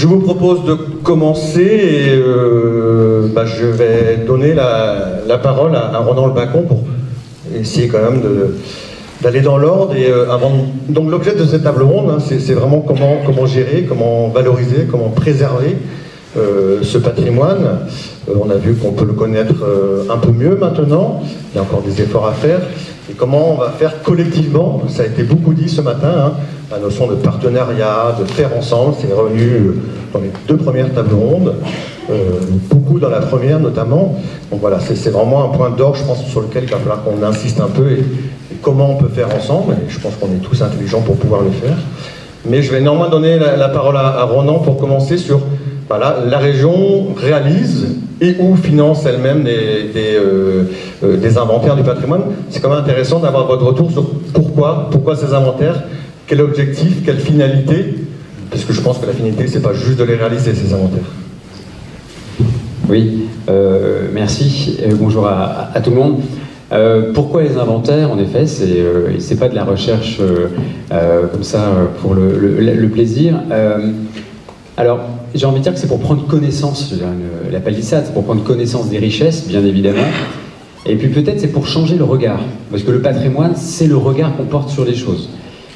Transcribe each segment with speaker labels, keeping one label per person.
Speaker 1: Je vous propose de commencer et je vais donner la parole à Ronan Le Bacon pour essayer quand même d'aller dans l'ordre. Donc l'objet de cette table ronde, hein, c'est vraiment comment gérer, comment valoriser, comment préserver ce patrimoine. On a vu qu'on peut le connaître un peu mieux maintenant, il y a encore des efforts à faire. Et comment on va faire collectivement, ça a été beaucoup dit ce matin, hein, la notion de partenariat, de faire ensemble, c'est revenu dans les deux premières tables rondes, beaucoup dans la première notamment. Donc voilà, c'est vraiment un point d'orgue, je pense, sur lequel il va falloir qu'on insiste un peu et comment on peut faire ensemble. Et je pense qu'on est tous intelligents pour pouvoir le faire. Mais je vais néanmoins donner la parole à Ronan pour commencer sur la région réalise et ou finance elle-même des inventaires du patrimoine. C'est quand même intéressant d'avoir votre retour sur pourquoi ces inventaires, quel objectif, quelle finalité, parce que je pense que la finalité, c'est pas juste de les réaliser, ces inventaires.
Speaker 2: Oui, merci. Bonjour à tout le monde. Pourquoi les inventaires? En effet, c'est pas de la recherche comme ça pour le plaisir. Alors, j'ai envie de dire que c'est pour prendre connaissance, la palissade, c'est pour prendre connaissance des richesses, bien évidemment. Et puis peut-être c'est pour changer le regard. Parce que le patrimoine, c'est le regard qu'on porte sur les choses.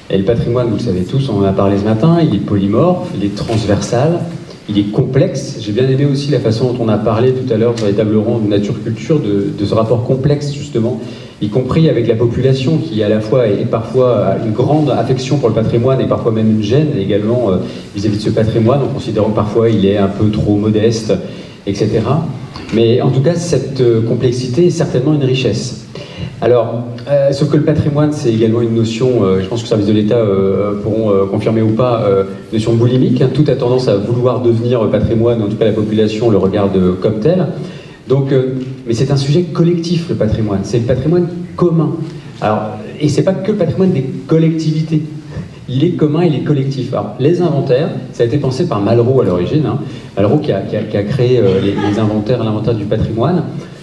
Speaker 2: Et le patrimoine, vous le savez tous, on en a parlé ce matin, il est polymorphe, il est transversal, il est complexe. J'ai bien aimé aussi la façon dont on a parlé tout à l'heure sur les tables rondes de nature-culture, de ce rapport complexe, justement, y compris avec la population qui à la fois est parfois a une grande affection pour le patrimoine et parfois même une gêne également vis-à-vis de ce patrimoine, en considérant que parfois il est un peu trop modeste, etc. Mais en tout cas, cette complexité est certainement une richesse. Alors, sauf que le patrimoine, c'est également une notion, je pense que les services de l'État pourront confirmer ou pas, notion boulimique. Hein, tout a tendance à vouloir devenir patrimoine, en tout cas la population le regarde comme tel. Donc, mais c'est un sujet collectif, le patrimoine. C'est le patrimoine commun. Alors, et c'est pas que le patrimoine des collectivités. Il est commun, il est collectif. Alors, les inventaires, ça a été pensé par Malraux à l'origine. Hein. Malraux qui a créé les inventaires, l'inventaire du patrimoine,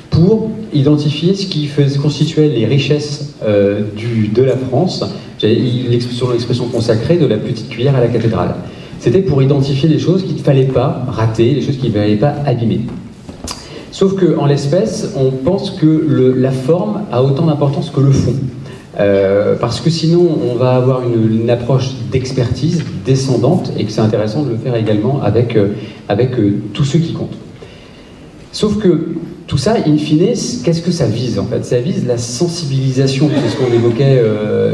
Speaker 2: pour identifier ce qui constituait les richesses de la France. Selon l'expression consacrée, de la petite cuillère à la cathédrale. C'était pour identifier les choses qu'il ne fallait pas rater, les choses qu'il ne fallait pas abîmer. Sauf qu'en l'espèce, on pense que la forme a autant d'importance que le fond. Parce que sinon, on va avoir une approche d'expertise descendante et que c'est intéressant de le faire également avec tous ceux qui comptent. Sauf que tout ça, in fine, qu'est-ce que ça vise en fait? Ça vise la sensibilisation, c'est ce qu'on évoquait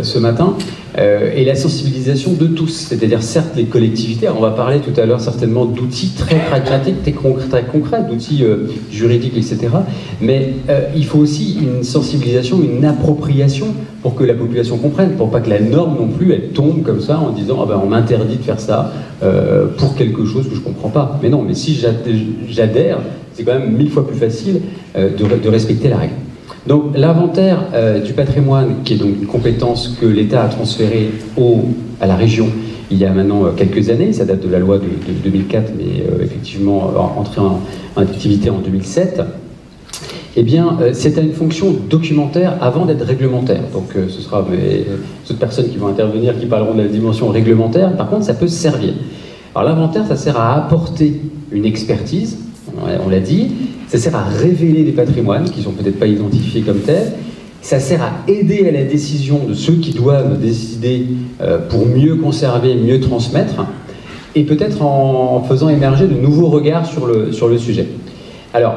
Speaker 2: ce matin, et la sensibilisation de tous, c'est-à-dire certes les collectivités, alors on va parler tout à l'heure certainement d'outils très pragmatiques, très concrets, d'outils juridiques, etc. Mais il faut aussi une sensibilisation, une appropriation pour que la population comprenne, pour pas que la norme non plus, elle tombe comme ça en disant on m'interdit de faire ça pour quelque chose que je comprends pas. Mais non, mais si j'adhère, c'est quand même 1000 fois plus facile de respecter la règle. Donc l'inventaire du patrimoine, qui est donc une compétence que l'État a transférée à la région il y a maintenant quelques années, ça date de la loi de 2004, mais effectivement entrée en activité en 2007, eh bien c'était une fonction documentaire avant d'être réglementaire. Donc ce sera les autres personnes qui vont intervenir qui parleront de la dimension réglementaire. Par contre, ça peut servir. Alors l'inventaire, ça sert à apporter une expertise, on l'a dit, ça sert à révéler des patrimoines qui ne sont peut-être pas identifiés comme tels, ça sert à aider à la décision de ceux qui doivent décider pour mieux conserver, mieux transmettre, et peut-être en faisant émerger de nouveaux regards sur le sujet. Alors,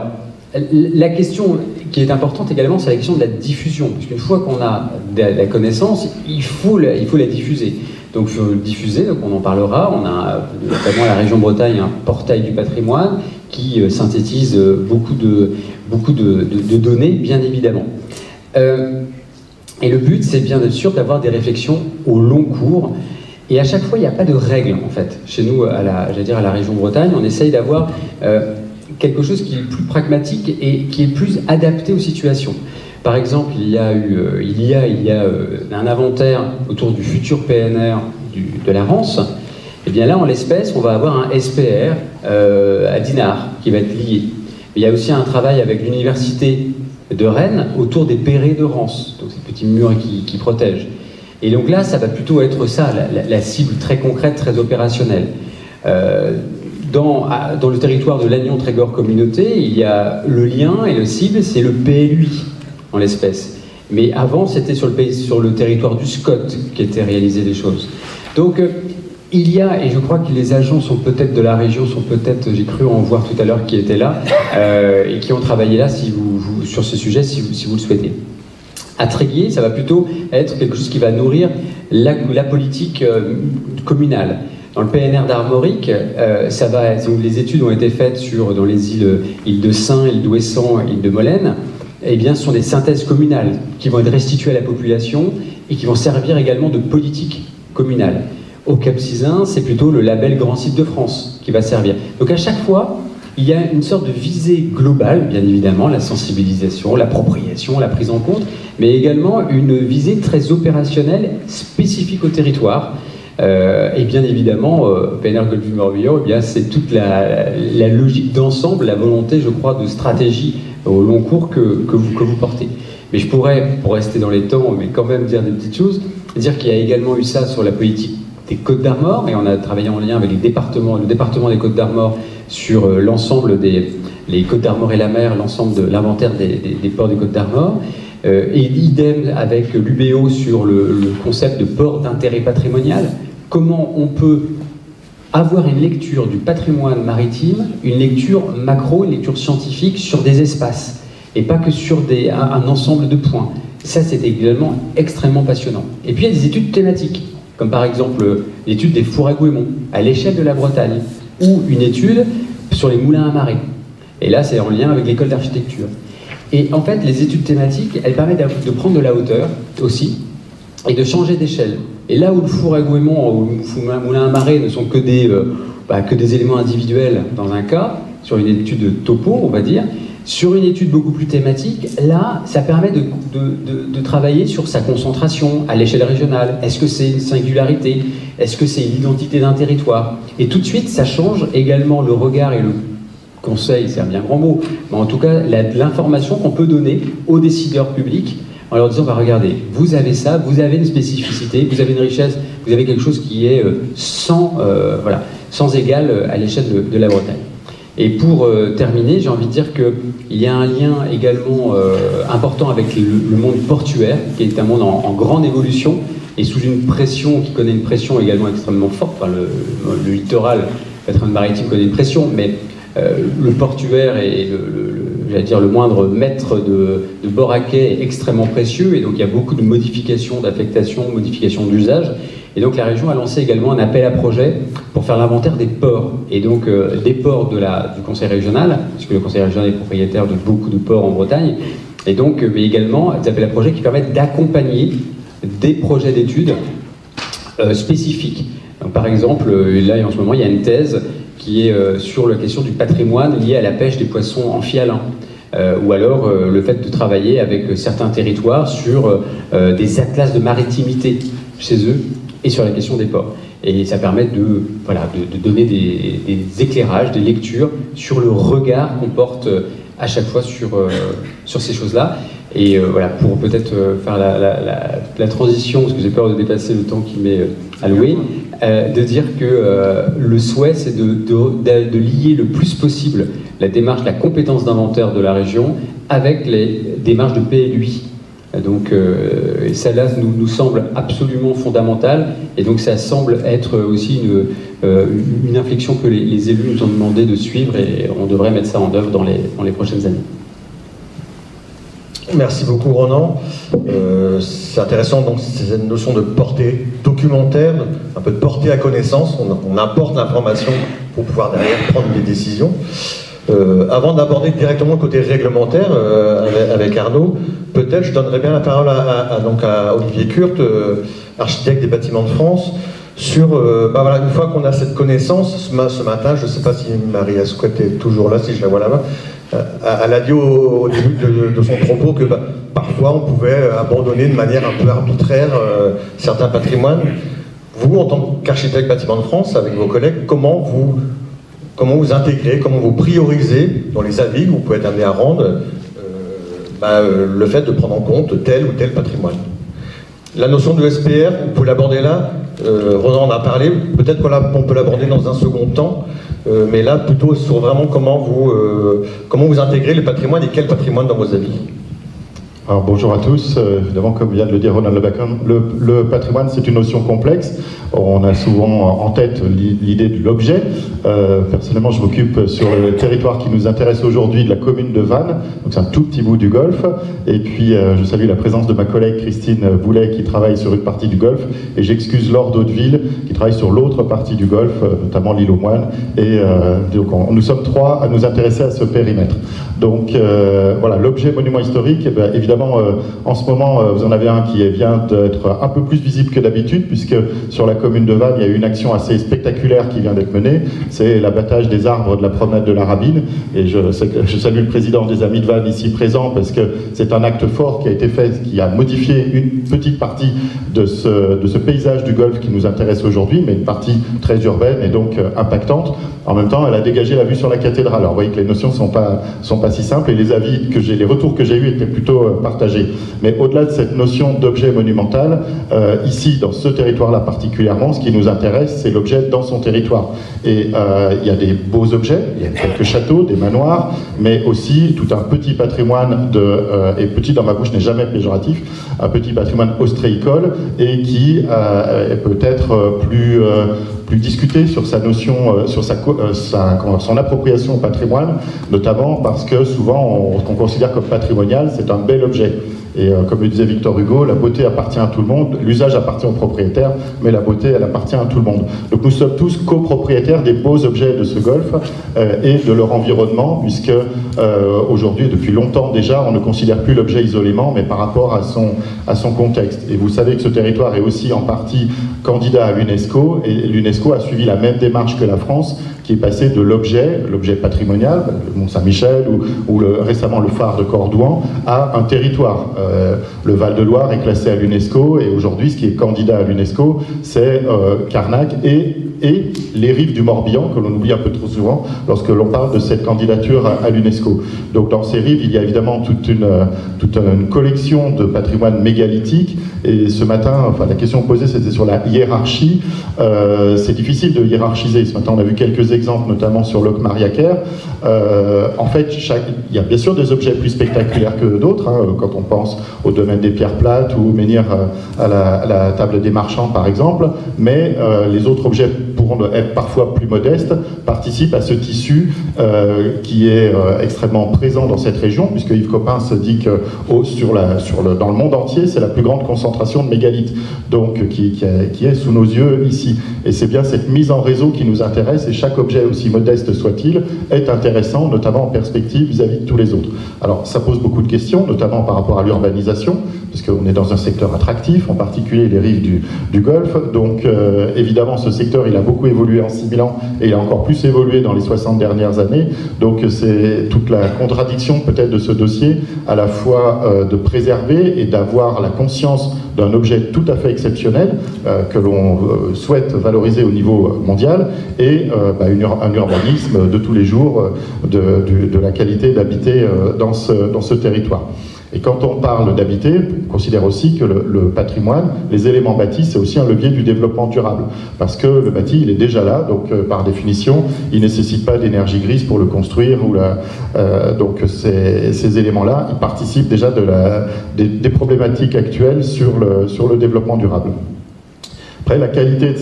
Speaker 2: la question qui est importante également, c'est la question de la diffusion, parce qu'une fois qu'on a la connaissance, il faut la diffuser. Donc il faut le diffuser, donc on en parlera. On a notamment à la région Bretagne un portail du patrimoine qui synthétise beaucoup de données, bien évidemment. Et le but, c'est bien sûr d'avoir des réflexions au long cours. Et à chaque fois, il n'y a pas de règles, en fait. Chez nous, à la région Bretagne, on essaye d'avoir quelque chose qui est plus pragmatique et qui est plus adapté aux situations. Par exemple, il y a un inventaire autour du futur PNR de la Rance. Et bien là, en l'espèce, on va avoir un SPR à Dinard qui va être lié. Il y a aussi un travail avec l'université de Rennes autour des perrets de Rance, donc ces petits murs qui protègent. Et donc là, ça va plutôt être ça, la cible très concrète, très opérationnelle. dans le territoire de Lannion-Trégor Communauté, il y a le lien et le cible, c'est le PLUI en l'espèce. Mais avant, c'était sur le territoire du SCOT qu'étaient réalisées les choses. Donc, il y a, et je crois que les agents sont peut-être de la région, sont peut-être, j'ai cru en voir tout à l'heure qui étaient là, et qui ont travaillé là sur ce sujet, si vous le souhaitez. À Tréguier, ça va plutôt être quelque chose qui va nourrir la politique communale. Dans le PNR d'Armorique, les études ont été faites dans les îles de Saint, île d'Ouessant, île de Molène. Eh bien, ce sont des synthèses communales qui vont être restituées à la population et qui vont servir également de politique communale. Au Cap-Sizun, c'est plutôt le label Grand Site de France qui va servir. Donc à chaque fois, il y a une sorte de visée globale, bien évidemment, la sensibilisation, l'appropriation, la prise en compte, mais également une visée très opérationnelle, spécifique au territoire. Et bien évidemment, PNR Golfe du Morbihan, eh bien, c'est toute la logique d'ensemble, la volonté, je crois, de stratégie au long cours que vous portez. Mais je pourrais, pour rester dans les temps, mais quand même dire des petites choses, dire qu'il y a également eu ça sur la politique des Côtes d'Armor, et on a travaillé en lien avec le département des Côtes d'Armor sur l'ensemble les Côtes d'Armor et la mer, l'ensemble de l'inventaire des ports des Côtes d'Armor, et idem avec l'UBO sur le concept de port d'intérêt patrimonial. Comment on peut avoir une lecture du patrimoine maritime, une lecture macro, une lecture scientifique sur des espaces, et pas que sur un ensemble de points. Ça, c'est également extrêmement passionnant. Et puis, il y a des études thématiques, comme par exemple l'étude des fours à Gouémont, à l'échelle de la Bretagne, ou une étude sur les moulins à marée. Et là, c'est en lien avec l'école d'architecture. Et en fait, les études thématiques, elles permettent de prendre de la hauteur aussi, et de changer d'échelle. Et là où le four à Gouémont ou le moulin à marée ne sont que des éléments individuels dans un cas, sur une étude topo, on va dire, sur une étude beaucoup plus thématique, là, ça permet de travailler sur sa concentration à l'échelle régionale. Est-ce que c'est une singularité? Est-ce que c'est une identité d'un territoire? Et tout de suite, ça change également le regard et le conseil, c'est un bien grand mot, mais en tout cas, l'information qu'on peut donner aux décideurs publics en leur disant, bah, regardez, vous avez ça, vous avez une spécificité, vous avez une richesse, vous avez quelque chose qui est sans égal à l'échelle de la Bretagne. Et pour terminer, j'ai envie de dire qu'il y a un lien également important avec le monde portuaire, qui est un monde en grande évolution, et sous une pression, qui connaît une pression également extrêmement forte. Enfin, le littoral, le patrimoine maritime connaît une pression, mais le portuaire et le moindre mètre de bord à quai est extrêmement précieux, et donc il y a beaucoup de modifications d'affectation, modifications d'usage. Et donc la région a lancé également un appel à projet pour faire l'inventaire des ports. Et donc des ports du conseil régional, puisque le conseil régional est propriétaire de beaucoup de ports en Bretagne, et donc, mais également des appels à projet qui permettent d'accompagner des projets d'études spécifiques. Donc, par exemple, là en ce moment, il y a une thèse qui est sur la question du patrimoine lié à la pêche des poissons amphihalins. Ou alors le fait de travailler avec certains territoires sur des atlas de maritimité chez eux et sur la question des ports. Et ça permet de donner des éclairages, des lectures sur le regard qu'on porte à chaque fois sur ces choses-là. Et voilà, pour peut-être faire la transition, parce que j'ai peur de dépasser le temps qui m'est alloué, de dire que le souhait, c'est de lier le plus possible la démarche, la compétence d'inventaire de la région avec les démarches de PLUI. Donc, celle-là nous semble absolument fondamentale, et donc ça semble être aussi une inflexion que les élus nous ont demandé de suivre, et on devrait mettre ça en œuvre dans les prochaines années.
Speaker 1: Merci beaucoup Ronan. C'est intéressant, donc cette notion de portée documentaire, un peu de portée à connaissance, on apporte l'information pour pouvoir derrière prendre des décisions. Avant d'aborder directement le côté réglementaire avec Arnaud, peut-être je donnerais bien la parole à Olivier Kurt, architecte des Bâtiments de France, sur, une fois qu'on a cette connaissance, ce matin, je ne sais pas si Marie Asquette est toujours là, si je la vois là-bas, elle a dit au début de son propos que parfois on pouvait abandonner de manière un peu arbitraire certains patrimoines. Vous, en tant qu'architecte Bâtiments de France, avec vos collègues, comment vous intégrez, comment vous priorisez dans les avis que vous pouvez être amené à rendre le fait de prendre en compte tel ou tel patrimoine. La notion de SPR, vous pouvez l'aborder là, Ronan en a parlé, peut-être qu'on peut l'aborder dans un second temps, mais là plutôt sur vraiment comment vous intégrez le patrimoine et quel patrimoine dans vos avis.
Speaker 3: Alors bonjour à tous, évidemment comme vient de le dire Ronald Le Bacon, le patrimoine c'est une notion complexe, on a souvent en tête l'idée de l'objet. Personnellement je m'occupe sur le territoire qui nous intéresse aujourd'hui de la commune de Vannes, donc c'est un tout petit bout du Golfe, et puis je salue la présence de ma collègue Christine Boulet qui travaille sur une partie du Golfe, et j'excuse Laure d'Hauteville qui travaille sur l'autre partie du Golfe, notamment l'île aux Moines, et donc nous sommes trois à nous intéresser à ce périmètre. Donc voilà, l'objet monument historique, évidemment en ce moment vous en avez un qui vient d'être un peu plus visible que d'habitude, puisque sur la commune de Vannes il y a eu une action assez spectaculaire qui vient d'être menée, c'est l'abattage des arbres de la promenade de la Rabine, et je salue le président des Amis de Vannes ici présent parce que c'est un acte fort qui a été fait, qui a modifié une petite partie de ce paysage du Golfe qui nous intéresse aujourd'hui, mais une partie très urbaine et donc impactante. En même temps, elle a dégagé la vue sur la cathédrale. Alors vous voyez que les notions sont pas si simples, et les retours que j'ai eus étaient plutôt partagés. Mais au-delà de cette notion d'objet monumental, ici, dans ce territoire-là particulièrement, ce qui nous intéresse, c'est l'objet dans son territoire. Et il y a des beaux objets, il y a quelques châteaux, des manoirs, mais aussi tout un petit patrimoine et petit dans ma bouche n'est jamais péjoratif, un petit patrimoine ostréicole, et qui est peut-être plus discuté sur sa notion, sur son appropriation au patrimoine, notamment parce que souvent ce qu'on considère comme patrimonial, c'est un bel objet. Et comme le disait Victor Hugo, la beauté appartient à tout le monde, l'usage appartient au propriétaire, mais la beauté, elle appartient à tout le monde. Donc nous sommes tous copropriétaires des beaux objets de ce Golfe et de leur environnement, puisque aujourd'hui, depuis longtemps déjà, on ne considère plus l'objet isolément, mais par rapport à son contexte. Et vous savez que ce territoire est aussi en partie candidat à l'UNESCO, et l'UNESCO a suivi la même démarche que la France, qui est passé de l'objet patrimonial, le Mont-Saint-Michel ou récemment le phare de Cordouan, à un territoire. Le Val-de-Loire est classé à l'UNESCO, et aujourd'hui ce qui est candidat à l'UNESCO, c'est Carnac et les rives du Morbihan, que l'on oublie un peu trop souvent lorsque l'on parle de cette candidature à l'UNESCO. Donc dans ces rives, il y a évidemment toute une collection de patrimoine mégalithique, et ce matin, enfin, la question posée c'était sur la hiérarchie. C'est difficile de hiérarchiser. Ce matin on a vu quelques exemples, notamment sur Locmaria-Ker. En fait, il y a bien sûr des objets plus spectaculaires que d'autres, hein, quand on pense au domaine des pierres plates ou au menhir à la table des marchands par exemple, mais les autres objets pourront être parfois plus modestes, participent à ce tissu qui est extrêmement présent dans cette région, puisque Yves Coppens dit que dans le monde entier, c'est la plus grande concentration de mégalithes, donc qui est sous nos yeux ici. Et c'est bien cette mise en réseau qui nous intéresse, et chaque objet, aussi modeste soit-il, est intéressant, notamment en perspective vis-à-vis de tous les autres. Alors ça pose beaucoup de questions, notamment par rapport à l'urbanisation, puisqu'on est dans un secteur attractif, en particulier les rives du Golfe, donc évidemment ce secteur il a beaucoup évolué en 6000 ans, et il a encore plus évolué dans les 60 dernières années, donc c'est toute la contradiction peut-être de ce dossier, à la fois de préserver et d'avoir la conscience d'un objet tout à fait exceptionnel que l'on souhaite valoriser au niveau mondial, et un urbanisme de tous les jours de la qualité d'habiter dans ce territoire. Et quand on parle d'habiter, on considère aussi que le patrimoine, les éléments bâtis, c'est aussi un levier du développement durable. Parce que le bâti, il est déjà là, donc par définition, il ne nécessite pas d'énergie grise pour le construire. Donc ces éléments-là, ils participent déjà des problématiques actuelles sur le développement durable. Après, la qualité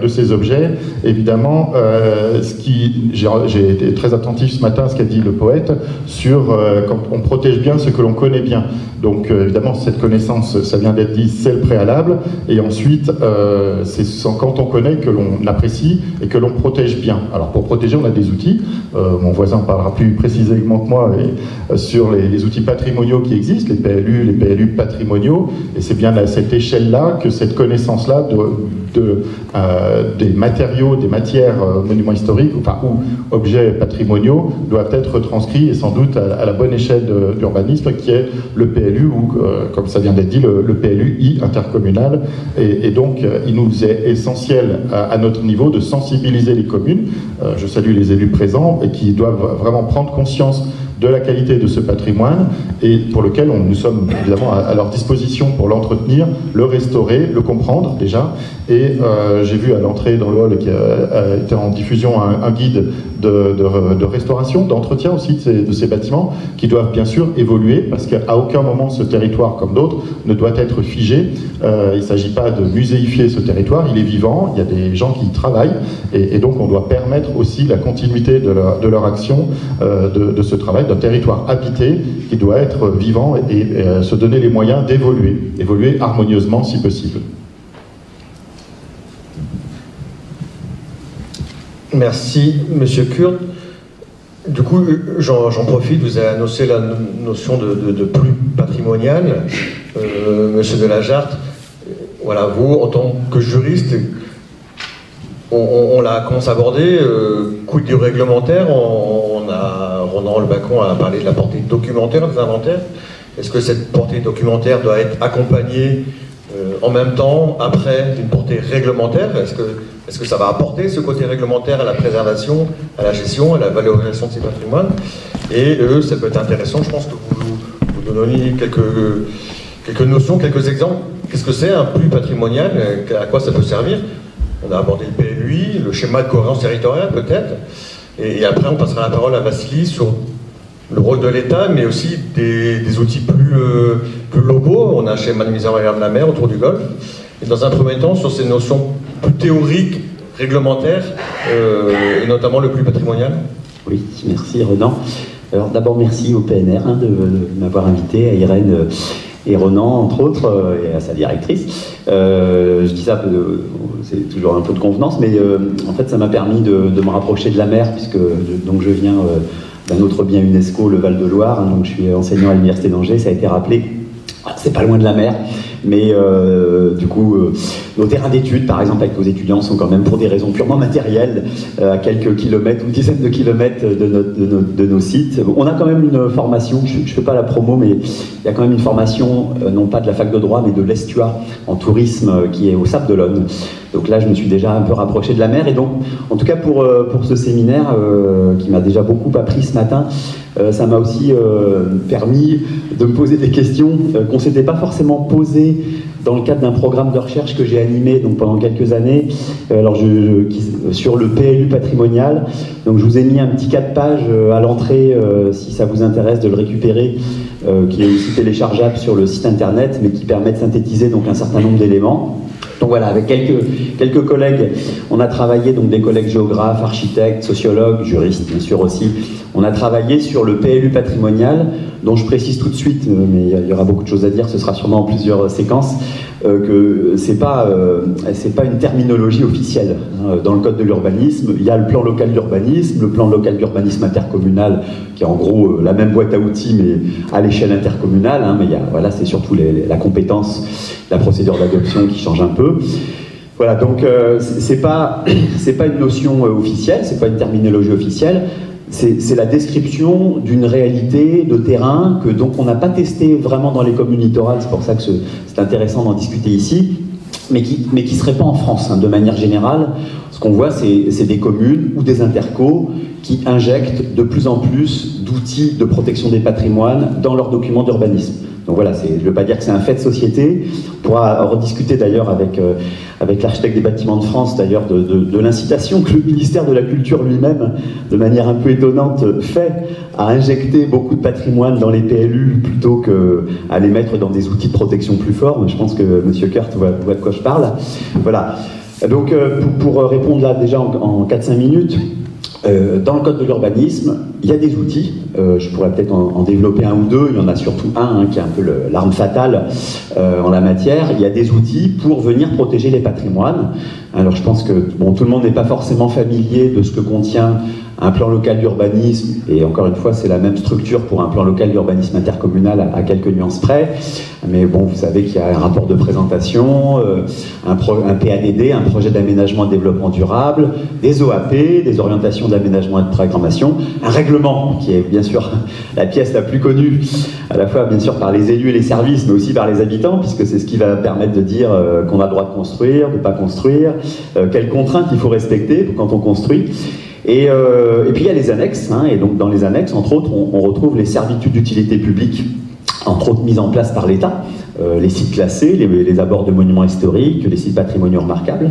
Speaker 3: de ces objets, évidemment, j'ai été très attentif ce matin à ce qu'a dit le poète sur quand on protège bien ce que l'on connaît bien. Donc évidemment, cette connaissance, ça vient d'être dit, c'est le préalable, et ensuite, c'est quand on connaît que l'on apprécie et que l'on protège bien. Alors pour protéger, on a des outils, mon voisin parlera plus précisément que moi sur les outils patrimoniaux qui existent, les PLU patrimoniaux, et c'est bien à cette échelle-là que cette connaissance-là des matériaux, des matières monuments historiques, enfin, ou objets patrimoniaux, doivent être transcrits, et sans doute à la bonne échelle d'urbanisme qui est le PLU, ou comme ça vient d'être dit, le PLUI intercommunal. Et donc il nous est essentiel à notre niveau de sensibiliser les communes, je salue les élus présents, et qui doivent vraiment prendre conscience de la qualité de ce patrimoine, et pour lequel nous sommes évidemment à leur disposition pour l'entretenir, le restaurer, le comprendre déjà, Et j'ai vu à l'entrée dans le hall qui a été en diffusion un guide de restauration, d'entretien aussi de ces bâtiments, qui doivent bien sûr évoluer, parce qu'à aucun moment ce territoire, comme d'autres, ne doit être figé. Il ne s'agit pas de muséifier ce territoire, il est vivant, il y a des gens qui y travaillent, et donc on doit permettre aussi la continuité de leur action, de ce travail, d'un territoire habité qui doit être vivant et se donner les moyens d'évoluer harmonieusement si possible.
Speaker 1: Merci, Monsieur Kurt. Du coup, j'en profite, vous avez annoncé la notion de plus patrimonial. Monsieur Delajarte, voilà, vous, en tant que juriste, on l'a commencé à aborder, quid du réglementaire, Ronan Le Bacon a parlé de la portée documentaire des inventaires. Est-ce que cette portée documentaire doit être accompagnée en même temps, après, d'une portée réglementaire? Est-ce que ça va apporter ce côté réglementaire à la préservation, à la gestion, à la valorisation de ces patrimoines? Et ça peut être intéressant, je pense que vous donniez quelques notions, quelques exemples. Qu'est-ce que c'est un plus patrimonial? À quoi ça peut servir? On a abordé le PLUI, le schéma de cohérence territoriale peut-être. Et après, on passera la parole à Vassili sur le rôle de l'État, mais aussi des outils plus locaux. On a un schéma de mise en regard de la mer autour du Golfe. Et dans un premier temps, sur ces notions plus théoriques, réglementaires, et notamment le plus patrimonial.
Speaker 4: Oui, merci Ronan. Alors d'abord merci au PNR de m'avoir invité, à Irène et Ronan, entre autres, et à sa directrice. Je dis ça, c'est toujours un peu de convenance, mais en fait ça m'a permis de me rapprocher de la mer, puisque donc je viens d'un autre bien UNESCO, le Val-de-Loire, hein, donc je suis enseignant à l'Université d'Angers, ça a été rappelé. C'est pas loin de la mer, mais du coup, nos terrains d'études, par exemple, avec nos étudiants, sont quand même, pour des raisons purement matérielles, à quelques kilomètres ou dizaines de kilomètres de nos sites. On a quand même une formation, je ne fais pas la promo, mais il y a quand même une formation, non pas de la fac de droit, mais de l'Estua, en tourisme, qui est au Sable d'Olonne. Donc là, je me suis déjà un peu rapproché de la mer, et donc, en tout cas pour ce séminaire, qui m'a déjà beaucoup appris ce matin, ça m'a aussi permis de me poser des questions qu'on ne s'était pas forcément posées dans le cadre d'un programme de recherche que j'ai animé donc, pendant quelques années, sur le PLU patrimonial. Donc je vous ai mis un petit 4 pages à l'entrée, si ça vous intéresse de le récupérer, qui est aussi téléchargeable sur le site internet, mais qui permet de synthétiser donc, un certain nombre d'éléments. Donc voilà, avec quelques collègues, on a travaillé, donc des collègues géographes, architectes, sociologues, juristes bien sûr aussi, on a travaillé sur le PLU patrimonial, dont je précise tout de suite, mais il y aura beaucoup de choses à dire, ce sera sûrement en plusieurs séquences, que c'est pas une terminologie officielle. Dans le code de l'urbanisme, il y a le plan local d'urbanisme, le plan local d'urbanisme intercommunal, qui est en gros la même boîte à outils, mais à l'échelle intercommunale, hein, mais voilà, c'est surtout la compétence, la procédure d'adoption qui change un peu. Voilà, donc c'est pas une notion officielle, c'est pas une terminologie officielle, c'est la description d'une réalité de terrain que donc on n'a pas testé vraiment dans les communes littorales, c'est pour ça que c'est intéressant d'en discuter ici, mais qui se répand en France, hein, de manière générale. Ce qu'on voit, c'est des communes ou des intercos qui injectent de plus en plus d'outils de protection des patrimoines dans leurs documents d'urbanisme. Donc voilà, je ne veux pas dire que c'est un fait de société. On pourra rediscuter d'ailleurs avec l'architecte des bâtiments de France, d'ailleurs, de l'incitation que le ministère de la Culture lui-même, de manière un peu étonnante, fait à injecter beaucoup de patrimoine dans les PLU plutôt qu'à les mettre dans des outils de protection plus forts. Je pense que M. Kurt voit de quoi je parle. Voilà. Donc pour répondre là déjà en 4-5 minutes, dans le code de l'urbanisme, il y a des outils, je pourrais peut-être en développer un ou deux, il y en a surtout un qui est un peu l'arme fatale en la matière. Il y a des outils pour venir protéger les patrimoines. Alors je pense que tout le monde n'est pas forcément familier de ce que contient un plan local d'urbanisme, et encore une fois c'est la même structure pour un plan local d'urbanisme intercommunal à quelques nuances près, mais bon, vous savez qu'il y a un rapport de présentation, un PADD, un projet d'aménagement et de développement durable, des OAP, des orientations d'aménagement et de programmation, un règlement qui est bien sûr la pièce la plus connue, à la fois bien sûr par les élus et les services, mais aussi par les habitants, puisque c'est ce qui va permettre de dire qu'on a le droit de construire, de ne pas construire, quelles contraintes il faut respecter quand on construit. Et puis il y a les annexes, hein, et donc dans les annexes, entre autres, on retrouve les servitudes d'utilité publique entre autres mises en place par l'État, les sites classés, les abords de monuments historiques, les sites patrimoniaux remarquables.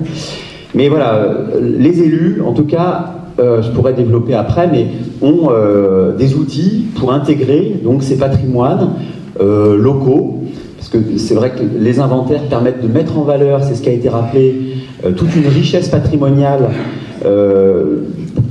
Speaker 4: Mais voilà, les élus, en tout cas, je pourrais développer après, mais ont des outils pour intégrer donc, ces patrimoines locaux, parce que c'est vrai que les inventaires permettent de mettre en valeur, c'est ce qui a été rappelé, toute une richesse patrimoniale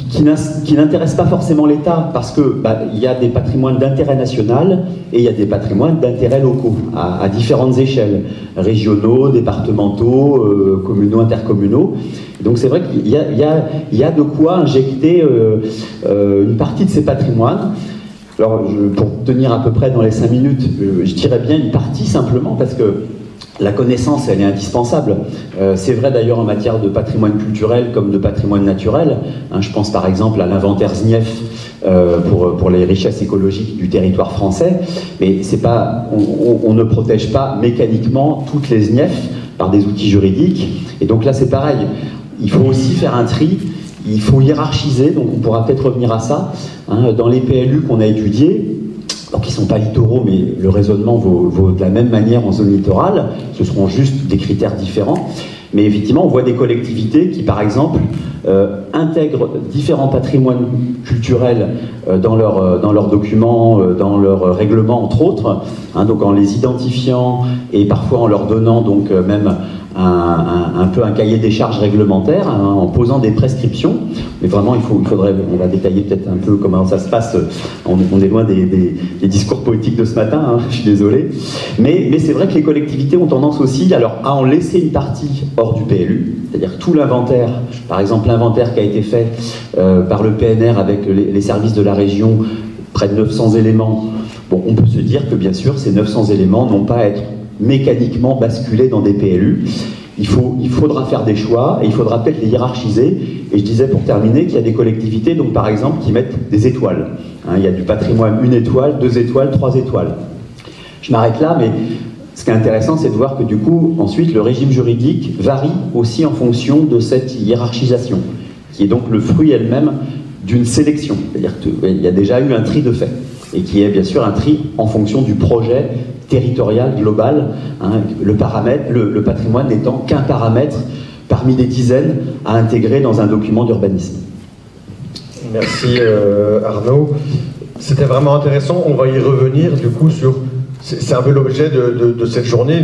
Speaker 4: qui n'intéresse pas forcément l'État, parce que il y a des patrimoines d'intérêt national et il y a des patrimoines d'intérêt locaux, à différentes échelles, régionaux, départementaux, communaux, intercommunaux. Donc c'est vrai qu'il y a de quoi injecter une partie de ces patrimoines. Alors, pour tenir à peu près dans les 5 minutes, je dirais bien une partie simplement, parce que la connaissance, elle est indispensable. C'est vrai d'ailleurs en matière de patrimoine culturel comme de patrimoine naturel. Je pense par exemple à l'inventaire SNIEF pour les richesses écologiques du territoire français. Mais c'est pas, on ne protège pas mécaniquement toutes les SNIEF par des outils juridiques. Et donc là, c'est pareil. Il faut aussi faire un tri. Il faut hiérarchiser, donc on pourra peut-être revenir à ça. Dans les PLU qu'on a étudiés, donc ils ne sont pas littoraux, mais le raisonnement vaut de la même manière en zone littorale, ce seront juste des critères différents. Mais effectivement, on voit des collectivités qui, par exemple, intègrent différents patrimoines culturels dans leurs documents, dans leurs règlements, entre autres, donc en les identifiant et parfois en leur donnant donc même un peu un cahier des charges réglementaires, en posant des prescriptions. Mais vraiment, on va détailler peut-être un peu comment ça se passe. On est loin des discours poétiques de ce matin, je suis désolé. Mais c'est vrai que les collectivités ont tendance aussi à en laisser une partie hors du PLU, c'est-à-dire tout l'inventaire, par exemple l'inventaire qui a été fait par le PNR avec les services de la région, près de 900 éléments. Bon, on peut se dire que bien sûr, ces 900 éléments n'ont pas à être mécaniquement basculés dans des PLU. Il faudra faire des choix et il faudra peut-être les hiérarchiser. Et je disais pour terminer qu'il y a des collectivités, donc par exemple, qui mettent des étoiles. Il y a du patrimoine 1 étoile, 2 étoiles, 3 étoiles. Je m'arrête là, mais ce qui est intéressant, c'est de voir que du coup, ensuite, le régime juridique varie aussi en fonction de cette hiérarchisation, qui est donc le fruit elle-même d'une sélection. C'est-à-dire qu'il y a déjà eu un tri de fait, et qui est bien sûr un tri en fonction du projet territorial global, le patrimoine n'étant qu'un paramètre parmi des dizaines à intégrer dans un document d'urbanisme.
Speaker 1: Merci Arnaud. C'était vraiment intéressant, on va y revenir du coup sur... C'est un peu l'objet de cette journée.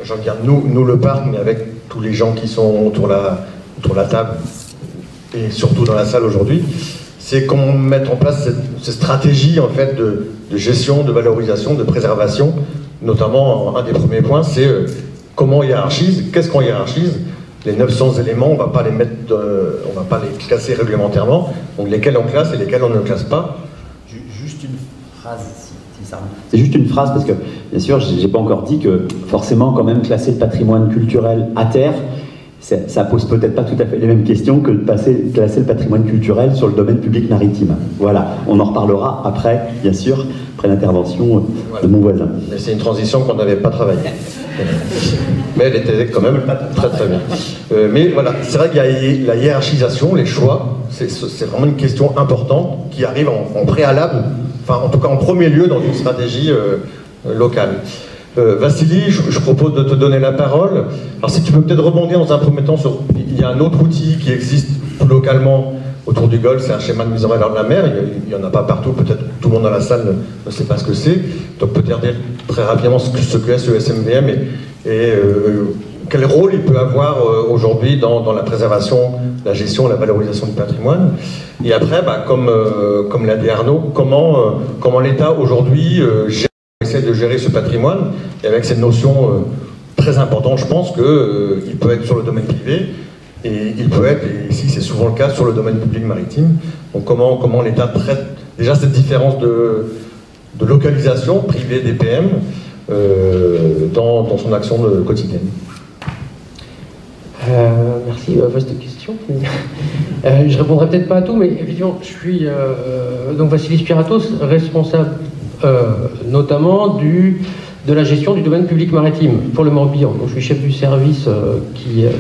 Speaker 1: Je regarde nous le parc, mais avec tous les gens qui sont autour la table, et surtout dans la salle aujourd'hui, c'est qu'on mette en place cette stratégie en fait de gestion, de valorisation, de préservation. Notamment, un des premiers points, c'est comment on hiérarchise, qu'est-ce qu'on hiérarchise. Les 900 éléments, on ne va pas les classer réglementairement, donc lesquels on classe et lesquels on ne classe pas.
Speaker 4: Juste une phrase, si ça. C'est juste une phrase parce que, bien sûr, je n'ai pas encore dit que forcément, quand même, classer le patrimoine culturel à terre, ça pose peut-être pas tout à fait les mêmes questions que de classer le patrimoine culturel sur le domaine public maritime. Voilà, on en reparlera après, bien sûr, après l'intervention de mon voisin.
Speaker 1: Mais c'est une transition qu'on n'avait pas travaillée. Mais elle était quand même très très bien. Mais voilà, c'est vrai qu'il y a la hiérarchisation, les choix, c'est vraiment une question importante qui arrive en préalable, enfin en tout cas en premier lieu dans une stratégie locale. Vassili, je propose de te donner la parole. Alors si tu peux peut-être rebondir dans un premier temps sur... Il y a un autre outil qui existe localement autour du Golfe, c'est un schéma de mise en valeur de la mer. Il n'y en a pas partout, peut-être tout le monde dans la salle ne sait pas ce que c'est. Donc peut-être dire très rapidement ce que est ce SMVM et quel rôle il peut avoir aujourd'hui dans la préservation, la gestion, la valorisation du patrimoine. Et après, comme l'a dit Arnaud, comment l'État aujourd'hui essaie de gérer ce patrimoine, et avec cette notion très importante, je pense qu'il peut être sur le domaine privé, et il peut être, et ici c'est souvent le cas, sur le domaine public maritime. Donc comment l'État traite déjà cette différence de localisation privée des PM dans son action quotidienne.
Speaker 5: Merci, vaste question. Je répondrai peut-être pas à tout, mais évidemment, je suis donc Vassilis Spiratos, responsable notamment de la gestion du domaine public maritime pour le Morbihan. Donc, je suis chef du service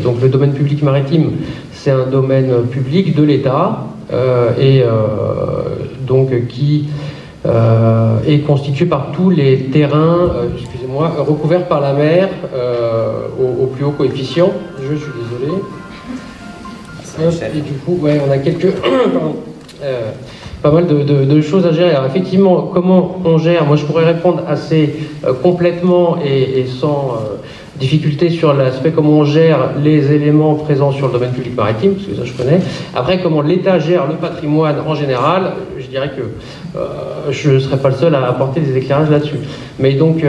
Speaker 5: donc le domaine public maritime, c'est un domaine public de l'État donc qui est constitué par tous les terrains, excusez-moi, recouverts par la mer au plus haut coefficient. Je suis désolé. Et du coup, ouais, on a quelques... pas mal de choses à gérer. Alors effectivement, comment on gère? Moi, je pourrais répondre assez complètement et sans difficulté sur l'aspect comment on gère les éléments présents sur le domaine public maritime, parce que ça je connais. Après, comment l'État gère le patrimoine en général, je dirais que je ne serais pas le seul à apporter des éclairages là-dessus. Mais donc,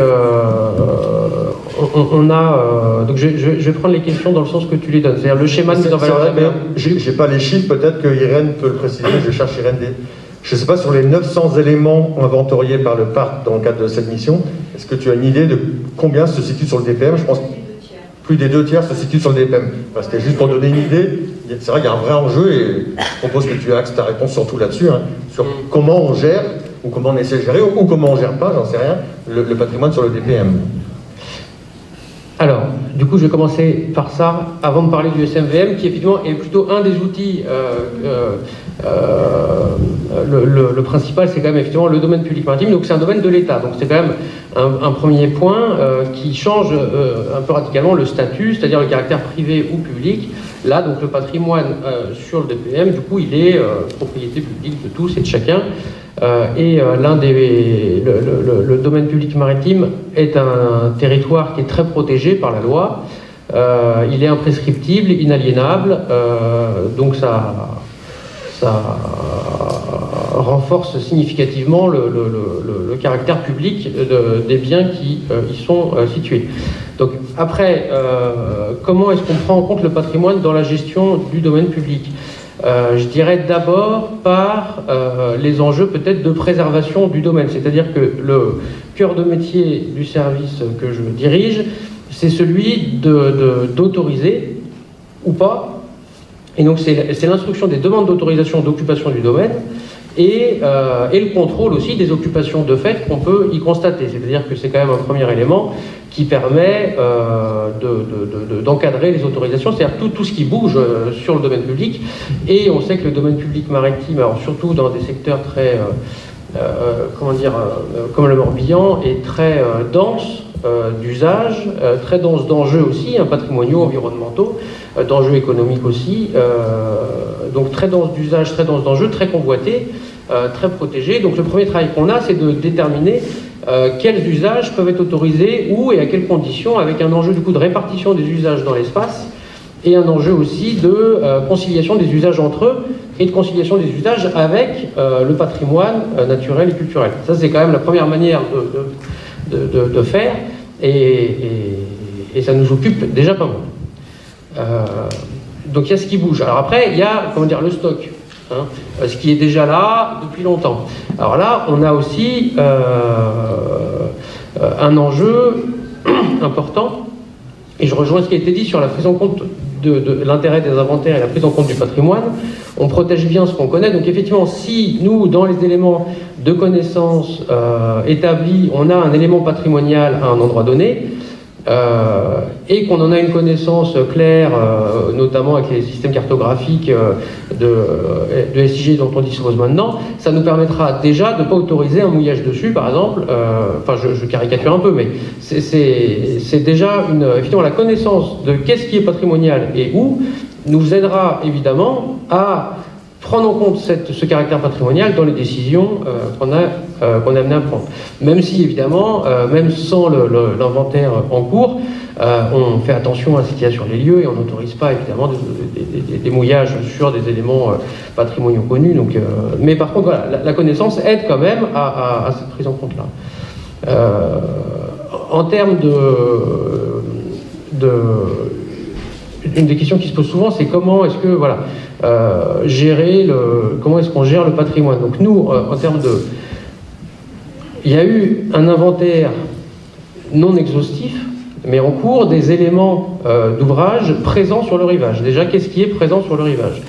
Speaker 5: on a... donc je vais prendre les questions dans le sens que tu les donnes. C'est-à-dire le schéma de mise en valeur.
Speaker 1: J'ai pas les chiffres, peut-être que Irène peut le préciser, je cherche Irène des... Je ne sais pas, sur les 900 éléments inventoriés par le parc dans le cadre de cette mission, est-ce que tu as une idée de combien se situe sur le DPM? Je pense que plus des 2/3 se situent sur le DPM. Enfin, c'était juste pour donner une idée. C'est vrai qu'il y a un vrai enjeu et je propose que tu axes ta réponse surtout là-dessus, hein, sur comment on gère, ou comment on essaie de gérer, ou comment on ne gère pas, j'en sais rien, le patrimoine sur le DPM.
Speaker 5: Alors, du coup, je vais commencer par ça, avant de parler du SMVM, qui effectivement est plutôt un des outils. Le principal, c'est quand même effectivement le domaine public maritime, donc c'est un domaine de l'État. Donc c'est quand même un premier point qui change un peu radicalement le statut, c'est-à-dire le caractère privé ou public. Là, donc le patrimoine sur le DPM, du coup, il est propriété publique de tous et de chacun. Le domaine public maritime est un territoire qui est très protégé par la loi. Il est imprescriptible, inaliénable, donc ça renforce significativement le caractère public des biens qui y sont situés. Donc après, comment est-ce qu'on prend en compte le patrimoine dans la gestion du domaine public? Je dirais d'abord par les enjeux peut-être de préservation du domaine, c'est-à-dire que le cœur de métier du service que je dirige, c'est celui d'autoriser ou pas, et donc c'est l'instruction des demandes d'autorisation d'occupation du domaine et le contrôle aussi des occupations de fait qu'on peut y constater, c'est-à-dire que c'est quand même un premier élément qui permet d'encadrer les autorisations, c'est-à-dire tout ce qui bouge sur le domaine public. Et on sait que le domaine public maritime, alors surtout dans des secteurs très, comme le Morbihan, est très dense d'usage, très dense d'enjeux aussi, patrimoniaux, environnementaux, d'enjeux économiques aussi, donc très dense d'usage, très dense d'enjeux, très convoité, très protégé. Donc le premier travail qu'on a, c'est de déterminer quels usages peuvent être autorisés, où et à quelles conditions, avec un enjeu du coup de répartition des usages dans l'espace et un enjeu aussi de conciliation des usages entre eux et de conciliation des usages avec le patrimoine naturel et culturel. Ça, c'est quand même la première manière de faire et ça nous occupe déjà pas mal. Donc il y a ce qui bouge. Alors après, il y a le stock. Ce qui est déjà là depuis longtemps. Alors là, on a aussi un enjeu important, et je rejoins ce qui a été dit sur la prise en compte de l'intérêt des inventaires et la prise en compte du patrimoine. On protège bien ce qu'on connaît, donc effectivement, si nous, dans les éléments de connaissance établis, on a un élément patrimonial à un endroit donné, et qu'on en a une connaissance claire, notamment avec les systèmes cartographiques de SIG dont on dispose maintenant, ça nous permettra déjà de ne pas autoriser un mouillage dessus, par exemple. Je caricature un peu, mais c'est déjà effectivement la connaissance de qu'est-ce qui est patrimonial et où nous aidera évidemment à prendre en compte ce caractère patrimonial dans les décisions qu'on est amené à prendre. Même si, évidemment, même sans l'inventaire en cours, on fait attention à ce qu'il y a sur les lieux et on n'autorise pas, évidemment, des mouillages sur des éléments patrimoniaux connus. Donc, mais par contre, voilà, la connaissance aide quand même à cette prise en compte-là. En termes une des questions qui se pose souvent, c'est comment est-ce que comment est-ce qu'on gère le patrimoine. Donc nous, en termes il y a eu un inventaire non exhaustif, mais en cours des éléments d'ouvrage présents sur le rivage. Déjà, qu'est-ce qui est présent sur le rivage?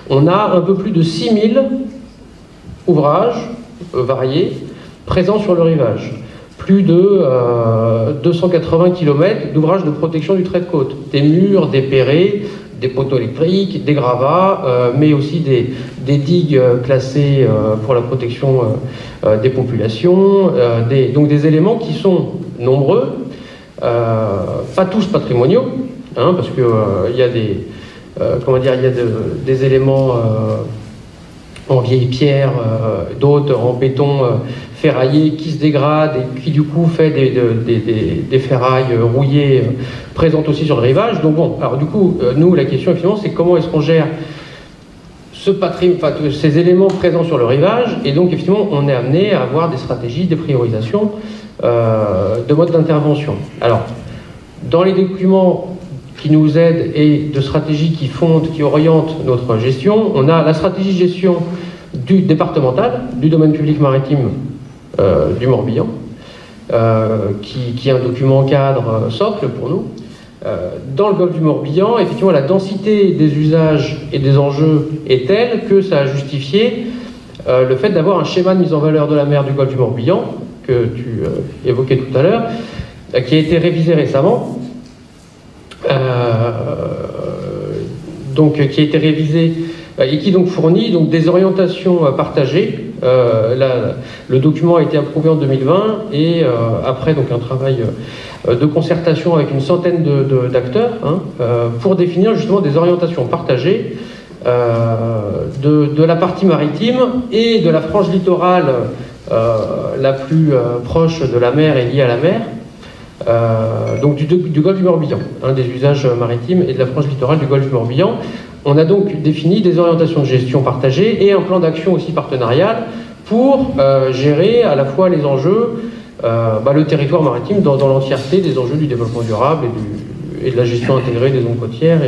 Speaker 5: On a un peu plus de 6000 ouvrages variés présents sur le rivage. Plus de 280 km d'ouvrages de protection du trait de côte, des murs, des perrets, des poteaux électriques, des gravats, mais aussi des digues classées pour la protection des populations, donc des éléments qui sont nombreux, pas tous patrimoniaux, hein, parce qu'il y a des, des éléments en vieille pierre, d'autres en béton ferraillé qui se dégradent et qui du coup fait des ferrailles rouillées présentes aussi sur le rivage. Donc bon, alors du coup, nous la question effectivement c'est comment est-ce qu'on gère ces éléments présents sur le rivage, et donc effectivement on est amené à avoir des stratégies, des priorisations de modes d'intervention. Alors, dans les documents qui nous aident et de stratégies qui fondent, qui orientent notre gestion, on a la stratégie de gestion du départemental, du domaine public maritime du Morbihan, qui est un document cadre socle pour nous. Dans le golfe du Morbihan, effectivement, la densité des usages et des enjeux est telle que ça a justifié le fait d'avoir un schéma de mise en valeur de la mer du golfe du Morbihan, que tu évoquais tout à l'heure, qui a été révisé récemment, qui a été révisé et qui donc fournit donc des orientations partagées. Le document a été approuvé en 2020 et après donc un travail de concertation avec une centaine d'acteurs pour définir justement des orientations partagées de la partie maritime et de la frange littorale la plus proche de la mer et liée à la mer, donc du golfe du Morbihan, des usages maritimes et de la frange littorale du golfe du Morbihan. On a donc défini des orientations de gestion partagées et un plan d'action aussi partenarial pour gérer à la fois les enjeux, le territoire maritime dans l'entièreté des enjeux du développement durable et de la gestion intégrée des zones côtières.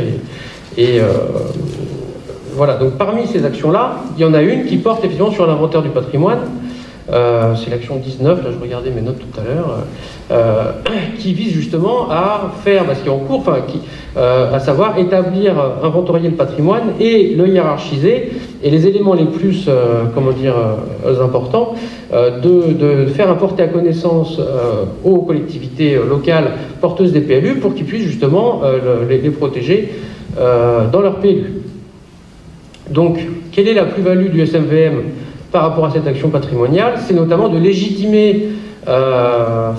Speaker 5: Voilà, donc parmi ces actions-là, il y en a une qui porte effectivement sur l'inventaire du patrimoine. C'est l'action 19, là je regardais mes notes tout à l'heure, qui vise justement à faire, ce qui est en cours, à savoir établir, inventorier le patrimoine et le hiérarchiser, et les éléments les plus, importants, de faire apporter à connaissance aux collectivités locales porteuses des PLU pour qu'ils puissent justement les protéger dans leur PLU. Donc, quelle est la plus-value du SMVM par rapport à cette action patrimoniale? C'est notamment de légitimer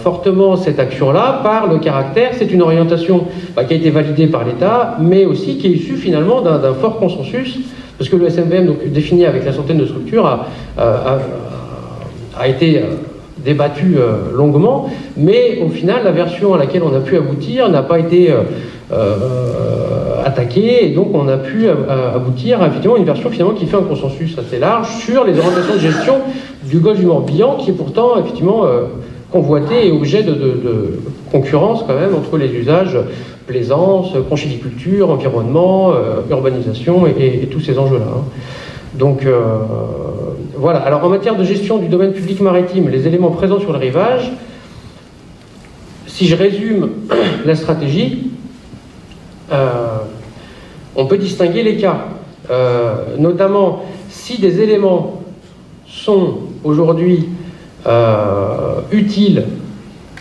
Speaker 5: fortement cette action-là par le caractère, c'est une orientation qui a été validée par l'État, mais aussi qui est issue finalement d'un fort consensus, parce que le SMVM, donc, défini avec la centaine de structures, a été débattu longuement, mais au final, la version à laquelle on a pu aboutir n'a pas été attaquée, et donc on a pu aboutir à effectivement une version finalement qui fait un consensus assez large sur les orientations de gestion du golfe du Morbihan, qui est pourtant effectivement convoité et objet de concurrence quand même entre les usages plaisance, conchyliculture, environnement, urbanisation et tous ces enjeux-là. Donc voilà, alors en matière de gestion du domaine public maritime, les éléments présents sur le rivage, si je résume la stratégie, on peut distinguer les cas, notamment si des éléments sont aujourd'hui utiles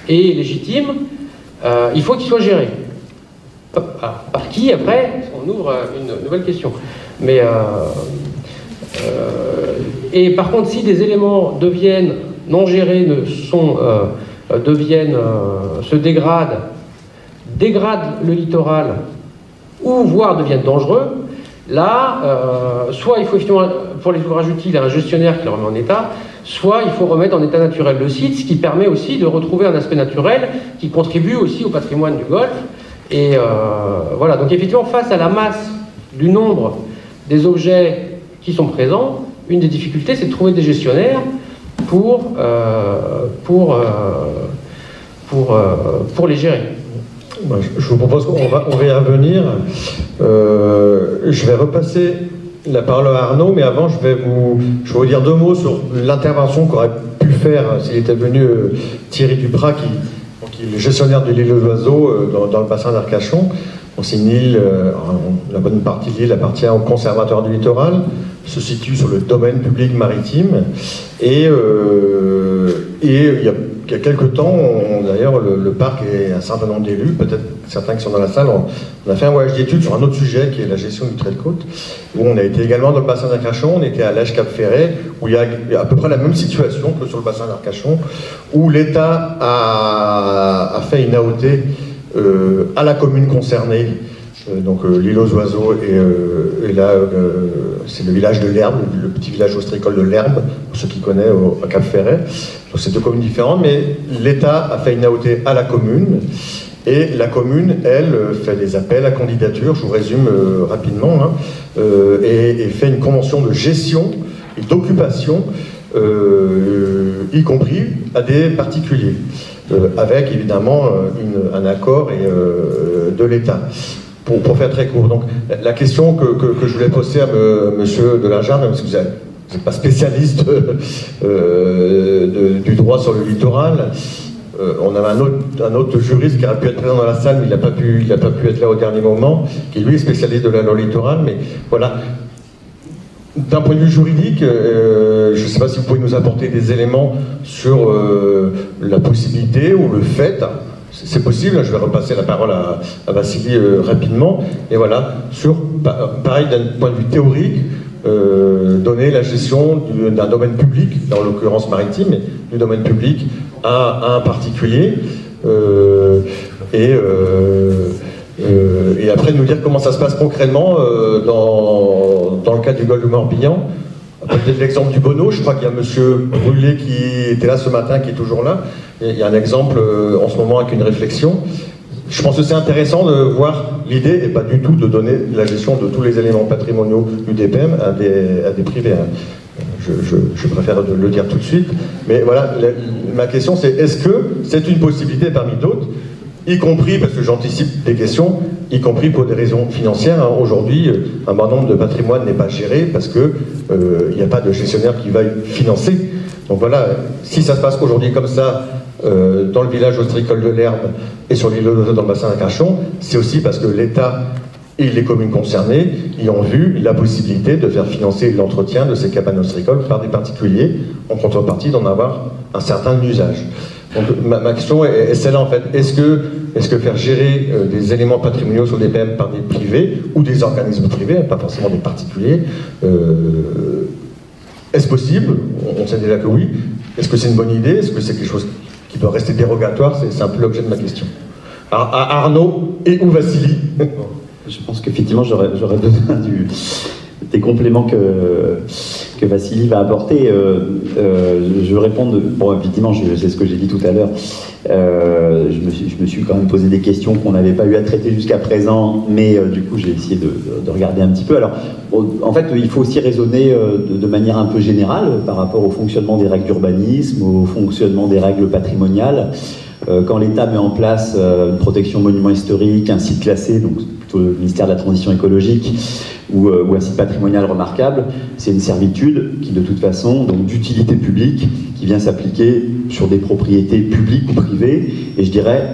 Speaker 5: et légitimes, il faut qu'ils soient gérés. Par qui, après, on ouvre une nouvelle question. Mais, et par contre, si des éléments deviennent non gérés, se dégradent le littoral, ou voire deviennent dangereux, là, soit il faut effectivement, pour les ouvrages utiles, un gestionnaire qui le remet en état, soit il faut remettre en état naturel le site, ce qui permet aussi de retrouver un aspect naturel qui contribue aussi au patrimoine du golfe. Et voilà, donc effectivement, face à la masse du nombre des objets qui sont présents, une des difficultés, c'est de trouver des gestionnaires pour les gérer.
Speaker 1: Je vous propose qu'on va y revenir. Je vais repasser la parole à Arnaud, mais avant, je vais vous dire 2 mots sur l'intervention qu'aurait pu faire s'il était venu Thierry Duprat, qui est le gestionnaire de l'île aux oiseaux dans le bassin d'Arcachon. C'est une île, la bonne partie de l'île appartient au conservateur du littoral, se situe sur le domaine public maritime, et il y a il y a quelques temps, d'ailleurs, le parc et un certain nombre d'élus, peut-être certains qui sont dans la salle, on a fait un voyage d'études sur un autre sujet qui est la gestion du trait de côte, où on a été également dans le bassin d'Arcachon, on était à Lège-Cap-Ferret, où il y a à peu près la même situation que sur le bassin d'Arcachon, où l'État a fait une AOT à la commune concernée, donc l'île aux oiseaux, et là c'est le village de l'Herbe, le petit village ostricole de l'Herbe, pour ceux qui connaissent, à Cap-Ferret. Donc c'est deux communes différentes, mais l'État a fait une AOT à la commune, et la commune, elle, fait des appels à candidature, je vous résume rapidement, hein, et fait une convention de gestion et d'occupation, y compris à des particuliers, avec évidemment un accord de l'État. Pour faire très court, donc la question que je voulais poser à monsieur Delingeard, même si vous n'êtes pas spécialiste du droit sur le littoral, on avait un autre juriste qui aurait pu être présent dans la salle, mais il n'a pas pu être là au dernier moment, qui lui est spécialiste de la loi littorale, mais voilà. D'un point de vue juridique, je ne sais pas si vous pouvez nous apporter des éléments sur la possibilité ou le fait. C'est possible, je vais repasser la parole à Vassili rapidement, et voilà, sur, pareil d'un point de vue théorique, donner la gestion d'un domaine public, dans l'occurrence maritime, mais du domaine public à un particulier, et après nous dire comment ça se passe concrètement dans le cas du golfe du Morbihan. Peut-être l'exemple du Bonneau, je crois qu'il y a monsieur Brûlé qui était là ce matin, qui est toujours là. Il y a un exemple en ce moment avec une réflexion. Je pense que c'est intéressant de voir l'idée, et pas du tout de donner la gestion de tous les éléments patrimoniaux du DPM à des privés. Je préfère le dire tout de suite. Mais voilà, ma question c'est, est-ce que c'est une possibilité parmi d'autres, y compris, parce que j'anticipe des questions, y compris pour des raisons financières. Hein. Aujourd'hui, un bon nombre de patrimoine n'est pas géré parce qu'il n'y a pas de gestionnaire qui va financer. Donc voilà, si ça se passe aujourd'hui comme ça, dans le village ostricole de l'Herbe et sur l'île d'Oiseaux dans le bassin d'Arcachon, c'est aussi parce que l'État et les communes concernées y ont vu la possibilité de faire financer l'entretien de ces cabanes ostricoles par des particuliers, en contrepartie d'en avoir un certain usage. Donc ma question est celle-là en fait, est-ce que faire gérer des éléments patrimoniaux sur des PM par des privés ou des organismes privés, pas forcément des particuliers, est-ce possible? On sait déjà que oui. Est-ce que c'est une bonne idée? Est-ce que c'est quelque chose qui doit rester dérogatoire? C'est un peu l'objet de ma question. Alors, à Arnaud et ou Vassili.
Speaker 4: Je pense qu'effectivement j'aurais besoin des compléments que Vassili va apporter. Je vais répondre, bon évidemment c'est ce que j'ai dit tout à l'heure, je me suis quand même posé des questions qu'on n'avait pas eu à traiter jusqu'à présent, mais du coup j'ai essayé de regarder un petit peu. Alors en fait il faut aussi raisonner de manière un peu générale par rapport au fonctionnement des règles d'urbanisme, au fonctionnement des règles patrimoniales. Quand l'État met en place une protection monument historique, un site classé, donc plutôt le ministère de la Transition écologique, ou un site patrimonial remarquable, c'est une servitude qui de toute façon, donc d'utilité publique, qui vient s'appliquer sur des propriétés publiques ou privées, et je dirais,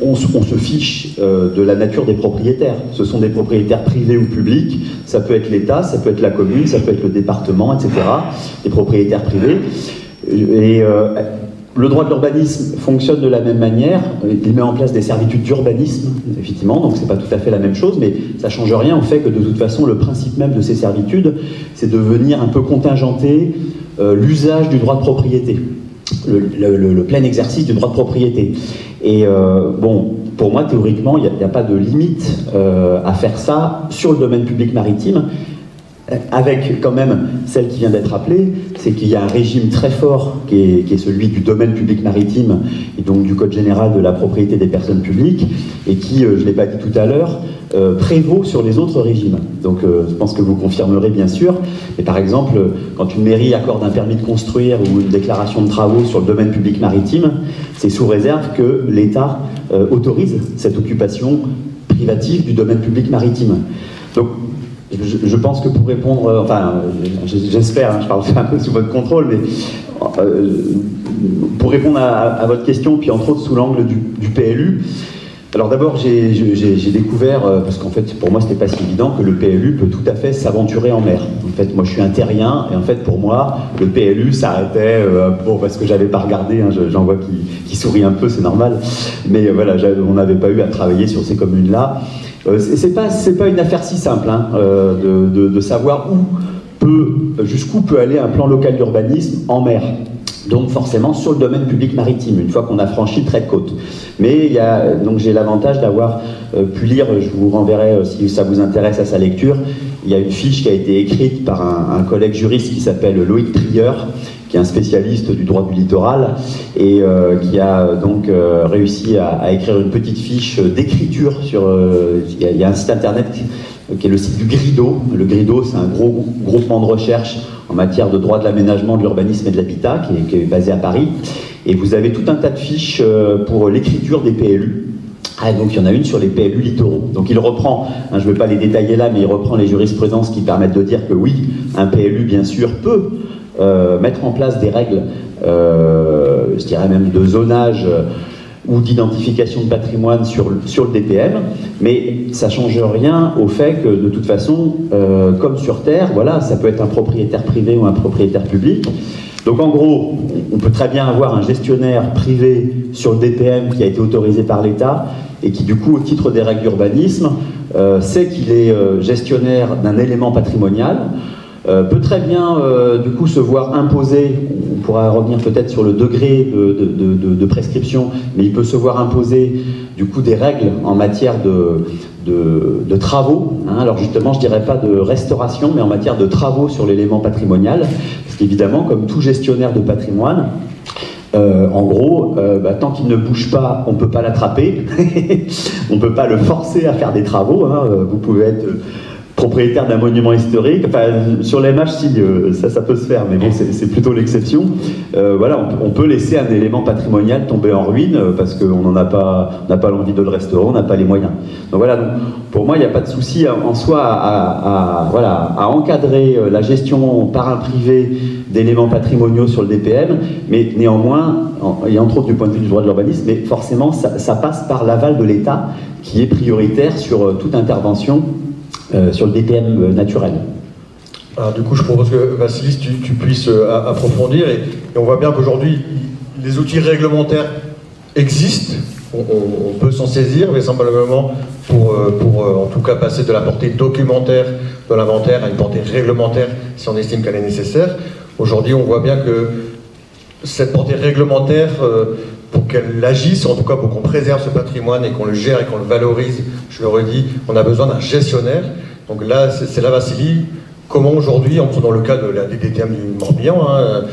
Speaker 4: on se fiche de la nature des propriétaires. Ce sont des propriétaires privés ou publics, ça peut être l'État, ça peut être la commune, ça peut être le département, etc., des propriétaires privés, et le droit de l'urbanisme fonctionne de la même manière, il met en place des servitudes d'urbanisme, effectivement, donc c'est pas tout à fait la même chose, mais ça change rien au fait que de toute façon, le principe même de ces servitudes, c'est de venir un peu contingenter l'usage du droit de propriété, le plein exercice du droit de propriété. Et bon, pour moi, théoriquement, il n'y a pas de limite à faire ça sur le domaine public maritime, avec quand même celle qui vient d'être rappelée, c'est qu'il y a un régime très fort qui est celui du domaine public maritime et donc du Code général de la propriété des personnes publiques et qui, je ne l'ai pas dit tout à l'heure, prévaut sur les autres régimes. Donc je pense que vous confirmerez bien sûr. Et par exemple, quand une mairie accorde un permis de construire ou une déclaration de travaux sur le domaine public maritime, c'est sous réserve que l'État autorise cette occupation privative du domaine public maritime. Donc je pense que pour répondre, enfin j'espère, hein, je parle un peu sous votre contrôle, mais pour répondre à votre question, puis entre autres sous l'angle du PLU, Alors d'abord, j'ai découvert, parce qu'en fait, pour moi, c'était pas si évident, que le PLU peut tout à fait s'aventurer en mer. En fait, moi, je suis un terrien, et en fait, pour moi, le PLU s'arrêtait, bon, parce que j'avais pas regardé, hein, j'en vois qui sourit un peu, c'est normal, mais voilà, on n'avait pas eu à travailler sur ces communes-là. C'est pas une affaire si simple, hein, de savoir jusqu'où peut aller un plan local d'urbanisme en mer. Donc forcément sur le domaine public maritime, une fois qu'on a franchi le trait de côte. Mais donc j'ai l'avantage d'avoir pu lire, je vous renverrai si ça vous intéresse à sa lecture, il y a une fiche qui a été écrite par un collègue juriste qui s'appelle Loïc Trieur, qui est un spécialiste du droit du littoral, et qui a donc réussi à écrire une petite fiche d'écriture sur... il y a un site internet qui est le site du Grido. Le Grido, c'est un gros groupement de recherche en matière de droit de l'aménagement, de l'urbanisme et de l'habitat, qui est basé à Paris. Et vous avez tout un tas de fiches pour l'écriture des PLU. Donc il y en a une sur les PLU littoraux. Donc il reprend, hein, je ne vais pas les détailler là, mais il reprend les jurisprudences qui permettent de dire que oui, un PLU, bien sûr, peut mettre en place des règles, je dirais même de zonage, ou d'identification de patrimoine sur le DPM, mais ça ne change rien au fait que, de toute façon, comme sur Terre, voilà, ça peut être un propriétaire privé ou un propriétaire public. Donc en gros, on peut très bien avoir un gestionnaire privé sur le DPM qui a été autorisé par l'État et qui, du coup, au titre des règles d'urbanisme, sait qu'il est gestionnaire d'un élément patrimonial, peut très bien du coup se voir imposer, on pourra revenir peut-être sur le degré de prescription, mais il peut se voir imposer du coup des règles en matière de travaux, hein. Alors justement je dirais pas de restauration, mais en matière de travaux sur l'élément patrimonial, parce qu'évidemment comme tout gestionnaire de patrimoine, en gros, tant qu'il ne bouge pas, on ne peut pas l'attraper, on ne peut pas le forcer à faire des travaux, hein. Vous pouvez être propriétaire d'un monument historique, enfin, sur les MH, si, ça peut se faire, mais bon, c'est plutôt l'exception. Voilà, on peut laisser un élément patrimonial tomber en ruine parce qu'on n'a pas l'envie de le restaurer, on n'a pas les moyens. Donc voilà, donc, pour moi, il n'y a pas de souci en soi à encadrer la gestion par un privé d'éléments patrimoniaux sur le DPM, mais néanmoins, et entre autres du point de vue du droit de l'urbanisme, mais forcément, ça passe par l'aval de l'État qui est prioritaire sur toute intervention sur le DPM naturel.
Speaker 1: Alors du coup, je propose que Vassilis, tu puisses approfondir, et on voit bien qu'aujourd'hui, les outils réglementaires existent, on peut s'en saisir, mais simplement pour en tout cas passer de la portée documentaire de l'inventaire à une portée réglementaire si on estime qu'elle est nécessaire. Aujourd'hui, on voit bien que cette portée réglementaire, pour qu'elle agisse, en tout cas pour qu'on préserve ce patrimoine et qu'on le gère et qu'on le valorise, je le redis, on a besoin d'un gestionnaire. Donc là, c'est là, Vassili, comment aujourd'hui, en prenant le cas de la DDTM du Morbihan, hein,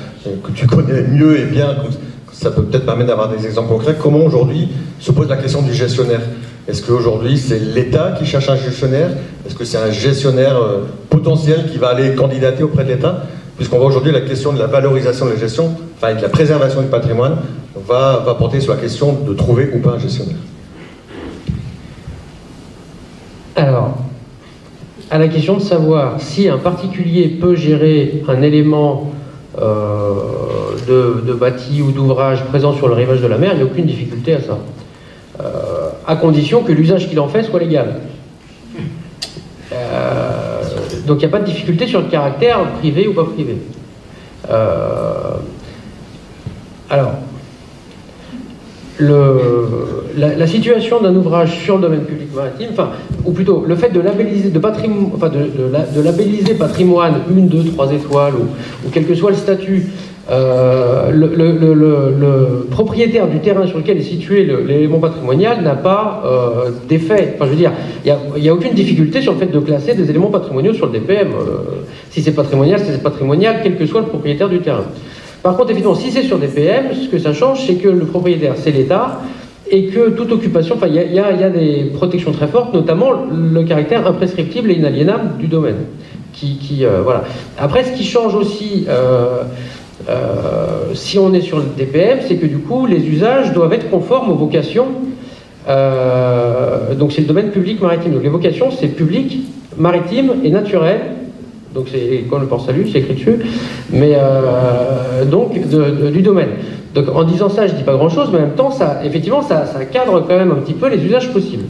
Speaker 1: que tu connais mieux et bien, ça peut peut-être permettre d'avoir des exemples concrets, comment aujourd'hui se pose la question du gestionnaire? Est-ce qu'aujourd'hui c'est l'État qui cherche un gestionnaire? Est-ce que c'est un gestionnaire potentiel qui va aller candidater auprès de l'État? Puisqu'on voit aujourd'hui la question de la valorisation de la gestion, enfin de la préservation du patrimoine, va porter sur la question de trouver ou pas un gestionnaire.
Speaker 5: Alors, à la question de savoir si un particulier peut gérer un élément de bâti ou d'ouvrage présent sur le rivage de la mer, il n'y a aucune difficulté à ça. À condition que l'usage qu'il en fait soit légal. Donc il n'y a pas de difficulté sur le caractère privé ou pas privé. Alors, la situation d'un ouvrage sur le domaine public maritime, ou plutôt le fait de labelliser, de labelliser patrimoine 1, 2, 3 étoiles, ou quel que soit le statut, le propriétaire du terrain sur lequel est situé l'élément patrimonial n'a pas d'effet. Enfin, je veux dire, il n'y a aucune difficulté sur le fait de classer des éléments patrimoniaux sur le DPM. Si c'est patrimonial, c'est patrimonial, quel que soit le propriétaire du terrain. Par contre, évidemment, si c'est sur DPM, ce que ça change, c'est que le propriétaire, c'est l'État, et que toute occupation, il y a des protections très fortes, notamment le caractère imprescriptible et inaliénable du domaine. Voilà. Après, ce qui change aussi, si on est sur le DPM, c'est que du coup, les usages doivent être conformes aux vocations. Donc c'est le domaine public maritime. Donc les vocations, c'est public, maritime et naturel. Donc c'est comme le port-salut, c'est écrit dessus. Mais donc du domaine. Donc en disant ça, je dis pas grand-chose, mais en même temps, ça, effectivement, ça cadre quand même un petit peu les usages possibles.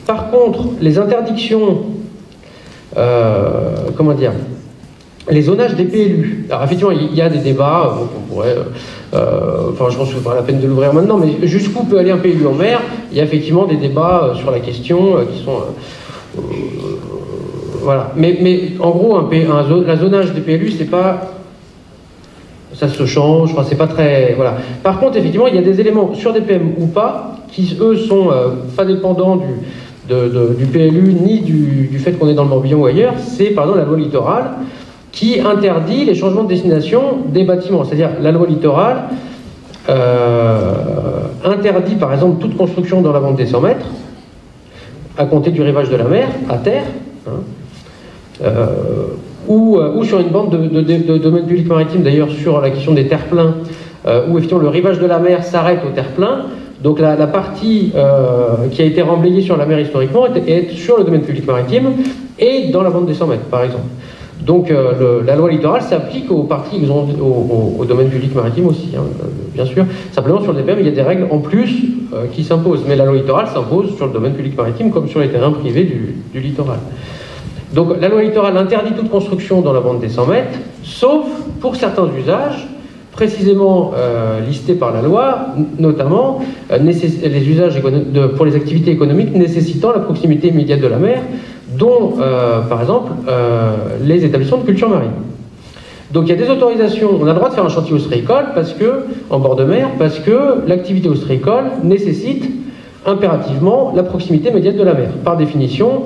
Speaker 5: Par contre, les interdictions, comment dire, les zonages des PLU. Alors effectivement, il y a des débats, on pourrait, enfin je pense que c'est pas la peine de l'ouvrir maintenant, mais jusqu'où peut aller un PLU en mer? Il y a effectivement des débats sur la question qui sont... voilà. Mais en gros, la zonage des PLU, c'est pas... Ça se change, enfin, c'est pas très... Voilà. Par contre, effectivement, il y a des éléments sur des PM ou pas, qui eux sont pas dépendants du PLU, ni du fait qu'on est dans le Morbihan ou ailleurs. C'est par exemple la loi littorale, qui interdit les changements de destination des bâtiments. C'est-à-dire, la loi littorale interdit, par exemple, toute construction dans la bande des 100 mètres, à compter du rivage de la mer, à terre, hein, ou sur une bande de domaine public maritime, d'ailleurs, sur la question des terre-pleins, où, effectivement, le rivage de la mer s'arrête au terre-plein. Donc, la partie qui a été remblayée sur la mer historiquement est sur le domaine public maritime et dans la bande des 100 mètres, par exemple. Donc la loi littorale s'applique aux parties au domaine public maritime aussi, hein, bien sûr. Simplement sur le DPM, il y a des règles en plus qui s'imposent. Mais la loi littorale s'impose sur le domaine public maritime comme sur les terrains privés du littoral. Donc la loi littorale interdit toute construction dans la bande des 100 mètres, sauf pour certains usages, précisément listés par la loi, notamment les usages pour les activités économiques nécessitant la proximité immédiate de la mer, dont, par exemple, les établissements de culture marine. Donc il y a des autorisations, on a le droit de faire un chantier ostréicole en bord de mer, parce que l'activité ostréicole nécessite impérativement la proximité immédiate de la mer. Par définition,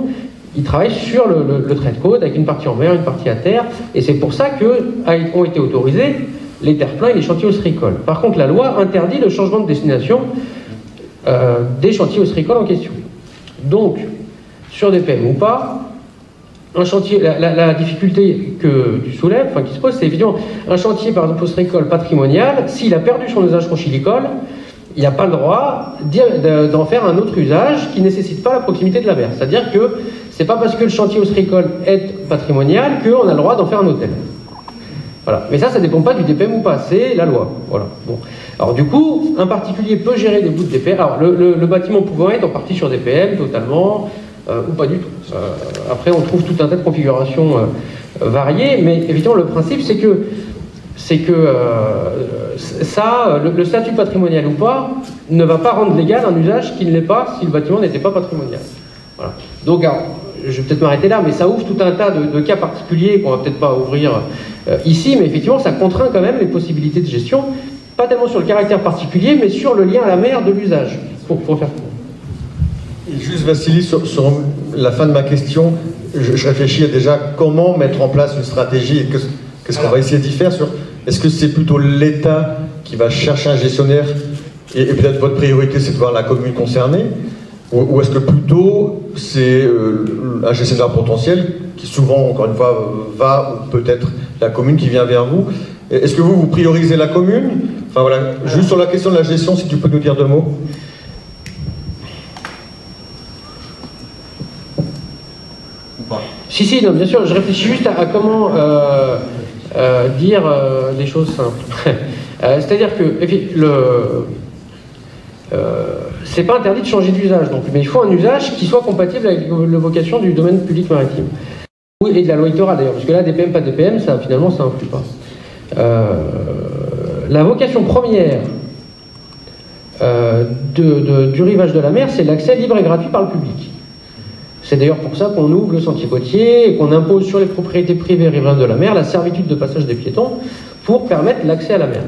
Speaker 5: ils travaillent sur le trait de côte, avec une partie en mer, une partie à terre, et c'est pour ça qu'ont été autorisés les terre-pleins et les chantiers ostréicoles. Par contre, la loi interdit le changement de destination des chantiers ostréicoles en question. Donc, sur des PM ou pas, un chantier, la difficulté que tu soulèves, enfin qui se pose, c'est évidemment un chantier, par exemple, ostréicole patrimonial, s'il a perdu son usage conchilicole, il n'a pas le droit d'en faire un autre usage qui ne nécessite pas la proximité de la mer. C'est-à-dire que c'est pas parce que le chantier ostréicole est patrimonial qu'on a le droit d'en faire un hôtel. Voilà. Mais ça ne dépend pas du DPM ou pas, c'est la loi. Voilà. Bon. Alors du coup, un particulier peut gérer des bouts de DPM. Alors le bâtiment pouvant être en partie sur DPM totalement, ou pas du tout. Après, on trouve tout un tas de configurations variées, mais évidemment, le principe, c'est que le statut patrimonial ou pas ne va pas rendre légal un usage qui ne l'est pas si le bâtiment n'était pas patrimonial. Voilà. Donc, alors, je vais peut-être m'arrêter là, mais ça ouvre tout un tas de cas particuliers qu'on va peut-être pas ouvrir ici, mais effectivement, ça contraint quand même les possibilités de gestion, pas tellement sur le caractère particulier, mais sur le lien à la mer de l'usage, pour faire court.
Speaker 1: Et juste, Vassili, sur la fin de ma question, je réfléchis à déjà comment mettre en place une stratégie et qu'est-ce qu'on va essayer d'y faire sur... Est-ce que c'est plutôt l'État qui va chercher un gestionnaire et peut-être votre priorité c'est de voir la commune concernée, ou est-ce que plutôt c'est un gestionnaire potentiel qui souvent, encore une fois, va, ou peut-être la commune qui vient vers vous? Est-ce que vous priorisez la commune? Enfin voilà, juste sur la question de la gestion, si tu peux nous dire deux mots.
Speaker 5: Si, non, bien sûr, je réfléchis juste à comment dire des choses simples. C'est-à-dire que c'est pas interdit de changer d'usage, donc, mais il faut un usage qui soit compatible avec la vocation du domaine public maritime. Et de la loi littorale d'ailleurs, parce que là, DPM, pas DPM, ça, finalement, ça influe pas. La vocation première du rivage de la mer, c'est l'accès libre et gratuit par le public. C'est d'ailleurs pour ça qu'on ouvre le sentier côtier et qu'on impose sur les propriétés privées riveraines de la mer la servitude de passage des piétons pour permettre l'accès à la mer.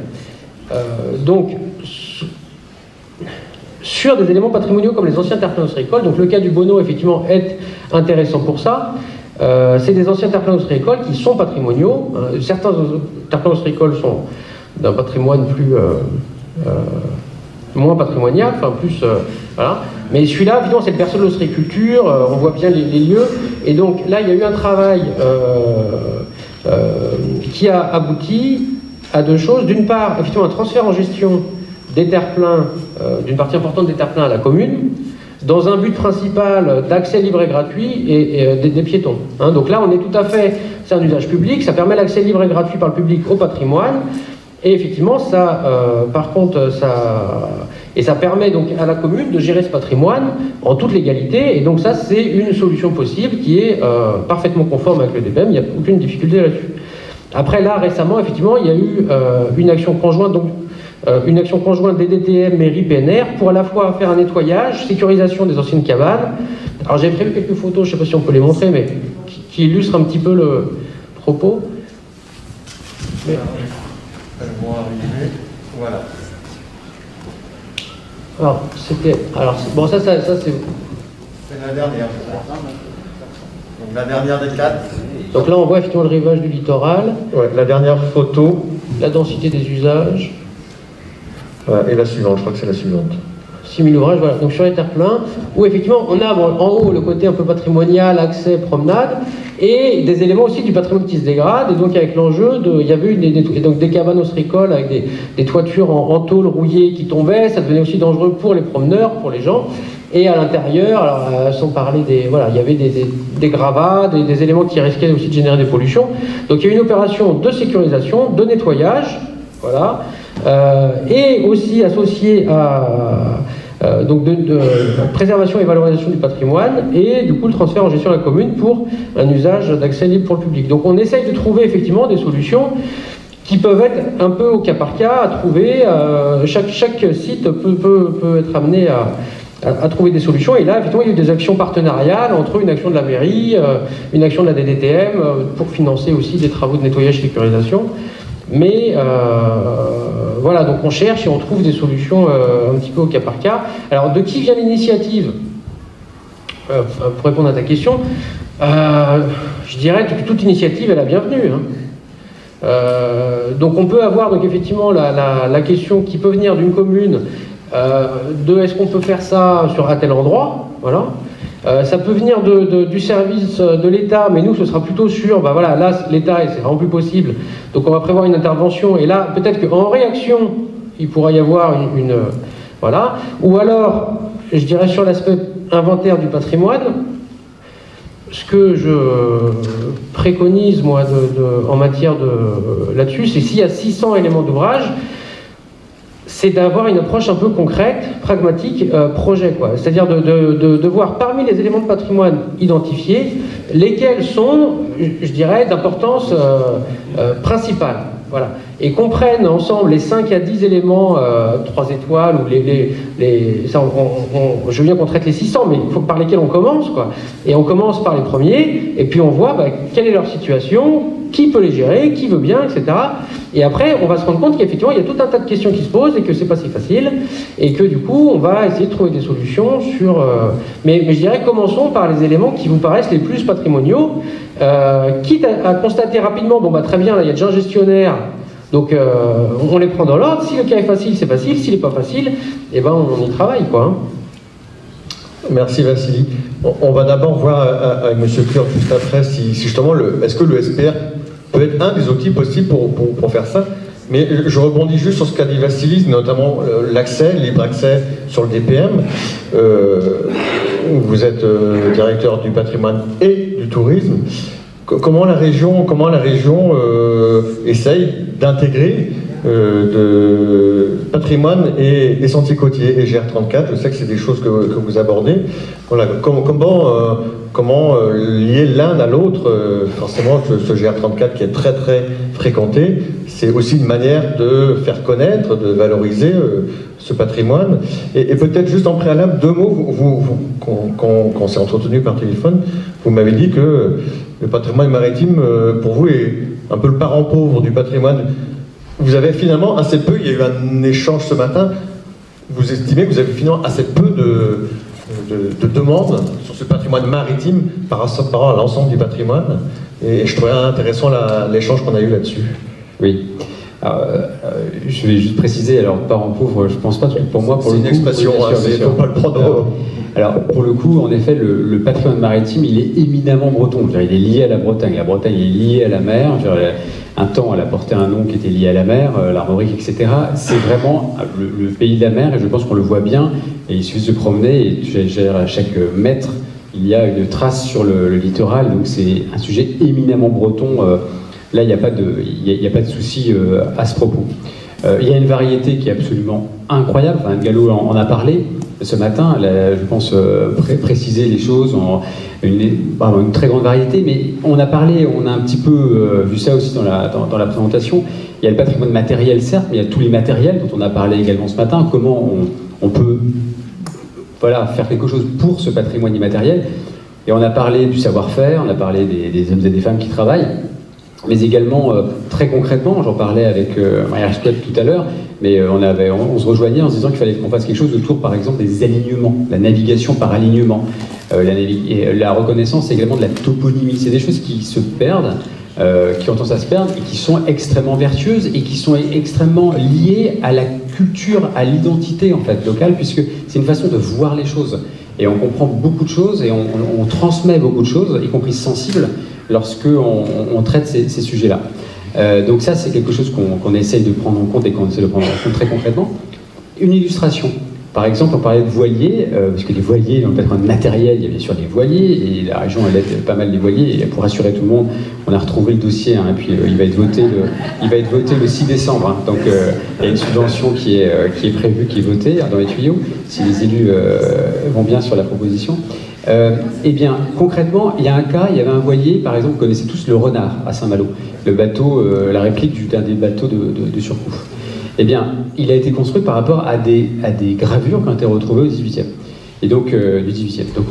Speaker 5: Donc, sur des éléments patrimoniaux comme les anciens terre-pleins ostréicoles, donc le cas du Bonneau, effectivement, est intéressant pour ça. C'est des anciens terre-pleins ostréicoles qui sont patrimoniaux. Certains terre-pleins ostréicoles sont d'un patrimoine moins patrimonial, enfin plus... voilà. Mais celui-là, évidemment, c'est le berceau de l'ostréiculture, on voit bien les lieux. Et donc là, il y a eu un travail qui a abouti à deux choses. D'une part, effectivement, un transfert en gestion des terre-pleins, d'une partie importante des terre-pleins à la commune, dans un but principal d'accès libre et gratuit et des piétons. Donc là, on est tout à fait... C'est un usage public, ça permet l'accès libre et gratuit par le public au patrimoine, Et effectivement, ça, par contre, ça permet donc à la commune de gérer ce patrimoine en toute légalité. Et donc ça, c'est une solution possible qui est parfaitement conforme avec le DPM. Il n'y a aucune difficulté là-dessus. Après, là, récemment, effectivement, il y a eu une action conjointe, donc une action conjointe des DTM, mairie, PNR, pour à la fois faire un nettoyage, sécurisation des anciennes cabanes. Alors j'ai prévu quelques photos, je ne sais pas si on peut les montrer, mais qui illustrent un petit peu le propos. Mais...
Speaker 1: Voilà.
Speaker 5: Alors, c'était... Alors, bon, ça c'est...
Speaker 1: C'est la dernière, donc la dernière des 4.
Speaker 5: Donc là, on voit effectivement le rivage du littoral.
Speaker 1: Ouais, la dernière photo.
Speaker 5: La densité des usages.
Speaker 1: Voilà, et la suivante, je crois que c'est la suivante.
Speaker 5: 6000 ouvrages, voilà. Donc sur les terre-pleins, où effectivement, on a en haut le côté un peu patrimonial, accès, promenade, et des éléments aussi du patrimoine qui se dégrade. Et donc avec l'enjeu, il y avait eu donc des cabanes ostrécoles avec des toitures en tôle rouillée qui tombaient. Ça devenait aussi dangereux pour les promeneurs, pour les gens. Et à l'intérieur, alors sans parler des... Voilà, il y avait des gravats, des éléments qui risquaient aussi de générer des pollutions. Donc il y a eu une opération de sécurisation, de nettoyage, voilà, et aussi associée à... donc de préservation et valorisation du patrimoine, et du coup le transfert en gestion à la commune pour un usage d'accès libre pour le public. Donc on essaye de trouver effectivement des solutions qui peuvent être un peu au cas par cas à trouver. Chaque site peut être amené à trouver des solutions, et là effectivement il y a eu des actions partenariales entre une action de la mairie, une action de la DDTM pour financer aussi des travaux de nettoyage et sécurisation. Mais voilà, donc on cherche et on trouve des solutions un petit peu au cas par cas. Alors, de qui vient l'initiative? Pour répondre à ta question, je dirais que toute initiative est la bienvenue. Hein. Donc on peut avoir donc, effectivement la question qui peut venir d'une commune de est-ce qu'on peut faire ça sur un tel endroit, voilà. Ça peut venir du service de l'État, mais nous, ce sera plutôt sur, bah voilà, là, l'État, c'est vraiment plus possible, donc on va prévoir une intervention, et là, peut-être qu'en réaction, il pourra y avoir une voilà, ou alors, je dirais sur l'aspect inventaire du patrimoine, ce que je préconise, moi, en matière de là-dessus, c'est s'il y a 600 éléments d'ouvrage, c'est d'avoir une approche un peu concrète, pragmatique, projet, quoi. C'est-à-dire de voir parmi les éléments de patrimoine identifiés, lesquels sont, je dirais, d'importance principale. Voilà. Et qu'on prenne ensemble les 5 à 10 éléments 3 étoiles, ou ça, je veux bien qu'on traite les 600, mais il faut par lesquels on commence, quoi. Et on commence par les premiers, et puis on voit quelle est leur situation, qui peut les gérer, qui veut bien, etc. Et après, on va se rendre compte qu'effectivement, il y a tout un tas de questions qui se posent, et que c'est pas si facile, et que du coup, on va essayer de trouver des solutions sur... Mais je dirais, commençons par les éléments qui vous paraissent les plus patrimoniaux, quitte à constater rapidement, bon bah très bien, là il y a déjà un gestionnaire, donc on les prend dans l'ordre. Si le cas est facile, c'est facile. S'il n'est pas facile, eh ben on y travaille, quoi. Hein.
Speaker 1: Merci Vassili. On va d'abord voir avec M. Cure juste après si justement, est-ce que le SPR peut être un des outils possibles pour faire ça. Mais je rebondis juste sur ce qu'a dit Vassili, notamment l'accès, libre accès sur le DPM. Vous êtes directeur du patrimoine et du tourisme. Comment la région essaye d'intégrer de patrimoine et sentiers côtiers et GR34? Je sais que c'est des choses que vous abordez. Voilà, comment lier l'un à l'autre? Forcément, ce GR34 qui est très très fréquenté, c'est aussi une manière de faire connaître, de valoriser ce patrimoine. Et peut-être juste en préalable, 2 mots, quand s'est entretenu par téléphone, vous m'avez dit que le patrimoine maritime, pour vous, est un peu le parent pauvre du patrimoine. Vous avez finalement assez peu, il y a eu un échange ce matin, vous estimez que vous avez finalement assez peu de demandes sur ce patrimoine maritime par rapport à l'ensemble du patrimoine. Et je trouvais intéressant l'échange qu'on a eu là-dessus.
Speaker 2: Oui. Alors, je vais juste préciser, alors parent pauvre, je pense pas, parce que pour moi,
Speaker 1: c'est une expression, il ne faut pas le prendre.
Speaker 2: Alors, pour le coup, en effet, le patrimoine maritime, il est éminemment breton. Il est lié à la Bretagne. La Bretagne est liée à la mer. Un temps, elle a porté un nom qui était lié à la mer, l'Armorique, etc. C'est vraiment le pays de la mer, et je pense qu'on le voit bien. Et il suffit de se promener, et à chaque mètre, il y a une trace sur le littoral. Donc, c'est un sujet éminemment breton Là, il n'y a pas de souci à ce propos. Il y a une variété qui est absolument incroyable. Enfin, Gallo en a parlé ce matin. Là, je pense préciser les choses une très grande variété. Mais on a parlé, on a un petit peu vu ça aussi dans la présentation. Il y a le patrimoine matériel, certes, mais il y a tous les matériels dont on a parlé également ce matin. Comment on peut faire quelque chose pour ce patrimoine immatériel. Et on a parlé du savoir-faire, on a parlé des hommes et des femmes qui travaillent. Mais également, très concrètement, j'en parlais avec Maria Squat tout à l'heure, mais on se rejoignait en se disant qu'il fallait qu'on fasse quelque chose autour, par exemple, des alignements, la navigation par alignement, et la reconnaissance également de la toponymie. C'est des choses qui se perdent, qui ont tendance à se perdre, et qui sont extrêmement vertueuses, et qui sont extrêmement liées à la culture, à l'identité, en fait, locale, puisque c'est une façon de voir les choses. Et on comprend beaucoup de choses, et on transmet beaucoup de choses, y compris sensibles, lorsqu'on traite ces sujets-là. Donc ça, c'est quelque chose qu'on essaye de prendre en compte et qu'on essaie de prendre en compte très concrètement. Une illustration. Par exemple, on parlait de voiliers, parce que les voiliers, dans le patrimoine matériel, il y a bien sûr des voiliers, et la région, elle aide pas mal les voiliers, et pour rassurer tout le monde, on a retrouvé le dossier, et puis il va être voté le 6 décembre, donc il y a une subvention qui est prévue, qui est votée dans les tuyaux, si les élus vont bien sur la proposition. Eh bien, concrètement, il y avait un voilier, par exemple, vous connaissez tous le Renard à Saint-Malo, le bateau, la réplique d'un des bateaux de Surcouf. Eh bien, il a été construit par rapport à des gravures qui ont été retrouvées au XVIIIe, et donc du XVIIIe. Donc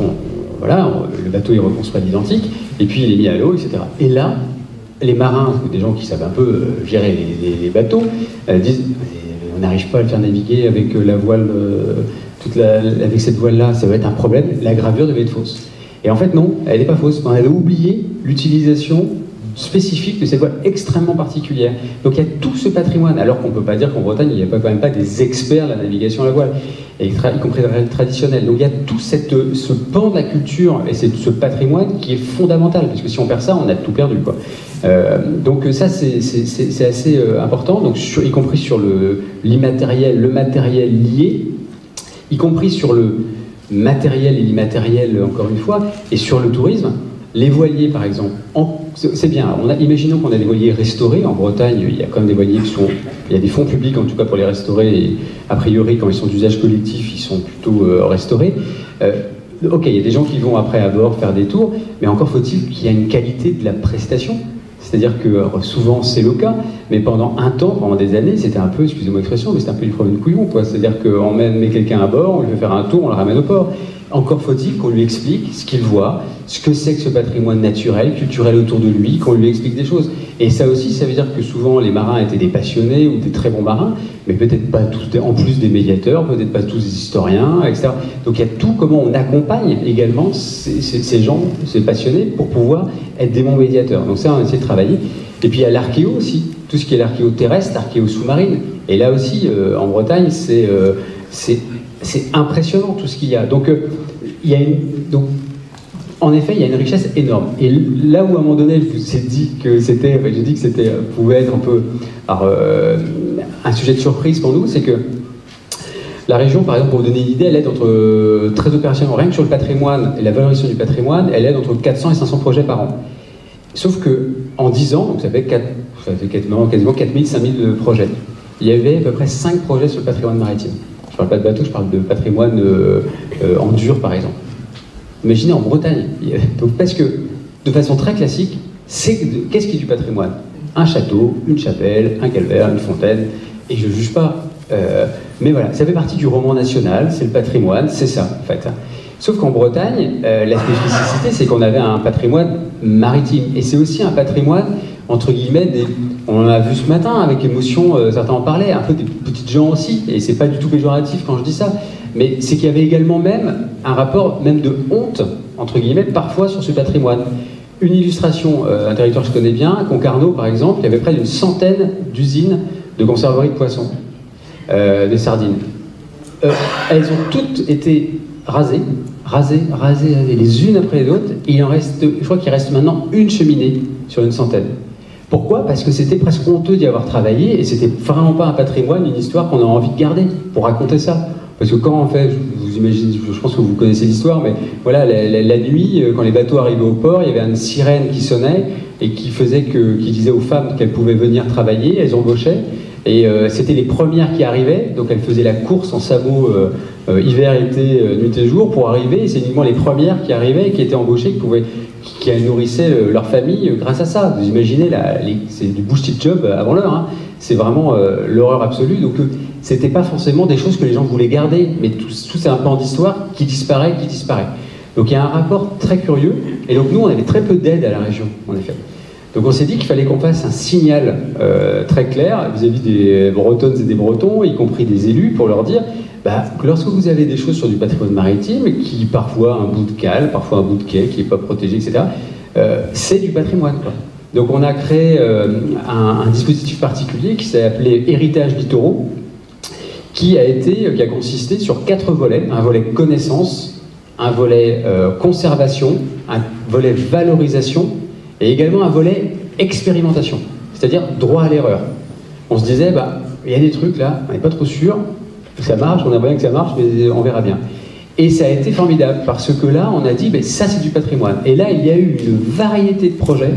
Speaker 2: le bateau est reconstruit à l'identique, et puis il est mis à l'eau, etc. Et là, les marins, des gens qui savent un peu gérer les bateaux, disent on n'arrive pas à le faire naviguer avec la voile, avec cette voile-là, ça va être un problème. La gravure devait être fausse. Et en fait, non, elle n'est pas fausse. On avait oublié l'utilisation spécifique de cette voile extrêmement particulière. Donc il y a tout ce patrimoine, alors qu'on ne peut pas dire qu'en Bretagne, il n'y a quand même pas des experts de la navigation à la voile, y compris traditionnelle. Donc il y a tout ce pan de la culture et ce patrimoine qui est fondamental, parce que si on perd ça, on a tout perdu, quoi. Donc ça, c'est assez important, donc y compris sur l'immatériel, le matériel lié, y compris sur le matériel et l'immatériel, encore une fois, et sur le tourisme. Les voiliers, par exemple, c'est bien. Imaginons qu'on a des voiliers restaurés. En Bretagne, il y a quand même des voiliers il y a des fonds publics, en tout cas pour les restaurer, et a priori, quand ils sont d'usage collectif, ils sont plutôt restaurés. Ok, il y a des gens qui vont après à bord faire des tours, mais encore faut-il qu'il y ait une qualité de la prestation. C'est-à-dire que souvent c'est le cas, mais pendant un temps, pendant des années, c'était un peu, excusez-moi l'expression, mais c'était un peu du problème de couillon, quoi. C'est-à-dire qu'on met quelqu'un à bord, on lui fait faire un tour, on le ramène au port. Encore faut-il qu'on lui explique ce qu'il voit, ce que c'est que ce patrimoine naturel, culturel autour de lui, qu'on lui explique des choses. Et ça aussi, ça veut dire que souvent les marins étaient des passionnés ou des très bons marins, mais peut-être pas tous, en plus des médiateurs, peut-être pas tous des historiens, etc. Donc il y a tout comment on accompagne également ces gens, ces passionnés, pour pouvoir être des bons médiateurs. Donc ça, on essaie de travailler. Et puis il y a l'archéo aussi, tout ce qui est l'archéo terrestre, l'archéo sous-marine. Et là aussi, en Bretagne, c'est impressionnant tout ce qu'il y a. Donc, en effet, il y a une richesse énorme. Et là où à un moment donné, je vous ai dit que pouvait être un peu un sujet de surprise pour nous, c'est que la région, par exemple, pour vous donner une idée, elle aide très opérationnellement, rien que sur le patrimoine et la valorisation du patrimoine, elle aide entre 400 et 500 projets par an. Sauf que en 10 ans, donc ça fait quasiment 4000, 5000 projets. Il y avait à peu près 5 projets sur le patrimoine maritime. Je ne parle pas de bateau, je parle de patrimoine en dur, par exemple. Imaginez en Bretagne. Donc, parce que, de façon très classique, qu'est-ce qui est du patrimoine? Un château, une chapelle, un calvaire, une fontaine, et je ne juge pas. Mais voilà, ça fait partie du roman national, c'est le patrimoine, c'est ça, en fait. Sauf qu'en Bretagne, la spécificité, c'est qu'on avait un patrimoine maritime. Et c'est aussi un patrimoine, entre guillemets, on en a vu ce matin avec émotion, certains en parlaient, un peu des petites gens aussi, et c'est pas du tout péjoratif quand je dis ça, mais c'est qu'il y avait également même un rapport même de honte, entre guillemets, parfois sur ce patrimoine. Une illustration, un territoire que je connais bien, Concarneau par exemple, il y avait près d'une centaine d'usines de conserverie de poissons, de sardines. Elles ont toutes été rasées les unes après les autres, et il en reste, je crois qu'il reste maintenant une cheminée sur une centaine. Pourquoi? Parce que c'était presque honteux d'y avoir travaillé, et c'était vraiment pas un patrimoine, une histoire qu'on a envie de garder pour raconter ça. Parce que quand on fait, je pense que vous connaissez l'histoire, mais voilà, la nuit, quand les bateaux arrivaient au port, il y avait une sirène qui sonnait, et qui disait aux femmes qu'elles pouvaient venir travailler, elles embauchaient. Et c'était les premières qui arrivaient, donc elles faisaient la course en sabots hiver, été, nuit et jour pour arriver. Et c'est uniquement les premières qui arrivaient et qui étaient embauchées, qui nourrissaient leur famille grâce à ça. Vous imaginez, c'est du bullshit job avant l'heure, hein. C'est vraiment l'horreur absolue. Donc c'était pas forcément des choses que les gens voulaient garder, mais tout c'est un pan d'histoire qui disparaît. Donc il y a un rapport très curieux. Et donc nous, on avait très peu d'aide à la région, en effet. Donc on s'est dit qu'il fallait qu'on fasse un signal très clair vis-à-vis des Bretonnes et des Bretons, y compris des élus, pour leur dire que lorsque vous avez des choses sur du patrimoine maritime, qui parfois un bout de cale, parfois un bout de quai qui n'est pas protégé, etc., c'est du patrimoine, quoi. Donc on a créé un dispositif particulier qui s'est appelé Héritage littoraux, qui a consisté sur 4 volets. Un volet connaissance, un volet conservation, un volet valorisation, et également un volet expérimentation, c'est-à-dire droit à l'erreur. On se disait, il y a des trucs là, on n'est pas trop sûr, ça marche, on aimerait bien que ça marche, mais on verra bien. Et ça a été formidable, parce que là, on a dit, ça c'est du patrimoine. Et là, il y a eu une variété de projets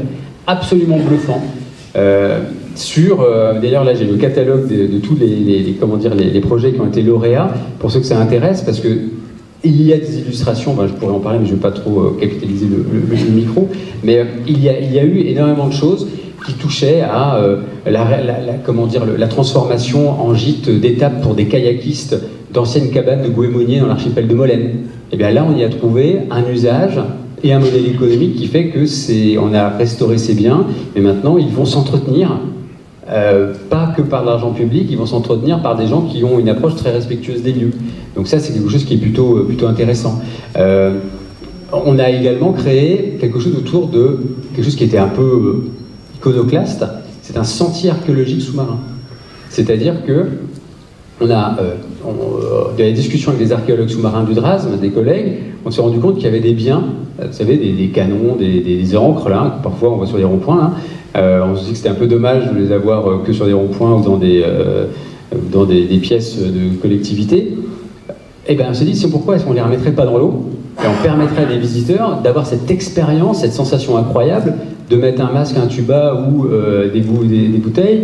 Speaker 2: absolument bluffants. D'ailleurs, là, j'ai le catalogue de tous les projets qui ont été lauréats, pour ceux que ça intéresse, parce que il y a des illustrations, je pourrais en parler, mais je ne vais pas trop capitaliser le micro, mais il y a eu énormément de choses qui touchaient à la transformation en gîte d'étape pour des kayakistes d'anciennes cabanes de Goémonier dans l'archipel de Molène. Et bien là, on y a trouvé un usage et un modèle économique qui fait on a restauré ces biens, mais maintenant ils vont s'entretenir, pas que par l'argent public, ils vont s'entretenir par des gens qui ont une approche très respectueuse des lieux. Donc ça, c'est quelque chose qui est plutôt intéressant. On a également créé quelque chose autour de quelque chose qui était un peu iconoclaste, c'est un sentier archéologique sous-marin. C'est-à-dire que on a dans les discussions avec des archéologues sous-marins du DRASM, des collègues, on s'est rendu compte qu'il y avait des biens, vous savez, des canons, des ancres, là, que parfois on voit sur les ronds-points, là. On se dit que c'était un peu dommage de les avoir que sur des ronds-points ou dans des pièces de collectivité. Et bien on s'est dit, pourquoi est-ce qu'on ne les remettrait pas dans l'eau et on permettrait à des visiteurs d'avoir cette expérience, cette sensation incroyable de mettre un masque, un tuba ou des bouteilles.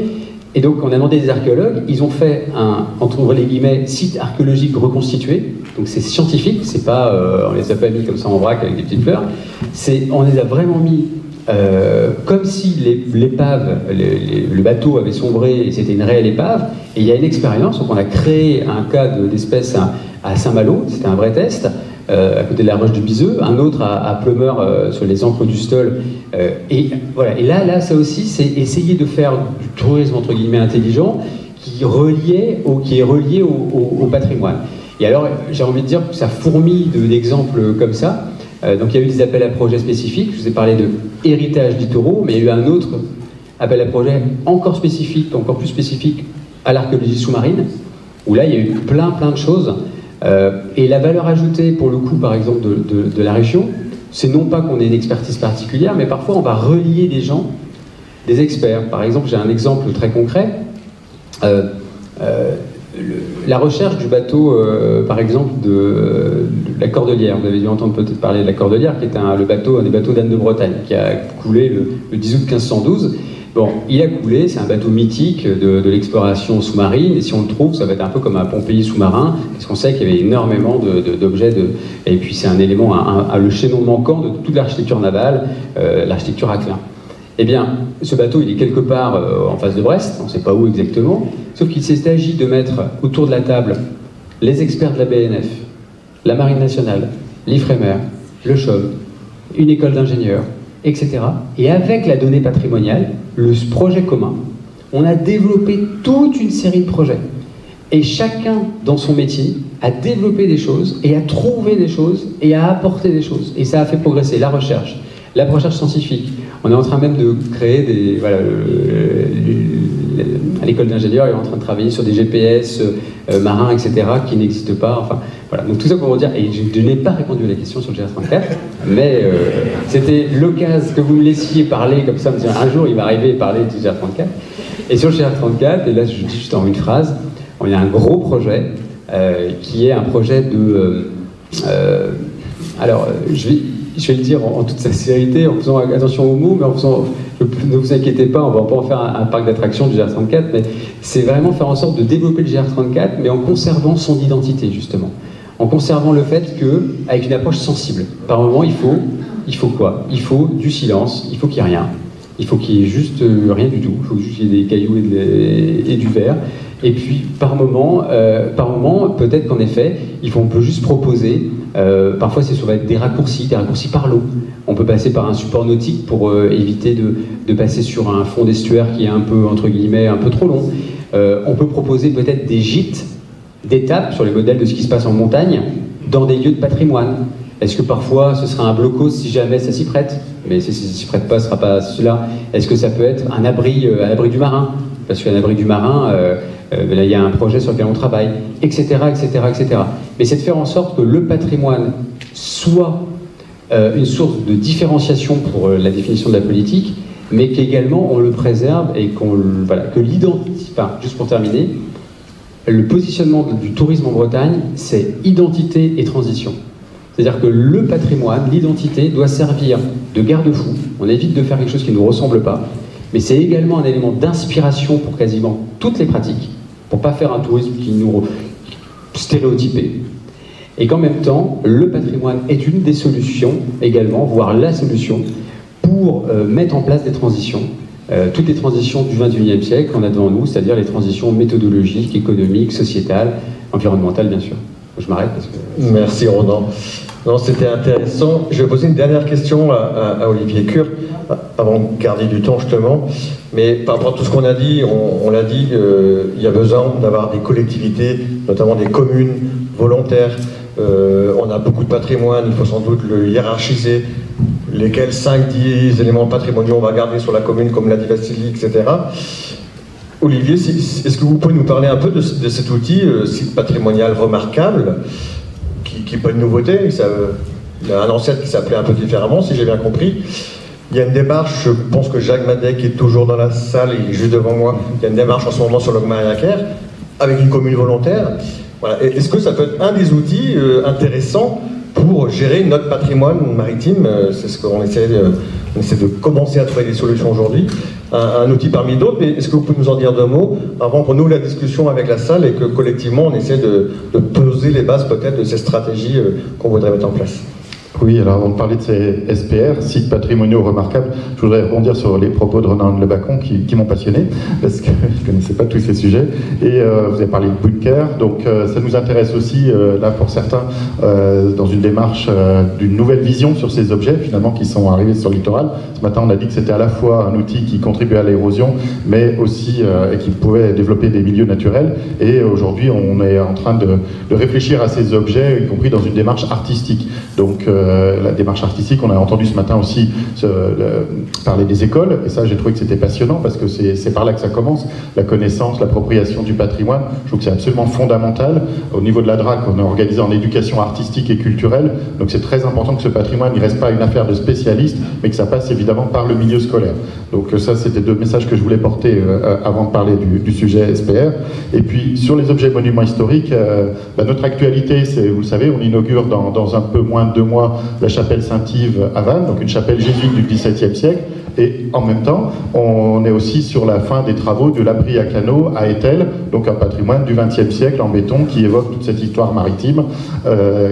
Speaker 2: Et donc on a demandé des archéologues, ils ont fait entre les guillemets, site archéologique reconstitué. Donc c'est scientifique, c'est pas, on les a pas mis comme ça en vrac avec des petites fleurs. On les a vraiment mis comme si l'épave, le bateau avait sombré et c'était une réelle épave. Et il y a une expérience, donc on a créé un cas d'espèce à Saint-Malo, c'était un vrai test, à côté de la Roche du Biseux, un autre à Pleumeur sur les ancres du Stoll. Et voilà. Et là, ça aussi, c'est essayer de faire du tourisme entre guillemets intelligent qui est relié au patrimoine. Et alors, j'ai envie de dire que ça fourmille d'exemples comme ça. Donc il y a eu des appels à projets spécifiques, je vous ai parlé de héritage littoraux, mais il y a eu un autre appel à projet encore plus spécifique à l'archéologie sous-marine, où là il y a eu plein de choses. Et la valeur ajoutée, pour le coup, par exemple, de la région, c'est non pas qu'on ait une expertise particulière, mais parfois on va relier des gens, des experts. Par exemple, j'ai un exemple très concret. La recherche du bateau, par exemple, de la Cordelière. Vous avez dû entendre peut-être parler de la Cordelière, qui est un des bateaux d'Anne de Bretagne, qui a coulé le 10 août 1512. Bon, il a coulé, c'est un bateau mythique de l'exploration sous-marine, et si on le trouve, ça va être un peu comme un Pompéi sous-marin, parce qu'on sait qu'il y avait énormément d'objets, et puis c'est un élément, le chaînon manquant de toute l'architecture navale, l'architecture à clin. Eh bien, ce bateau, il est quelque part en face de Brest, on ne sait pas où exactement, sauf qu'il s'est agi de mettre autour de la table les experts de la BNF, la Marine nationale, l'Ifremer, le CHOM, une école d'ingénieurs, etc. Et avec la donnée patrimoniale, le projet commun, on a développé toute une série de projets. Et chacun, dans son métier, a développé des choses, et a trouvé des choses, et a apporté des choses. Et ça a fait progresser la recherche scientifique. On est en train même de créer à l'école d'ingénieurs, ils sont en train de travailler sur des GPS marins, etc., qui n'existent pas. Enfin, voilà. Donc tout ça pour vous dire, et je n'ai pas répondu à la question sur le GR34, mais c'était l'occasion que vous me laissiez parler comme ça, me dire un jour il va arriver et parler du GR34. Et sur le GR34, et là je dis juste en une phrase, on a un gros projet qui est un projet de... je vais le dire en toute sincérité, en faisant attention aux mots, mais en faisant, ne vous inquiétez pas, on ne va pas en faire un parc d'attractions du GR34, mais c'est vraiment faire en sorte de développer le GR34, mais en conservant son identité, justement. En conservant le fait qu'avec une approche sensible, par moment, il faut quoi? Il faut du silence, il faut qu'il n'y ait rien. Il faut qu'il y ait juste rien du tout, il faut juste qu'il y ait des cailloux et du verre. Et puis, par moment peut-être qu'en effet, on peut juste proposer, parfois ça va être des raccourcis par l'eau. On peut passer par un support nautique pour éviter de passer sur un fond d'estuaire qui est un peu, entre guillemets, un peu trop long. On peut proposer peut-être des gîtes d'étapes sur les modèles de ce qui se passe en montagne, dans des lieux de patrimoine. Est-ce que parfois ce sera un blocos si jamais ça s'y prête? Mais si ça s'y prête pas, ce ne sera pas cela. Est-ce que ça peut être un abri du marin? Parce qu'un abri du marin, là il y a un projet sur lequel on travaille, etc., etc., etc. Mais c'est de faire en sorte que le patrimoine soit une source de différenciation pour la définition de la politique, mais qu'également on le préserve et que l'identité, enfin, juste pour terminer, le positionnement du tourisme en Bretagne, c'est identité et transition. C'est-à-dire que le patrimoine, l'identité, doit servir de garde-fou. On évite de faire quelque chose qui ne nous ressemble pas, mais c'est également un élément d'inspiration pour quasiment toutes les pratiques, pour ne pas faire un tourisme qui nous stéréotypé. Et qu'en même temps, le patrimoine est une des solutions également, voire la solution, pour mettre en place des transitions. Toutes les transitions du XXIe siècle qu'on a devant nous, c'est-à-dire les transitions méthodologiques, économiques, sociétales, environnementales, bien sûr. Je m'arrête parce que...
Speaker 1: Merci Ronan. Non, c'était intéressant. Je vais poser une dernière question à Olivier Cure, avant de garder du temps justement. Mais par rapport à tout ce qu'on a dit, on l'a dit, il y a besoin d'avoir des collectivités, notamment des communes volontaires. On a beaucoup de patrimoine, il faut sans doute le hiérarchiser. Lesquels 5-10 éléments patrimoniaux on va garder sur la commune, comme l'a dit Vassili, etc. Olivier, est-ce que vous pouvez nous parler un peu de cet outil, site patrimonial remarquable, qui n'est pas une nouveauté, il a un ancêtre qui s'appelait un peu différemment, si j'ai bien compris. Il y a une démarche, je pense que Jacques Madec qui est toujours dans la salle, il est juste devant moi, il y a une démarche en ce moment sur Logmariaquer, avec une commune volontaire. Voilà. Est-ce que ça peut être un des outils intéressants pour gérer notre patrimoine maritime? C'est ce qu'on essaie de commencer à trouver des solutions aujourd'hui. Un outil parmi d'autres, mais est-ce que vous pouvez nous en dire deux mots avant qu'on ouvre la discussion avec la salle et que collectivement on essaie de poser les bases peut-être de ces stratégies qu'on voudrait mettre en place?
Speaker 3: Oui, alors avant de parler de ces SPR, sites patrimoniaux remarquables, je voudrais rebondir sur les propos de Ronan Le Bacon qui m'ont passionné, parce que je ne connaissais pas tous ces sujets. Et vous avez parlé de bunker, donc ça nous intéresse aussi, là pour certains, dans une démarche d'une nouvelle vision sur ces objets, finalement, qui sont arrivés sur le littoral. Ce matin, on a dit que c'était à la fois un outil qui contribuait à l'érosion, mais aussi et qui pouvait développer des milieux naturels. Et aujourd'hui, on est en train de réfléchir à ces objets, y compris dans une démarche artistique. Donc, la démarche artistique, on a entendu ce matin aussi parler des écoles, et ça j'ai trouvé que c'était passionnant parce que c'est par là que ça commence, la connaissance, l'appropriation du patrimoine. Je trouve que c'est absolument fondamental. Au niveau de la DRAC, on est organisé en éducation artistique et culturelle, donc c'est très important que ce patrimoine ne reste pas une affaire de spécialistes, mais que ça passe évidemment par le milieu scolaire. Donc ça c'était deux messages que je voulais porter avant de parler du sujet SPR. Et puis sur les objets monuments historiques, notre actualité, c'est, vous le savez, on inaugure dans un peu moins de 2 mois la chapelle Saint-Yves à Vannes, donc une chapelle jésuite du XVIIe siècle, et en même temps, on est aussi sur la fin des travaux de l'abri à canaux à Étel, donc un patrimoine du XXe siècle en béton qui évoque toute cette histoire maritime,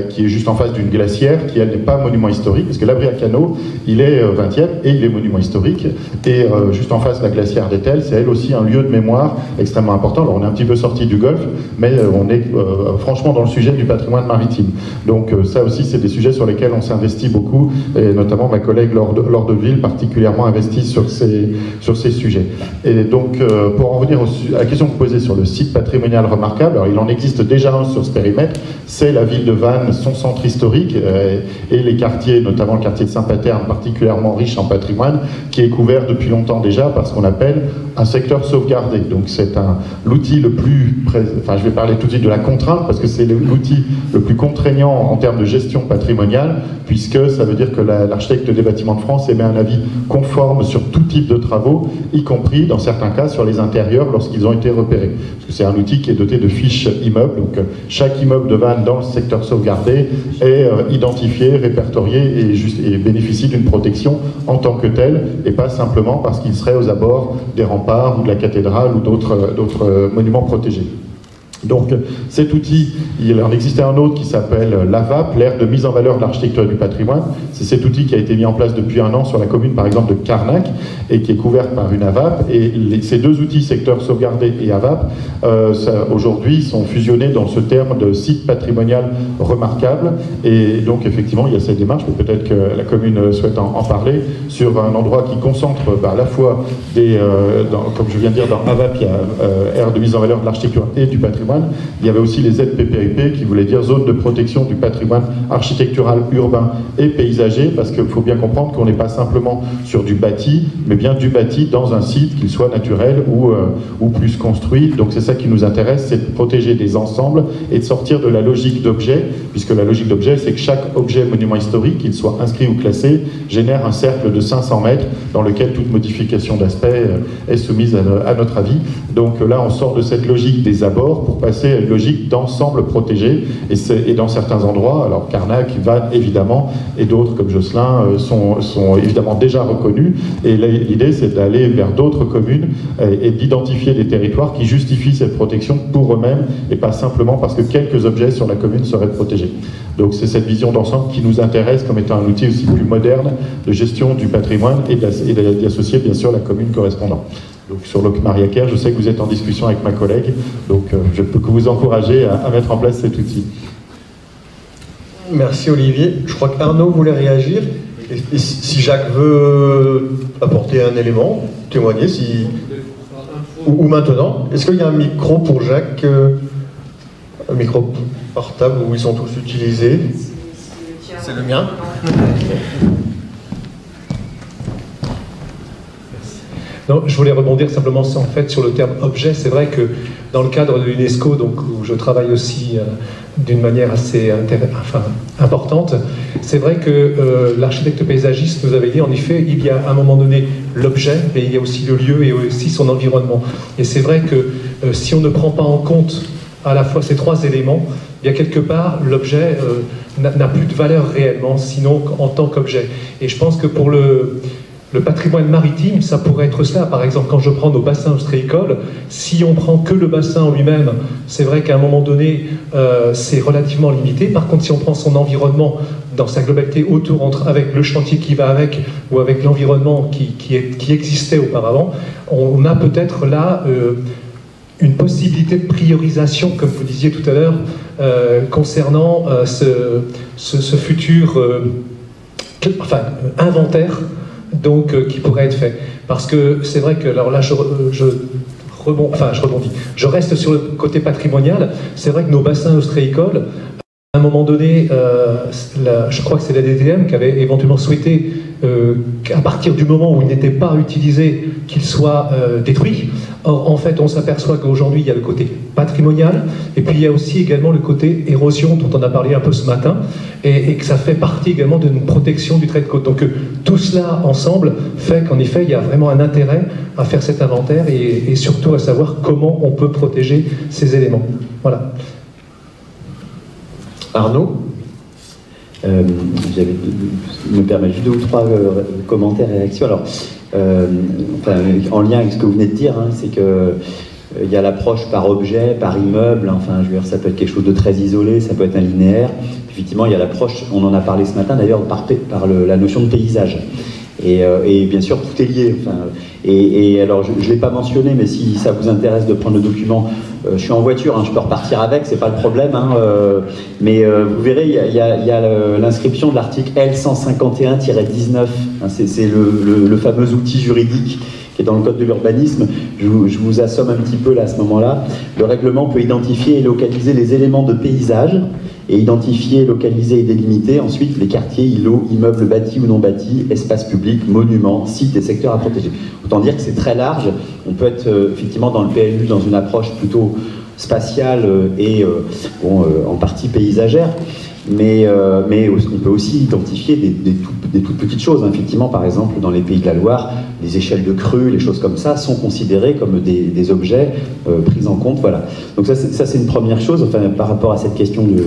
Speaker 3: qui est juste en face d'une glacière, qui elle n'est pas monument historique, parce que l'abri à canaux, il est 20e et il est monument historique, et juste en face de la glacière d'Étel, c'est elle aussi un lieu de mémoire extrêmement important. Alors on est un petit peu sorti du golfe, mais on est franchement dans le sujet du patrimoine maritime. Donc ça aussi, c'est des sujets sur lesquels on s'investit beaucoup, et notamment ma collègue Laure Deville particulièrement investie sur ces sujets. Et donc, pour en revenir à la question que vous posez sur le site patrimonial remarquable, alors il en existe déjà un sur ce périmètre, c'est la ville de Vannes, son centre historique, et les quartiers, notamment le quartier de Saint-Paterne, particulièrement riche en patrimoine, qui est couvert depuis longtemps déjà par ce qu'on appelle un secteur sauvegardé. Donc c'est l'outil le plus, enfin je vais parler tout de suite de la contrainte, parce que c'est l'outil le plus contraignant en termes de gestion patrimoniale, puisque ça veut dire que l'architecte des bâtiments de France émet un avis conforme conforme sur tout type de travaux, y compris dans certains cas sur les intérieurs lorsqu'ils ont été repérés. Parce que c'est un outil qui est doté de fiches immeubles, donc chaque immeuble de vanne dans le secteur sauvegardé est identifié, répertorié et bénéficie d'une protection en tant que tel, et pas simplement parce qu'il serait aux abords des remparts ou de la cathédrale ou d'autres monuments protégés. Donc cet outil, il en existait un autre qui s'appelle l'AVAP, l'aire de mise en valeur de l'architecture et du patrimoine. C'est cet outil qui a été mis en place depuis 1 an sur la commune par exemple de Carnac et qui est couvert par une AVAP. Et ces deux outils, secteur sauvegardé et AVAP, aujourd'hui sont fusionnés dans ce terme de site patrimonial remarquable. Et donc effectivement il y a cette démarche, mais peut-être que la commune souhaite en parler, sur un endroit qui concentre à la fois comme je viens de dire dans AVAP, il y a aire de mise en valeur de l'architecture et du patrimoine. Il y avait aussi les ZPPIP qui voulaient dire zone de protection du patrimoine architectural, urbain et paysager, parce qu'il faut bien comprendre qu'on n'est pas simplement sur du bâti, mais bien du bâti dans un site, qu'il soit naturel ou plus construit. Donc c'est ça qui nous intéresse, c'est de protéger des ensembles et de sortir de la logique d'objet, puisque la logique d'objet, c'est que chaque objet monument historique, qu'il soit inscrit ou classé, génère un cercle de 500 mètres dans lequel toute modification d'aspect est soumise à notre avis. Donc là, on sort de cette logique des abords pour passer à une logique d'ensemble protégé, et dans certains endroits, alors Carnac, Vannes évidemment, et d'autres comme Josselin sont évidemment déjà reconnus, et l'idée c'est d'aller vers d'autres communes et d'identifier des territoires qui justifient cette protection pour eux-mêmes, et pas simplement parce que quelques objets sur la commune seraient protégés. Donc c'est cette vision d'ensemble qui nous intéresse comme étant un outil aussi plus moderne de gestion du patrimoine et d'y associer bien sûr la commune correspondante. Donc sur Locmaria-Caire, je sais que vous êtes en discussion avec ma collègue, donc je peux que vous encourager à mettre en place cet outil.
Speaker 1: Merci Olivier. Je crois qu'Arnaud voulait réagir. Et si Jacques veut apporter un élément, témoigner, ou maintenant. Est-ce qu'il y a un micro pour Jacques, un micro portable où ils sont tous utilisés? C'est le mien.
Speaker 6: Non, je voulais rebondir simplement en fait sur le terme objet. C'est vrai que dans le cadre de l'UNESCO, donc où je travaille aussi d'une manière assez importante, c'est vrai que l'architecte paysagiste nous avait dit en effet, il y a à un moment donné l'objet, mais il y a aussi le lieu et aussi son environnement. Et c'est vrai que si on ne prend pas en compte à la fois ces trois éléments, bien quelque part l'objet n'a plus de valeur réellement, sinon en tant qu'objet. Et je pense que pour le patrimoine maritime, ça pourrait être cela. Par exemple, quand je prends nos bassins ostréicoles, si on prend que le bassin en lui-même, c'est vrai qu'à un moment donné, c'est relativement limité. Par contre, si on prend son environnement dans sa globalité autour, avec le chantier qui va avec, ou avec l'environnement qui existait auparavant, on a peut-être là une possibilité de priorisation, comme vous disiez tout à l'heure, concernant ce futur inventaire, donc qui pourrait être fait. Parce que c'est vrai que, alors là je rebondis, je reste sur le côté patrimonial. C'est vrai que nos bassins ostréicoles, à un moment donné, je crois que c'est la DTM qui avait éventuellement souhaité qu'à partir du moment où il n'était pas utilisé, qu'il soit détruit. Or, en fait, on s'aperçoit qu'aujourd'hui, il y a le côté patrimonial, et puis il y a aussi également le côté érosion, dont on a parlé un peu ce matin, et que ça fait partie également d'une protection du trait de côte. Donc tout cela ensemble fait qu'en effet, il y a vraiment un intérêt à faire cet inventaire, et surtout à savoir comment on peut protéger ces éléments. Voilà.
Speaker 1: Arnaud?
Speaker 4: Je me permets juste 2 ou 3 commentaires et réactions. Alors, en lien avec ce que vous venez de dire, c'est que il y a l'approche par objet, par immeuble, je veux dire, ça peut être quelque chose de très isolé, ça peut être un linéaire. Effectivement, il y a l'approche, on en a parlé ce matin d'ailleurs, par la notion de paysage. Et bien sûr, tout est lié. Et alors, je ne l'ai pas mentionné, mais si ça vous intéresse de prendre le document, je suis en voiture, je peux repartir avec, c'est pas le problème. Mais vous verrez, il y a l'inscription de l'article L151-19. C'est le fameux outil juridique qui est dans le code de l'urbanisme. Je vous assomme un petit peu là à ce moment-là. Le règlement peut identifier et localiser les éléments de paysage et identifier, localiser et délimiter ensuite les quartiers, îlots, immeubles bâtis ou non bâtis, espaces publics, monuments, sites et secteurs à protéger. Autant dire que c'est très large. On peut être effectivement dans le PLU dans une approche plutôt spatiale et en partie paysagère. mais on peut aussi identifier des toutes petites choses. Effectivement, par exemple, dans les Pays de la Loire, les échelles de crue, les choses comme ça, sont considérées comme des objets pris en compte. Voilà. Donc ça c'est une première chose, enfin, par rapport à cette question de...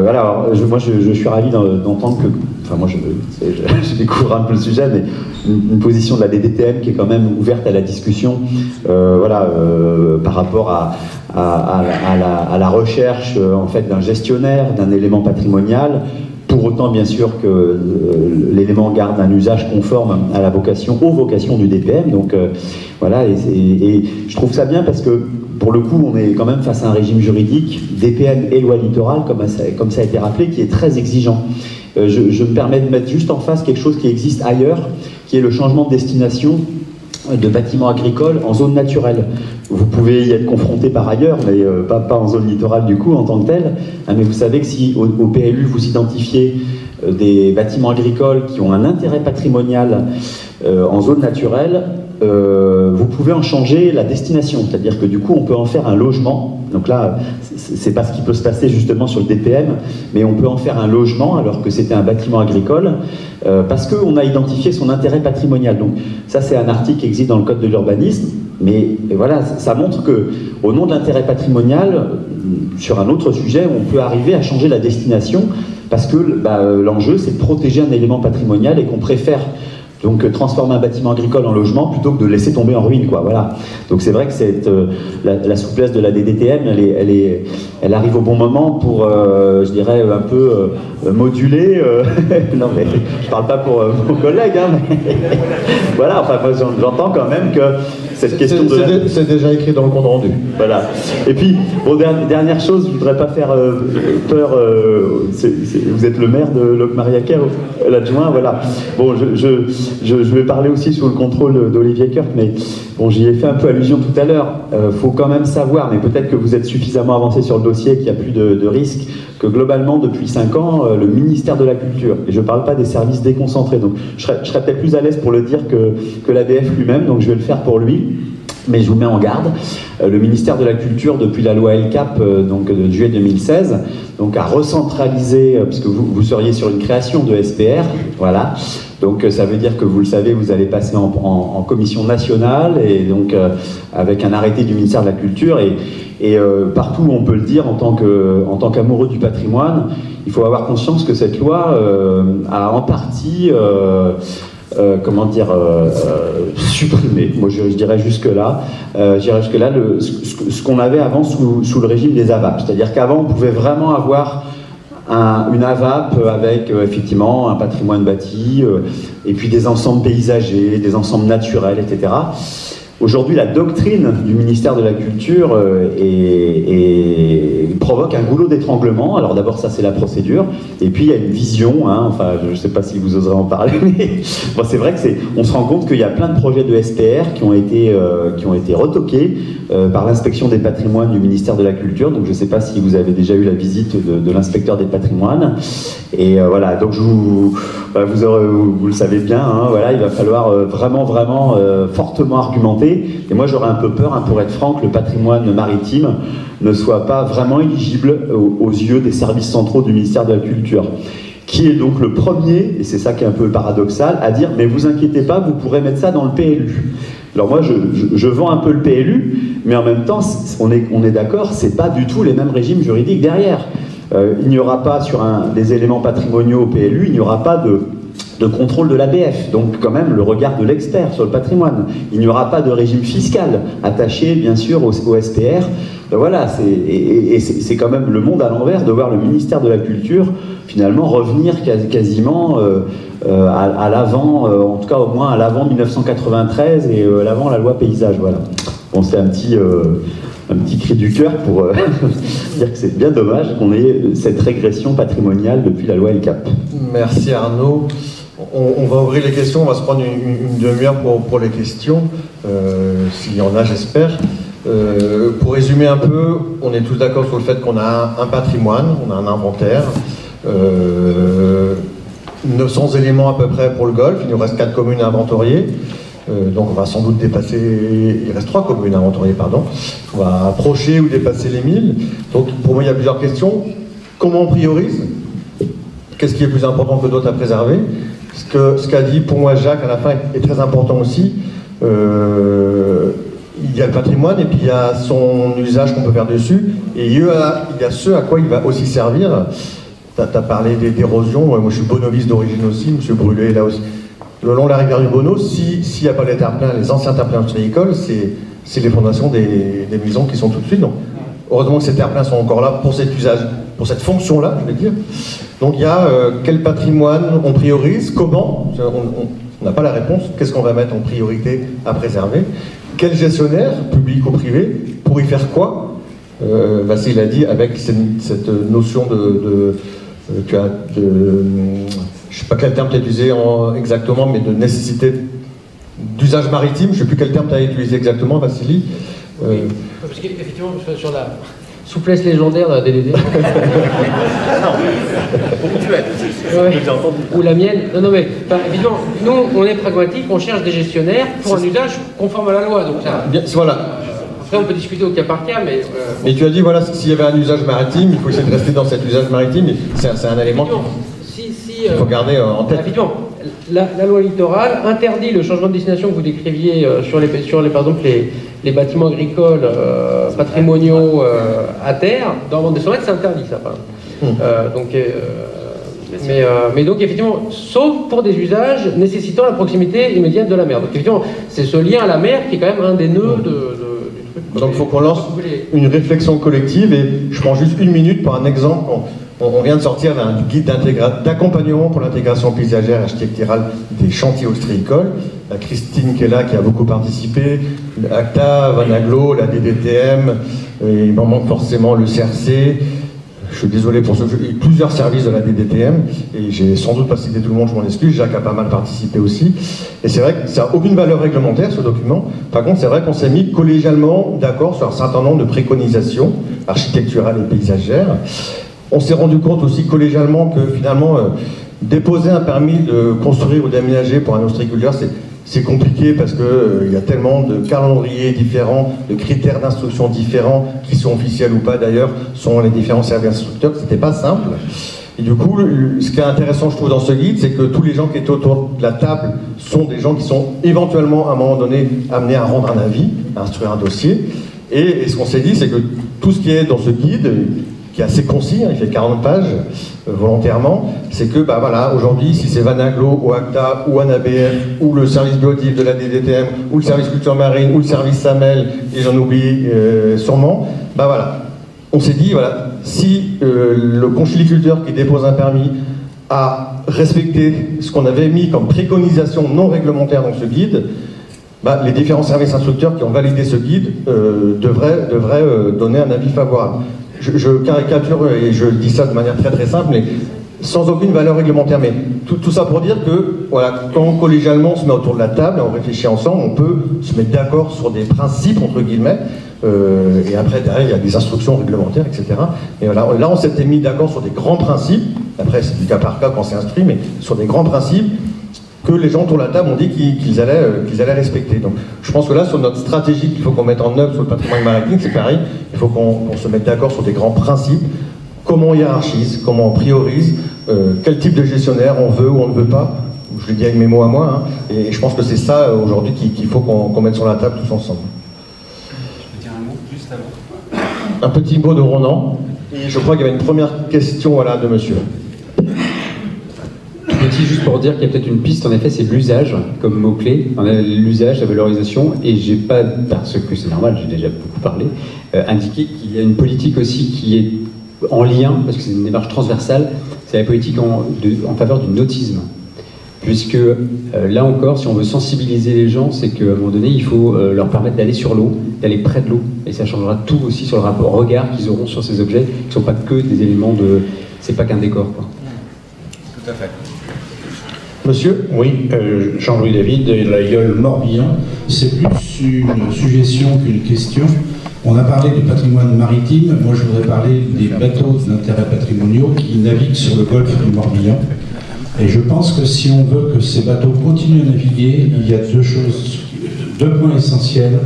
Speaker 4: alors, moi je suis ravi d'entendre que... Enfin, moi je découvre un peu le sujet, mais une position de la DDTM qui est quand même ouverte à la discussion, par rapport à la recherche en fait d'un gestionnaire, d'un élément patrimonial, pour autant bien sûr que l'élément garde un usage conforme à la vocation, aux vocations du DPM. Donc voilà, et je trouve ça bien parce que pour le coup, on est quand même face à un régime juridique, DPM et loi littorale, comme ça a été rappelé, qui est très exigeant. Je me permets de mettre juste en face quelque chose qui existe ailleurs, qui est le changement de destination de bâtiments agricoles en zone naturelle. Vous pouvez y être confronté par ailleurs, mais pas en zone littorale du coup en tant que tel. Mais vous savez que si au PLU vous identifiez des bâtiments agricoles qui ont un intérêt patrimonial en zone naturelle, vous pouvez en changer la destination, c'est-à-dire que du coup on peut en faire un logement. Donc là, c'est pas ce qui peut se passer justement sur le DPM, mais on peut en faire un logement alors que c'était un bâtiment agricole, parce qu'on a identifié son intérêt patrimonial. Donc ça, c'est un article qui existe dans le Code de l'urbanisme, mais voilà, ça montre que au nom de l'intérêt patrimonial, sur un autre sujet, on peut arriver à changer la destination, parce que l'enjeu, c'est de protéger un élément patrimonial et qu'on préfère donc transformer un bâtiment agricole en logement plutôt que de le laisser tomber en ruine, quoi. Voilà. Donc c'est vrai que la souplesse de la DDTM, elle arrive au bon moment pour, je dirais, un peu moduler. Non mais je parle pas pour vos collègues, hein, mais voilà. Enfin, moi, j'entends quand même que cette question de...
Speaker 1: C'est déjà écrit dans le compte rendu.
Speaker 4: Voilà. Et puis, bon, dernière chose, je voudrais pas faire peur. Vous êtes le maire de Locmariaquer, l'adjoint, voilà. Bon, je vais parler aussi sous le contrôle d'Olivier Kirk, mais bon, j'y ai fait un peu allusion tout à l'heure. Faut quand même savoir, mais peut-être que vous êtes suffisamment avancé sur le dossier, qu'il n'y a plus de risque, que globalement, depuis 5 ans, le ministère de la Culture, et je ne parle pas des services déconcentrés, donc je serais peut-être plus à l'aise pour le dire que l'ABF lui-même, donc je vais le faire pour lui. Mais je vous mets en garde, le ministère de la Culture, depuis la loi LCAP donc de juillet 2016, donc a recentralisé, puisque vous seriez sur une création de SPR, voilà. Donc ça veut dire que vous le savez, vous allez passer en commission nationale, et donc avec un arrêté du ministère de la Culture, et partout où on peut le dire en tant qu'amoureux du patrimoine, il faut avoir conscience que cette loi a en partie... supprimé. Moi, je dirais jusque-là, ce qu'on avait avant sous le régime des AVAP. C'est-à-dire qu'avant, on pouvait vraiment avoir une AVAP avec effectivement un patrimoine bâti, et puis des ensembles paysagers, des ensembles naturels, etc. Aujourd'hui, la doctrine du ministère de la Culture provoque un goulot d'étranglement. Alors d'abord, ça c'est la procédure, et puis il y a une vision, hein, enfin je ne sais pas si vous oserez en parler, mais bon, c'est vrai on se rend compte qu'il y a plein de projets de SPR qui ont été retoqués par l'inspection des patrimoines du ministère de la Culture. Donc je ne sais pas si vous avez déjà eu la visite de l'inspecteur des patrimoines, et voilà, donc vous le savez bien, hein, voilà, il va falloir vraiment fortement argumenter. Et moi j'aurais un peu peur, hein, pour être franc, que le patrimoine maritime ne soit pas vraiment éligible aux yeux des services centraux du ministère de la Culture, qui est donc le premier, et c'est ça qui est un peu paradoxal, à dire mais vous inquiétez pas, vous pourrez mettre ça dans le PLU. Alors moi je vends un peu le PLU, mais en même temps on est d'accord, c'est pas du tout les mêmes régimes juridiques derrière. Il n'y aura pas sur des éléments patrimoniaux au PLU, il n'y aura pas de contrôle de l'ABF, donc quand même le regard de l'expert sur le patrimoine. Il n'y aura pas de régime fiscal attaché bien sûr au SPR. Ben voilà, c'est quand même le monde à l'envers de voir le ministère de la Culture finalement revenir quasiment à l'avant, en tout cas au moins à l'avant 1993 et l'avant la loi paysage. Voilà. Bon, c'est un petit cri du cœur pour dire que c'est bien dommage qu'on ait cette régression patrimoniale depuis la loi LCAP.
Speaker 1: Merci Arnaud. On va ouvrir les questions, on va se prendre une demi-heure pour les questions, s'il y en a, j'espère. Pour résumer un peu, on est tous d'accord sur le fait qu'on a un patrimoine, on a un inventaire, 900 éléments à peu près pour le golfe, il nous reste 4 communes à inventorier. Donc on va sans doute dépasser, il reste 3 communes à inventorier, pardon. On va approcher ou dépasser les 1000. Donc pour moi il y a plusieurs questions. comment on priorise, qu'est-ce qui est plus important que d'autres à préserver. Ce qu'a dit pour moi Jacques à la fin est très important aussi. Il y a le patrimoine et puis il y a son usage qu'on peut faire dessus. Et il y a ce à quoi il va aussi servir. Tu as parlé d'érosion, moi je suis bonoviste d'origine aussi, M. Brûlé là aussi. Le long de la rivière du Bono, s'il n'y a pas les terre-pleins, les anciens terre-pleins ostréicoles, c'est les fondations des maisons qui sont tout de suite. Donc, heureusement que ces terre-pleins sont encore là pour cet usage, pour cette fonction-là, je vais dire. Donc il y a quel patrimoine on priorise, comment, on n'a pas la réponse, qu'est-ce qu'on va mettre en priorité à préserver, quel gestionnaire, public ou privé, pour y faire quoi. Vassil a dit avec cette notion je ne sais pas quel terme tu as utilisé exactement, mais de nécessité d'usage maritime, je ne sais plus quel terme tu as utilisé exactement, Vassili.
Speaker 5: Oui, parce qu'effectivement, sur la souplesse légendaire de la DDT. Ou la mienne. Non, mais évidemment, nous, on est pragmatique, on cherche des gestionnaires pour un usage conforme à la loi. Donc ça,
Speaker 1: bien, voilà.
Speaker 5: Après, on peut discuter au cas par cas, mais...
Speaker 1: Mais tu as dit, voilà, s'il y avait un usage maritime, il faut essayer de rester dans cet usage maritime. C'est un élément qu'il faut garder en tête.
Speaker 5: Évidemment, la loi littorale interdit le changement de destination que vous décriviez sur par exemple, les bâtiments agricoles patrimoniaux à terre. Dans le monde des sommets, c'est interdit, ça, par exemple. Mais donc, effectivement, sauf pour des usages nécessitant la proximité immédiate de la mer. Donc, effectivement, c'est ce lien à la mer qui est quand même un des nœuds du truc.
Speaker 1: Donc, il faut qu'on lance une réflexion collective, et je prends juste une minute pour un exemple. On vient de sortir d'un guide d'accompagnement pour l'intégration paysagère et architecturale des chantiers ostréicoles. La Christine qui est là, qui a beaucoup participé, l'ACTA, Vanaglo, la DDTM, il m'en manque forcément le CRC. Je suis désolé pour ceux, il y a plusieurs services de la DDTM, et j'ai sans doute pas cité tout le monde, je m'en excuse. Jacques a pas mal participé aussi. Et c'est vrai que ça n'a aucune valeur réglementaire, ce document. Par contre, c'est vrai qu'on s'est mis collégialement d'accord sur un certain nombre de préconisations architecturales et paysagères. On s'est rendu compte aussi collégialement que finalement, déposer un permis de construire ou d'aménager pour un ostréiculteur, c'est compliqué parce qu'il y a tellement de calendriers différents, de critères d'instruction différents, qui sont officiels ou pas d'ailleurs, sont les différents services instructeurs, c'était pas simple. Et du coup, ce qui est intéressant, je trouve, dans ce guide, c'est que tous les gens qui étaient autour de la table sont des gens qui sont éventuellement, à un moment donné, amenés à rendre un avis, à instruire un dossier. Et ce qu'on s'est dit, c'est que tout ce qui est dans ce guide, qui est assez concis, il fait 40 pages volontairement, c'est que voilà, aujourd'hui, si c'est Vanaglo, ou ACTA, ou ANABF, ou le service biotif de la DDTM, ou le service culture marine, ou le service SAMEL, et j'en oublie sûrement, voilà, on s'est dit, voilà, si le conchyliculteur qui dépose un permis a respecté ce qu'on avait mis comme préconisation non réglementaire dans ce guide, les différents services instructeurs qui ont validé ce guide devraient donner un avis favorable. Je caricature et je dis ça de manière très très simple, mais sans aucune valeur réglementaire. Mais tout ça pour dire que voilà, quand collégialement on se met autour de la table et on réfléchit ensemble, on peut se mettre d'accord sur des principes, entre guillemets, et après derrière il y a des instructions réglementaires, etc. Et voilà, là on s'était mis d'accord sur des grands principes, après c'est du cas par cas quand c'est instruit, mais sur des grands principes que les gens autour de la table ont dit qu'ils allaient respecter. Donc je pense que là, sur notre stratégie qu'il faut qu'on mette en œuvre sur le patrimoine maritime, c'est pareil, il faut qu'on se mette d'accord sur des grands principes, comment on hiérarchise, comment on priorise, quel type de gestionnaire on veut ou on ne veut pas, je le dis avec mes mots à moi, et je pense que c'est ça aujourd'hui qu'il faut qu'on mette sur la table tous ensemble.
Speaker 7: Je peux dire un mot juste avant.
Speaker 1: Un petit mot de Ronan, et je crois qu'il y avait une première question de monsieur.
Speaker 2: Petit, juste pour dire qu'il y a peut-être une piste, en effet, c'est l'usage comme mot-clé, l'usage, la valorisation, et j'ai pas, parce que c'est normal, j'ai déjà beaucoup parlé, indiqué qu'il y a une politique aussi qui est en lien, parce que c'est une démarche transversale, c'est la politique en faveur du nautisme. Puisque là encore, si on veut sensibiliser les gens, c'est qu'à un moment donné, il faut leur permettre d'aller sur l'eau, d'aller près de l'eau, et ça changera tout aussi sur le rapport regard qu'ils auront sur ces objets, qui ne sont pas que des éléments de... c'est pas qu'un décor, quoi.
Speaker 7: Tout à fait.
Speaker 1: Monsieur ?
Speaker 8: Oui, Jean-Louis David, de la gueule Morbihan. C'est plus une suggestion qu'une question. On a parlé du patrimoine maritime. Moi, je voudrais parler des bateaux d'intérêt patrimoniaux qui naviguent sur le golfe du Morbihan. Et je pense que si on veut que ces bateaux continuent à naviguer, il y a deux points essentiels.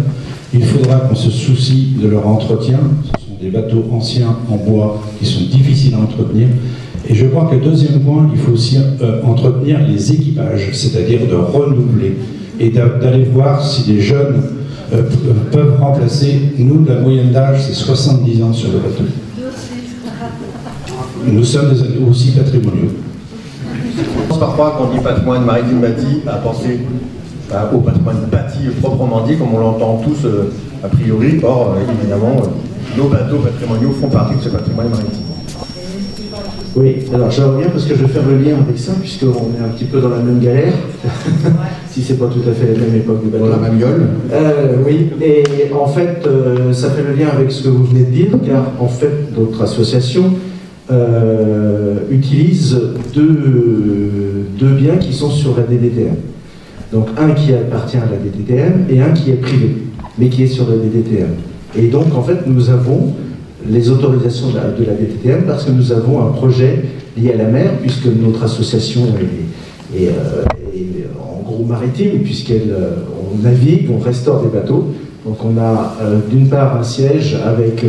Speaker 8: Il faudra qu'on se soucie de leur entretien. Ce sont des bateaux anciens en bois qui sont difficiles à entretenir. Et je crois que deuxième point, il faut aussi entretenir les équipages, c'est-à-dire de renouveler et d'aller voir si les jeunes peuvent remplacer. Nous, la moyenne d'âge, c'est 70 ans sur le bateau. Nous sommes aussi patrimoniaux.
Speaker 1: Parfois, quand on dit patrimoine maritime bâti, à penser au patrimoine bâti proprement dit, comme on l'entend tous a priori. Or, évidemment, nos bateaux patrimoniaux font partie de ce patrimoine maritime.
Speaker 9: Oui, alors je reviens parce que je vais faire le lien avec ça, puisqu'on est un petit peu dans la même galère, si c'est pas tout à fait la même époque du bateau.
Speaker 1: Dans la même gueule.
Speaker 9: Oui, et en fait, ça fait le lien avec ce que vous venez de dire, car en fait, notre association utilise deux biens qui sont sur la DDTM. Donc un qui appartient à la DDTM et un qui est privé, mais qui est sur la DDTM. Et donc en fait, nous avons les autorisations de la DDTM parce que nous avons un projet lié à la mer, puisque notre association est en gros maritime, puisqu'on navigue, on restaure des bateaux. Donc on a d'une part un siège avec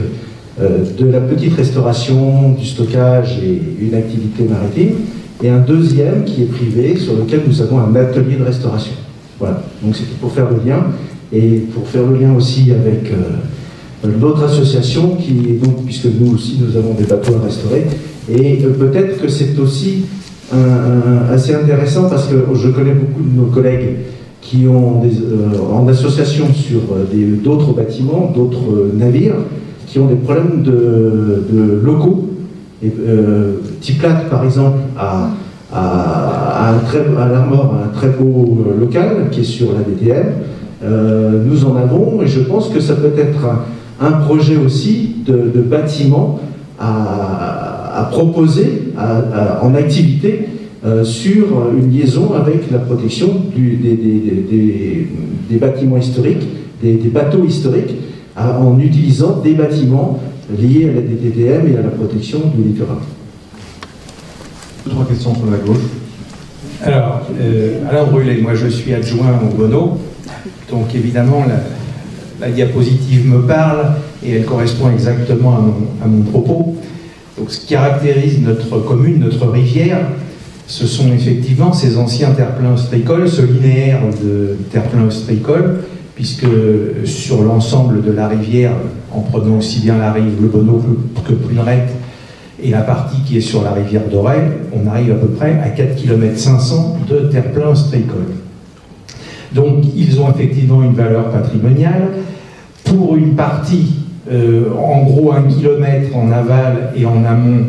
Speaker 9: de la petite restauration, du stockage et une activité maritime, et un deuxième qui est privé, sur lequel nous avons un atelier de restauration. Voilà, donc c'était pour faire le lien, et pour faire le lien aussi avec l'autre association, puisque nous aussi nous avons des bateaux à restaurer, et peut-être que c'est aussi assez intéressant, parce que je connais beaucoup de nos collègues qui ont en association sur d'autres bâtiments, d'autres navires, qui ont des problèmes de locaux. Et, Tiplac, par exemple, a à l'Armor un très beau local qui est sur la DTM. Nous en avons, et je pense que ça peut être un projet aussi de bâtiment à proposer en activité sur une liaison avec la protection des bâtiments historiques, des bateaux historiques, en utilisant des bâtiments liés à la DTM et à la protection du littoral.
Speaker 1: Trois questions sur la gauche.
Speaker 10: Alors, Alain Brûlé, moi je suis adjoint au Bonneau, donc évidemment la diapositive me parle et elle correspond exactement à mon propos. Donc ce qui caractérise notre commune, notre rivière, ce sont effectivement ces anciens terre-pleins ostréicoles, ce linéaire de terre-pleins ostréicoles, puisque sur l'ensemble de la rivière, en prenant aussi bien la rive, le Bonneau que Plunerette, et la partie qui est sur la rivière d'Auray, on arrive à peu près à 4,5 km de terre-plein ostréicole. Donc ils ont effectivement une valeur patrimoniale. Pour une partie, en gros 1 km en aval et en amont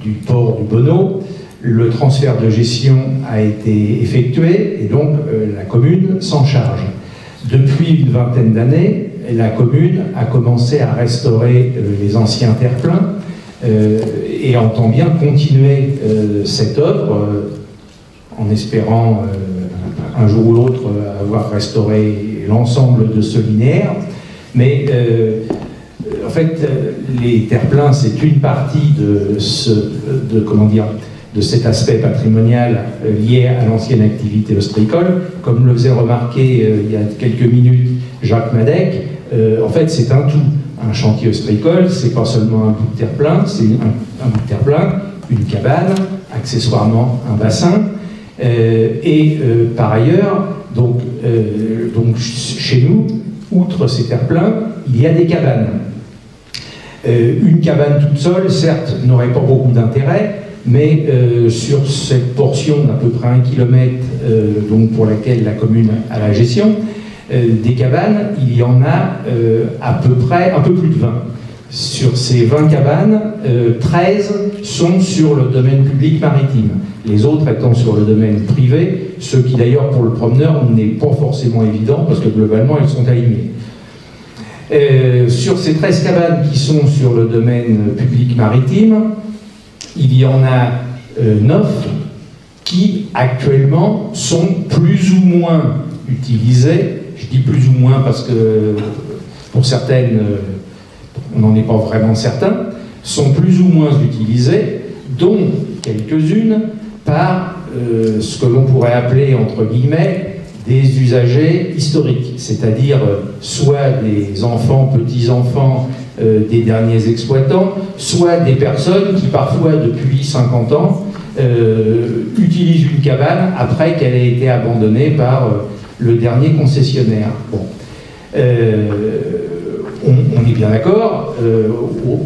Speaker 10: du port du Bonneau, le transfert de gestion a été effectué et donc la commune s'en charge. Depuis une vingtaine d'années, la commune a commencé à restaurer les anciens terre-pleins et entend bien continuer cette œuvre en espérant un jour ou l'autre avoir restauré l'ensemble de ce linéaire. Mais en fait, les terre-pleins, c'est une partie de cet aspect patrimonial lié à l'ancienne activité ostréicole. Comme le faisait remarquer il y a quelques minutes Jacques Madec, en fait c'est un tout. Un chantier ostréicole, c'est pas seulement un bout de terre-plein, c'est un bout de terre-plein, une cabane, accessoirement un bassin, par ailleurs, donc chez nous, outre ces terre-pleins, il y a des cabanes. Une cabane toute seule, certes, n'aurait pas beaucoup d'intérêt, mais sur cette portion d'à peu près 1 km, donc pour laquelle la commune a la gestion, des cabanes, il y en a à peu près, un peu plus de 20. Sur ces 20 cabanes, 13 sont sur le domaine public maritime, les autres étant sur le domaine privé, ce qui d'ailleurs pour le promeneur n'est pas forcément évident, parce que globalement ils sont alignés. Sur ces 13 cabanes qui sont sur le domaine public maritime, il y en a 9 qui actuellement sont plus ou moins utilisées. Je dis plus ou moins parce que pour certaines, on n'en est pas vraiment certain, sont plus ou moins utilisées, dont quelques-unes par ce que l'on pourrait appeler, entre guillemets, des usagers historiques, c'est-à-dire soit des enfants, petits-enfants des derniers exploitants, soit des personnes qui parfois depuis 50 ans utilisent une cabane après qu'elle ait été abandonnée par le dernier concessionnaire. Bon. On est bien d'accord,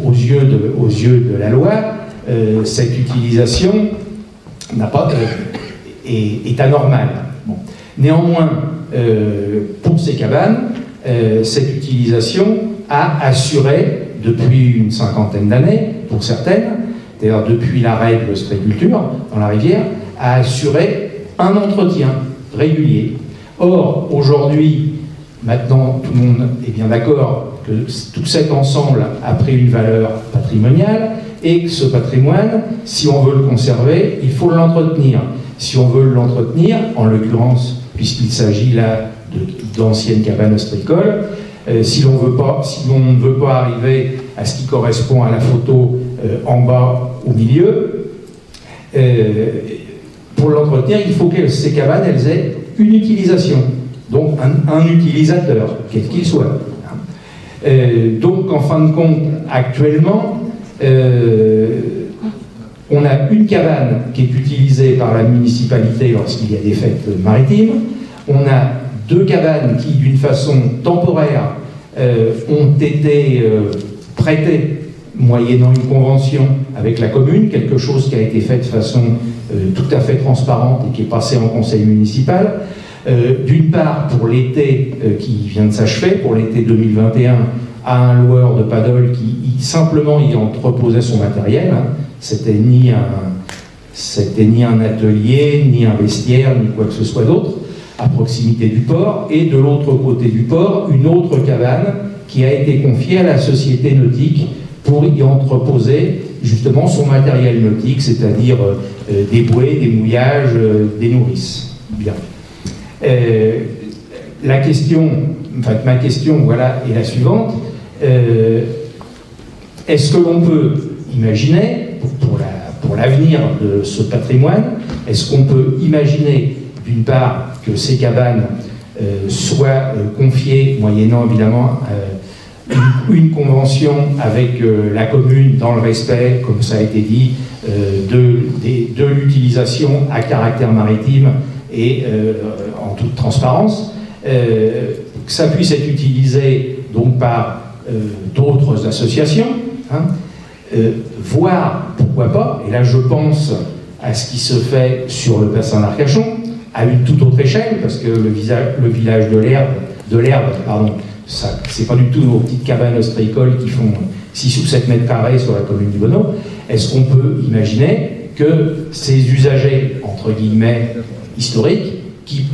Speaker 10: aux yeux de la loi, cette utilisation est anormale. Bon. Néanmoins, pour ces cabanes, cette utilisation a assuré, depuis une cinquantaine d'années, pour certaines, d'ailleurs depuis l'arrêt de l'ostréiculture dans la rivière, a assuré un entretien régulier. Or, aujourd'hui, maintenant, tout le monde est bien d'accord que tout cet ensemble a pris une valeur patrimoniale et que ce patrimoine, si on veut le conserver, il faut l'entretenir. Si on veut l'entretenir, en l'occurrence, puisqu'il s'agit là d'anciennes cabanes ostréicoles, si l'on ne veut pas arriver à ce qui correspond à la photo en bas au milieu, pour l'entretenir, il faut que ces cabanes elles aient une utilisation, donc un utilisateur, quel qu'il soit. Donc en fin de compte, actuellement, on a une cabane qui est utilisée par la municipalité lorsqu'il y a des fêtes maritimes, on a deux cabanes qui, d'une façon temporaire, ont été prêtées moyennant une convention avec la commune, quelque chose qui a été fait de façon tout à fait transparente et qui est passé en conseil municipal. D'une part, pour l'été qui vient de s'achever, pour l'été 2021, à un loueur de paddle qui simplement y entreposait son matériel. Hein. C'était ni un atelier, ni un vestiaire, ni quoi que ce soit d'autre, à proximité du port. Et de l'autre côté du port, une autre cabane qui a été confiée à la société nautique pour y entreposer justement son matériel nautique, c'est-à-dire des bouées, des mouillages, des nourrices. Bien. Ma question, voilà, est la suivante. Est-ce que l'on peut imaginer, pour l'avenir de ce patrimoine, est-ce qu'on peut imaginer, d'une part, que ces cabanes soient confiées, moyennant évidemment une convention avec la commune dans le respect, comme ça a été dit, de l'utilisation à caractère maritime et en toute transparence, que ça puisse être utilisé donc par d'autres associations, hein, voire, pourquoi pas, et là je pense à ce qui se fait sur le bassin d'Arcachon, à une toute autre échelle, parce que le village de l'Herbe, c'est pas du tout nos petites cabanes ostréicoles qui font 6 ou 7 mètres carrés sur la commune du Bonneau. Est-ce qu'on peut imaginer que ces usagers, entre guillemets, historiques, qui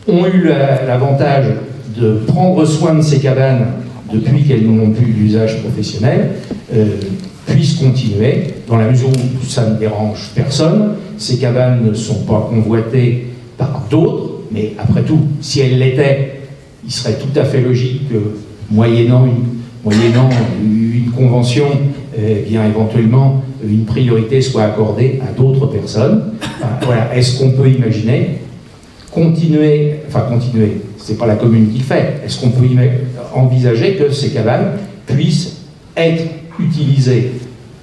Speaker 10: ont eu l'avantage de prendre soin de ces cabanes depuis qu'elles n'ont plus d'usage professionnel, puissent continuer, dans la mesure où ça ne dérange personne. Ces cabanes ne sont pas convoitées par d'autres, mais après tout, si elles l'étaient, il serait tout à fait logique que, moyennant une convention, bien éventuellement, une priorité soit accordée à d'autres personnes. Voilà. Est-ce qu'on peut imaginer continuer, c'est pas la commune qui le fait, est-ce qu'on peut envisager que ces cabanes puissent être utilisées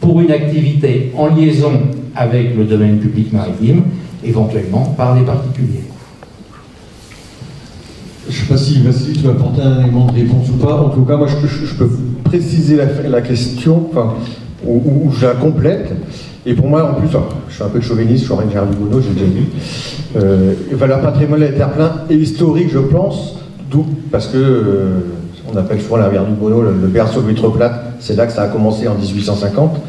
Speaker 10: pour une activité en liaison avec le domaine public maritime, éventuellement par des particuliers?
Speaker 1: Je ne sais pas si Vassili, tu vas apporter un élément de réponse ou pas. En tout cas, moi, je peux préciser la question, ou je la complète. Et pour moi, en plus, je suis un peu chauviniste, je suis originaire du Bonneau, j'ai déjà vu. Valeur patrimoniale terre-plein et historique, je pense, parce que on appelle souvent la rivière du Bonneau le berceau de l'huître plate. C'est là que ça a commencé en 1850,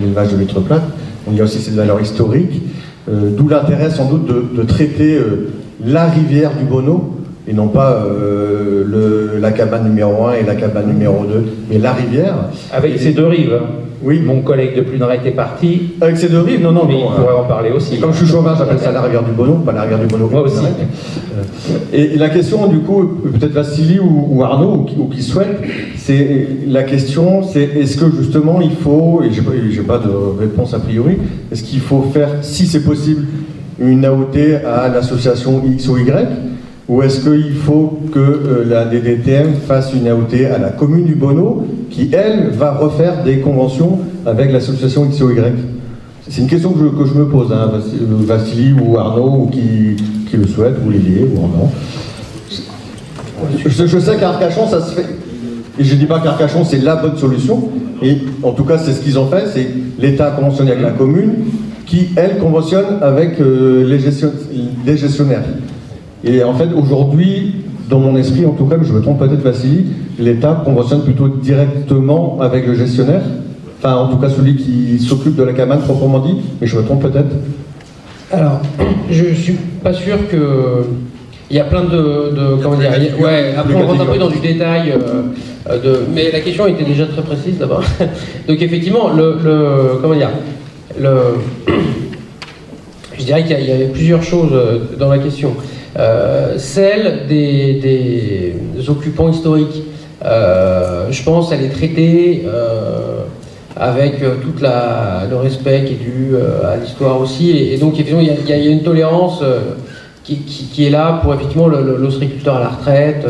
Speaker 1: l'élevage de l'huître plate. Il y a aussi cette valeur historique, d'où l'intérêt sans doute de traiter la rivière du Bonneau, et non pas la cabane numéro 1 et la cabane numéro 2, mais la rivière.
Speaker 11: Avec ces deux rives. Hein.
Speaker 1: Oui.
Speaker 11: Mon collègue de Pluneret est parti.
Speaker 1: Avec ces deux rives, non,
Speaker 11: mais il pourrait en parler aussi.
Speaker 1: Comme je suis chauvin, j'appelle ça la rivière du Bonneau, pas la rivière du Bonneau.
Speaker 11: Moi aussi.
Speaker 1: Et la question, du coup, peut-être Vassili ou Arnaud, ou qui souhaite, c'est la question, c'est est-ce que justement il faut, et j'ai pas de réponse a priori, est-ce qu'il faut faire, si c'est possible, une AOT à l'association X ou Y, ou est-ce qu'il faut que la DDTM fasse une AOT à la commune du Bonneau, qui, elle, va refaire des conventions avec l'association XOY? C'est une question que je me pose, hein, Vassili ou Arnaud, ou qui le souhaite, ou Lilier, ou Arnaud. Je sais qu'à Arcachon, ça se fait. Et je ne dis pas qu'Arcachon, c'est la bonne solution. Et en tout cas, c'est ce qu'ils ont fait. C'est l'État conventionné avec la commune qui, elle, conventionne avec les gestionnaires. Et en fait, aujourd'hui, dans mon esprit, en tout cas, mais je me trompe peut-être, Vassili, l'État conventionne plutôt directement avec le gestionnaire. Enfin, en tout cas, celui qui s'occupe de la cabane, proprement dit. Mais je me trompe peut-être.
Speaker 5: Alors, je ne suis pas sûr que... Il y a plein comment dire, ouais, après on rentre un peu dans du détail, mais la question était déjà très précise d'abord. Donc effectivement, comment dire, je dirais qu'il y a plusieurs choses dans la question. Celle des occupants historiques, je pense elle est traitée avec tout le respect qui est dû à l'histoire aussi, et donc effectivement il y a une tolérance qui est là pour effectivement l'ostréiculteur à la retraite,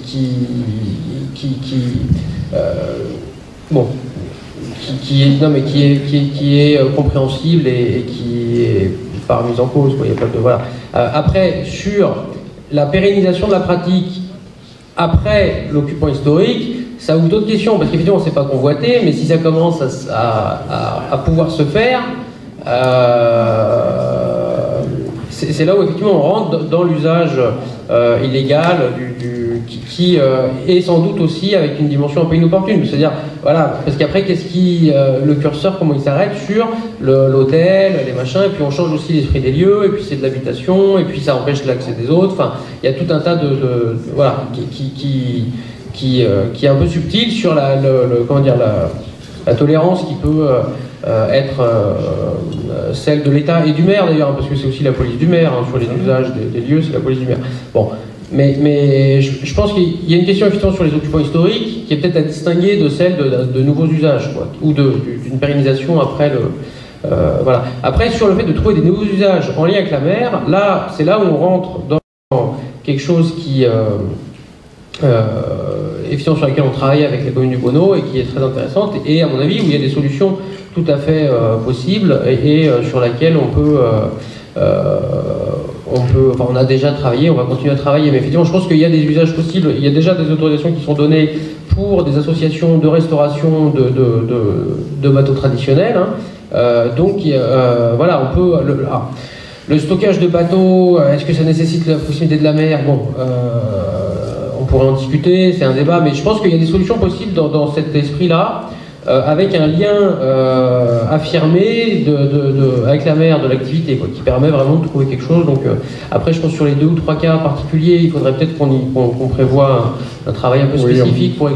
Speaker 5: qui est compréhensible et qui est pas remise en cause, quoi. Il y a pas de, voilà. Après, sur la pérennisation de la pratique après l'occupant historique, ça ouvre d'autres questions, parce qu'effectivement c'est pas convoité, mais si ça commence à pouvoir se faire, c'est là où effectivement on rentre dans l'usage illégal qui est sans doute aussi avec une dimension un peu inopportune. C'est-à-dire, voilà, parce qu'après, le curseur, comment il s'arrête sur l'hôtel, les machins, et puis on change aussi l'esprit des lieux, et puis c'est de l'habitation, et puis ça empêche l'accès des autres. Enfin, il y a tout un tas voilà, qui est un peu subtil sur comment dire, la tolérance qui peut être celle de l'État et du maire d'ailleurs, parce que c'est aussi la police du maire, hein, sur les usages des lieux, c'est la police du maire. Bon, mais je pense qu'il y a une question effectivement sur les occupants historiques qui est peut-être à distinguer de celle de nouveaux usages, quoi, ou d'une pérennisation après voilà. Après, sur le fait de trouver des nouveaux usages en lien avec la mer, là, c'est là où on rentre dans quelque chose qui effectivement sur laquelle on travaille avec la commune du Bonneau et qui est très intéressante, et à mon avis où il y a des solutions tout à fait possibles et sur laquelle on a déjà travaillé, on va continuer à travailler, mais effectivement je pense qu'il y a des usages possibles. Il y a déjà des autorisations qui sont données pour des associations de restauration de bateaux traditionnels, hein. Donc voilà, on peut... le stockage de bateaux, est-ce que ça nécessite la proximité de la mer? Bon, on pourrait en discuter, c'est un débat, mais je pense qu'il y a des solutions possibles dans cet esprit-là, avec un lien affirmé avec la mer de l'activité, quoi, qui permet vraiment de trouver quelque chose. Donc après, je pense sur les 2 ou 3 cas particuliers, il faudrait peut-être qu'on prévoie un travail un peu spécifique pour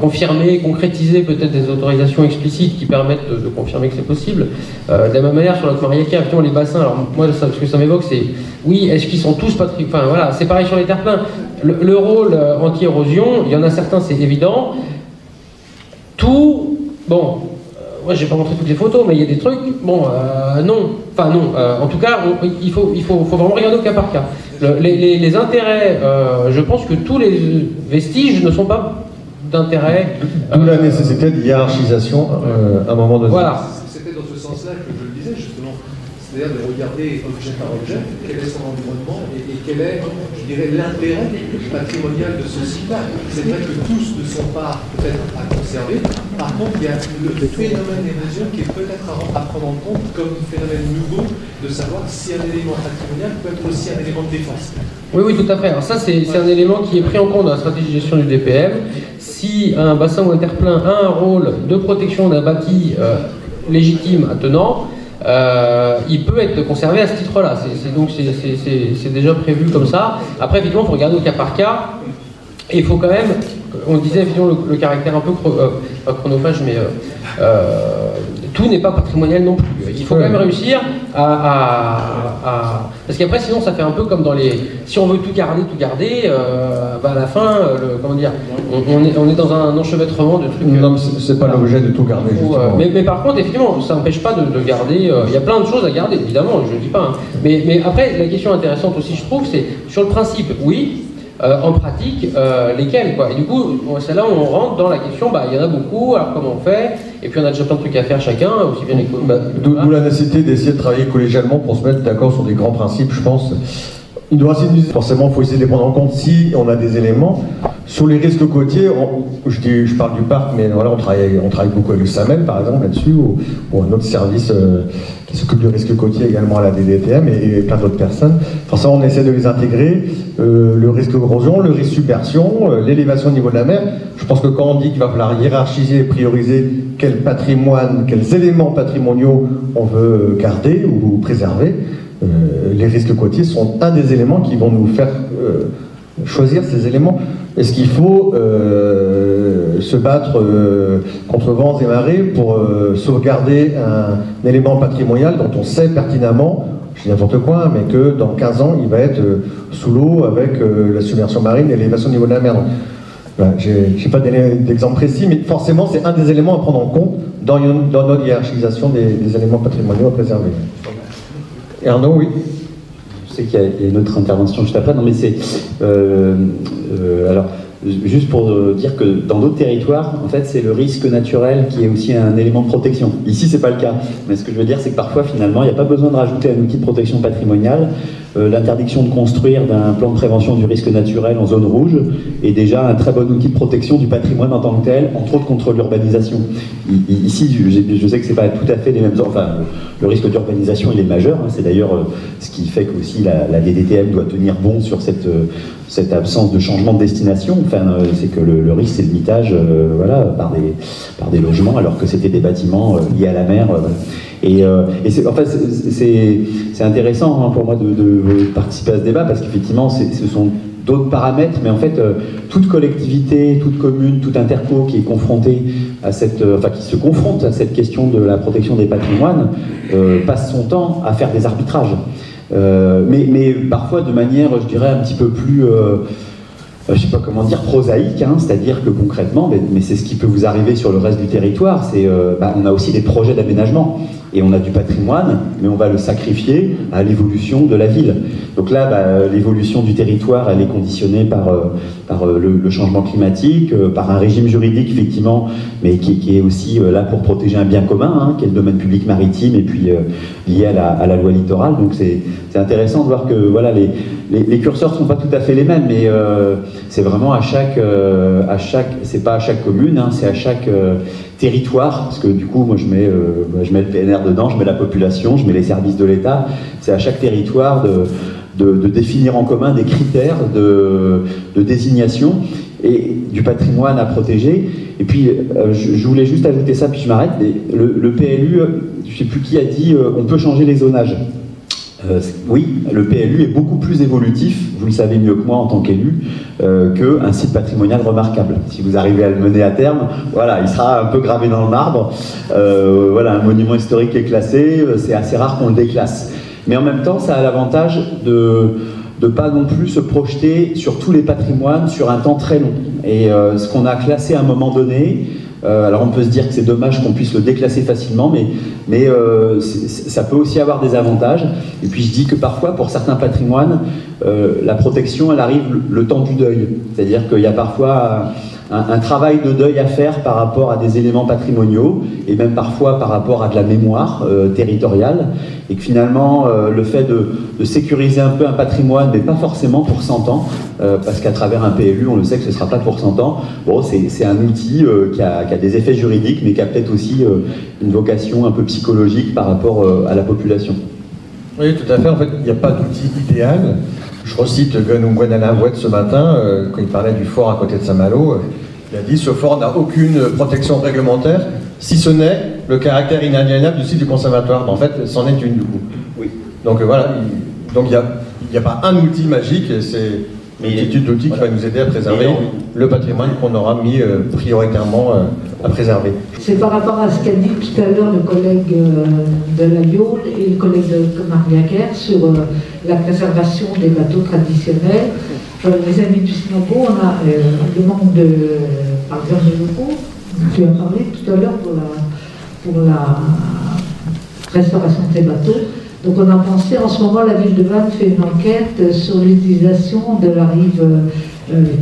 Speaker 5: confirmer, concrétiser peut-être des autorisations explicites qui permettent de confirmer que c'est possible. De la même manière, sur notre Mariaca, effectivement, les bassins, alors moi, ce que ça m'évoque, c'est, oui, est-ce qu'ils sont tous enfin voilà, c'est pareil sur les terre-pleins. Le rôle anti-érosion, il y en a certains, c'est évident. Bon, moi, j'ai pas montré toutes les photos, mais il y a des trucs, bon, non. Enfin, non. En tout cas, il faut vraiment regarder au cas par cas. Les intérêts, je pense que tous les vestiges ne sont pas d'intérêt.
Speaker 1: D'où la nécessité de hiérarchisation à un moment donné.
Speaker 5: Voilà.
Speaker 12: C'était dans ce sens-là que je le disais, justement. C'est-à-dire de regarder objet par objet, quel est son environnement et quel est, je dirais, l'intérêt patrimonial de ce site-là. C'est vrai que tous ne sont pas peut-être à conserver. Par contre, il y a le phénomène d'érosion qui est peut-être à prendre en compte comme phénomène nouveau, de savoir si un élément patrimonial peut être aussi un élément de défense.
Speaker 5: Oui, tout à fait. Alors ça, c'est un élément qui est pris en compte dans la stratégie de gestion du DPM. Si un bassin ou un terre-plein a un rôle de protection d'un bâti légitime attenant, il peut être conservé à ce titre-là. Donc c'est déjà prévu comme ça. Après, évidemment, il faut regarder au cas par cas. Et il faut quand même on disait évidemment le caractère un peu pas chronophage, mais tout n'est pas patrimonial non plus. Il faut quand même réussir parce qu'après sinon ça fait un peu comme dans les... Si on veut tout garder, à la fin, comment dire, on est dans un enchevêtrement de trucs...
Speaker 1: Non, mais c'est pas l'objet de tout garder.
Speaker 5: Mais par contre, effectivement, ça n'empêche pas de garder... Il y a plein de choses à garder, évidemment, je ne dis pas. Hein. Mais après, la question intéressante aussi, je trouve, c'est sur le principe, oui, en pratique, lesquels, quoi. Et du coup, c'est là où on rentre dans la question, il y en a beaucoup, alors comment on fait? Et puis on a déjà plein de trucs à faire chacun, aussi bien les...
Speaker 1: D'où la nécessité d'essayer de travailler collégialement pour se mettre d'accord sur des grands principes, je pense. Il doit forcément, il faut essayer de les prendre en compte si on a des éléments. Sur les risques côtiers, je parle du parc, mais voilà, on travaille beaucoup avec le SAMEL, par exemple, là-dessus, ou un autre service qui s'occupe du risque côtier également à la DDTM, et plein d'autres personnes. Forcément, on essaie de les intégrer. Le risque corrosion, le risque submersion, l'élévation au niveau de la mer. Je pense que quand on dit qu'il va falloir hiérarchiser et prioriser quel patrimoine, quels éléments patrimoniaux on veut garder ou préserver, les risques côtiers sont un des éléments qui vont nous faire choisir ces éléments. Est-ce qu'il faut se battre contre vents et marées pour sauvegarder un élément patrimonial dont on sait pertinemment, je dis n'importe quoi, mais que dans 15 ans, il va être sous l'eau avec la submersion marine et l'élévation au niveau de la mer. Voilà, je n'ai pas d'exemple précis, mais forcément, c'est un des éléments à prendre en compte dans notre hiérarchisation des éléments patrimoniaux à préserver. Et Arnaud, oui.
Speaker 4: Je sais qu'il y a une autre intervention juste après. Non, mais c'est... alors, juste pour dire que dans d'autres territoires, en fait, c'est le risque naturel qui est aussi un élément de protection. Ici, c'est pas le cas. Mais ce que je veux dire, c'est que parfois, finalement, il n'y a pas besoin de rajouter un outil de protection patrimoniale. L'interdiction de construire d'un plan de prévention du risque naturel en zone rouge est déjà un très bon outil de protection du patrimoine en tant que tel, entre autres contre l'urbanisation. Ici, je sais que c'est pas tout à fait les mêmes... Enfin, le risque d'urbanisation, il est majeur. Hein, c'est d'ailleurs ce qui fait qu'aussi la DDTM doit tenir bon sur cette absence de changement de destination. Enfin, c'est que le risque, c'est le mitage voilà, par des logements, alors que c'était des bâtiments liés à la mer. Et en fait, c'est intéressant hein, pour moi de participer à ce débat, parce qu'effectivement, ce sont d'autres paramètres, mais en fait, toute collectivité, toute commune, toute interco qui est confrontée à qui se confronte à cette question de la protection des patrimoines, passe son temps à faire des arbitrages. Mais parfois de manière, je dirais, un petit peu plus... je ne sais pas comment dire, prosaïque, hein, c'est-à-dire que concrètement, mais c'est ce qui peut vous arriver sur le reste du territoire, c'est on a aussi des projets d'aménagement, et on a du patrimoine, mais on va le sacrifier à l'évolution de la ville. Donc là, l'évolution du territoire, elle est conditionnée par le changement climatique, par un régime juridique, effectivement, mais qui est aussi là pour protéger un bien commun, hein, qui est le domaine public maritime, et puis lié à la loi littorale. Donc c'est intéressant de voir que voilà, les curseurs ne sont pas tout à fait les mêmes, mais c'est vraiment c'est pas à chaque commune, hein, c'est à chaque territoire, parce que du coup, moi je mets le PNR dedans, je mets la population, je mets les services de l'État, c'est à chaque territoire de définir en commun des critères de désignation et du patrimoine à protéger. Et puis, je voulais juste ajouter ça, puis je m'arrête. Le PLU, je ne sais plus qui a dit, on peut changer les zonages. Oui, le PLU est beaucoup plus évolutif, vous le savez mieux que moi en tant qu'élu, qu'un site patrimonial remarquable. Si vous arrivez à le mener à terme, voilà, il sera un peu gravé dans le marbre. Voilà, un monument historique est classé, c'est assez rare qu'on le déclasse. Mais en même temps, ça a l'avantage de ne pas non plus se projeter sur tous les patrimoines sur un temps très long. Et ce qu'on a classé à un moment donné, alors on peut se dire que c'est dommage qu'on puisse le déclasser facilement, mais ça peut aussi avoir des avantages. Et puis je dis que parfois, pour certains patrimoines, la protection, elle arrive le temps du deuil. C'est-à-dire qu'il y a parfois un travail de deuil à faire par rapport à des éléments patrimoniaux, et même parfois par rapport à de la mémoire territoriale, et que finalement, le fait de sécuriser un peu un patrimoine, mais pas forcément pour 100 ans, parce qu'à travers un PLU, on le sait que ce ne sera pas pour 100 ans, bon, c'est un outil qui a des effets juridiques, mais qui a peut-être aussi une vocation un peu psychologique par rapport à la population.
Speaker 1: Oui, tout à fait. En fait, il n'y a pas d'outil idéal. Je recite Gwen Alain Vouet ce matin, quand il parlait du fort à côté de Saint-Malo. Il a dit « Ce fort n'a aucune protection réglementaire, si ce n'est le caractère inaliénable du site du conservatoire. » En fait, c'en est une, du coup.
Speaker 4: Oui.
Speaker 1: Donc voilà, il n'y a pas un outil magique, une multitude d'outils qui va nous aider à préserver le patrimoine qu'on aura mis prioritairement à préserver.
Speaker 13: C'est par rapport à ce qu'a dit tout à l'heure le collègue de la Yole et le collègue de Maria Guerre sur la préservation des bateaux traditionnels. Les amis du SNAPO, on a le manque de, par exemple, des locaux. Tu as parlé tout à l'heure pour la restauration de ces bateaux. Donc on a pensé, en ce moment, la ville de Vannes fait une enquête sur l'utilisation de la rive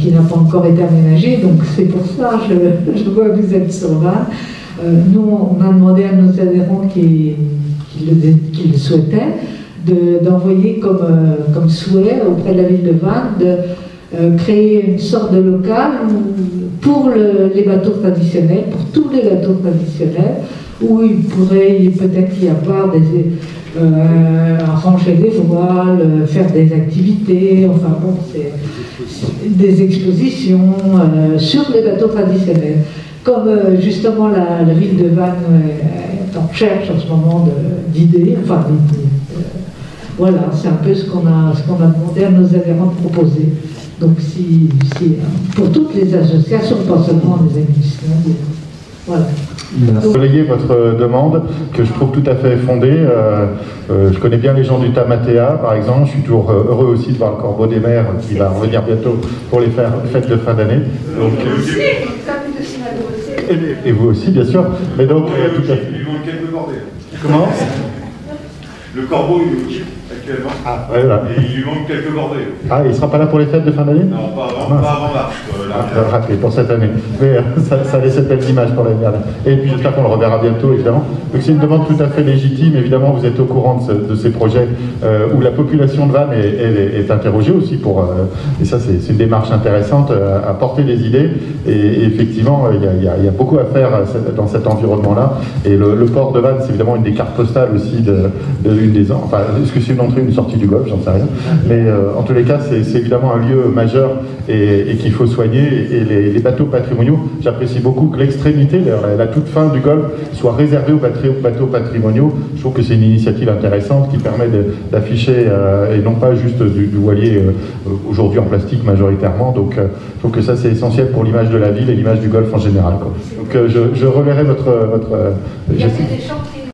Speaker 13: qui n'a pas encore été aménagée. Donc c'est pour ça, je vois que vous êtes sur Vannes. Nous, on a demandé à nos adhérents qui le souhaitaient d'envoyer comme souhait auprès de la ville de Vannes de créer une sorte de local pour les bateaux traditionnels, pour tous les bateaux traditionnels, où il pourrait peut-être y avoir ranger des voiles, faire des activités, enfin bon, des expositions sur les bateaux traditionnels. Comme justement la ville de Vannes est en recherche en ce moment d'idées, enfin voilà, c'est un peu ce qu'on a demandé à nos adhérents de proposer. Donc pour toutes les associations, pas seulement les amis. Voilà.
Speaker 3: Merci. Relayer votre demande, que je trouve tout à fait fondée. Je connais bien les gens du Tamatea, par exemple. Je suis toujours heureux aussi de voir le Corbeau des Mers qui va revenir bientôt pour les fêtes de fin d'année. Et vous aussi, bien sûr. Mais donc, tout à fait.
Speaker 14: Il lui manque quelques bordées.
Speaker 3: Comment?
Speaker 14: Le Corbeau, il nous quitte actuellement.
Speaker 3: Ah, ouais, voilà.
Speaker 14: Et il lui manque quelques bordées.
Speaker 3: Ah, il ne sera pas là pour les fêtes de fin d'année?
Speaker 14: Non, pas avant mars.
Speaker 3: Raté pour cette année. Mais ça laisse cette belle image pour l'année dernière. Et puis j'espère qu'on le reverra bientôt, évidemment. Donc c'est une demande tout à fait légitime. Évidemment, vous êtes au courant de ces projets où la population de Vannes est interrogée aussi pour... et ça, c'est une démarche intéressante à porter des idées. Et effectivement, il y a beaucoup à faire dans cet environnement-là. Et le port de Vannes, c'est évidemment une des cartes postales aussi une des... Enfin, est-ce que c'est une entrée ou une sortie du Golfe? J'en sais rien. Mais en tous les cas, c'est évidemment un lieu majeur et qu'il faut soigner. Et les bateaux patrimoniaux, j'apprécie beaucoup que l'extrémité, la toute fin du Golfe, soit réservée aux bateaux patrimoniaux. Je trouve que c'est une initiative intéressante qui permet d'afficher, et non pas juste du voilier aujourd'hui en plastique majoritairement. Donc je trouve que ça c'est essentiel pour l'image de la ville et l'image du Golfe en général, quoi. Donc je reverrai votre
Speaker 13: il y a des chantiers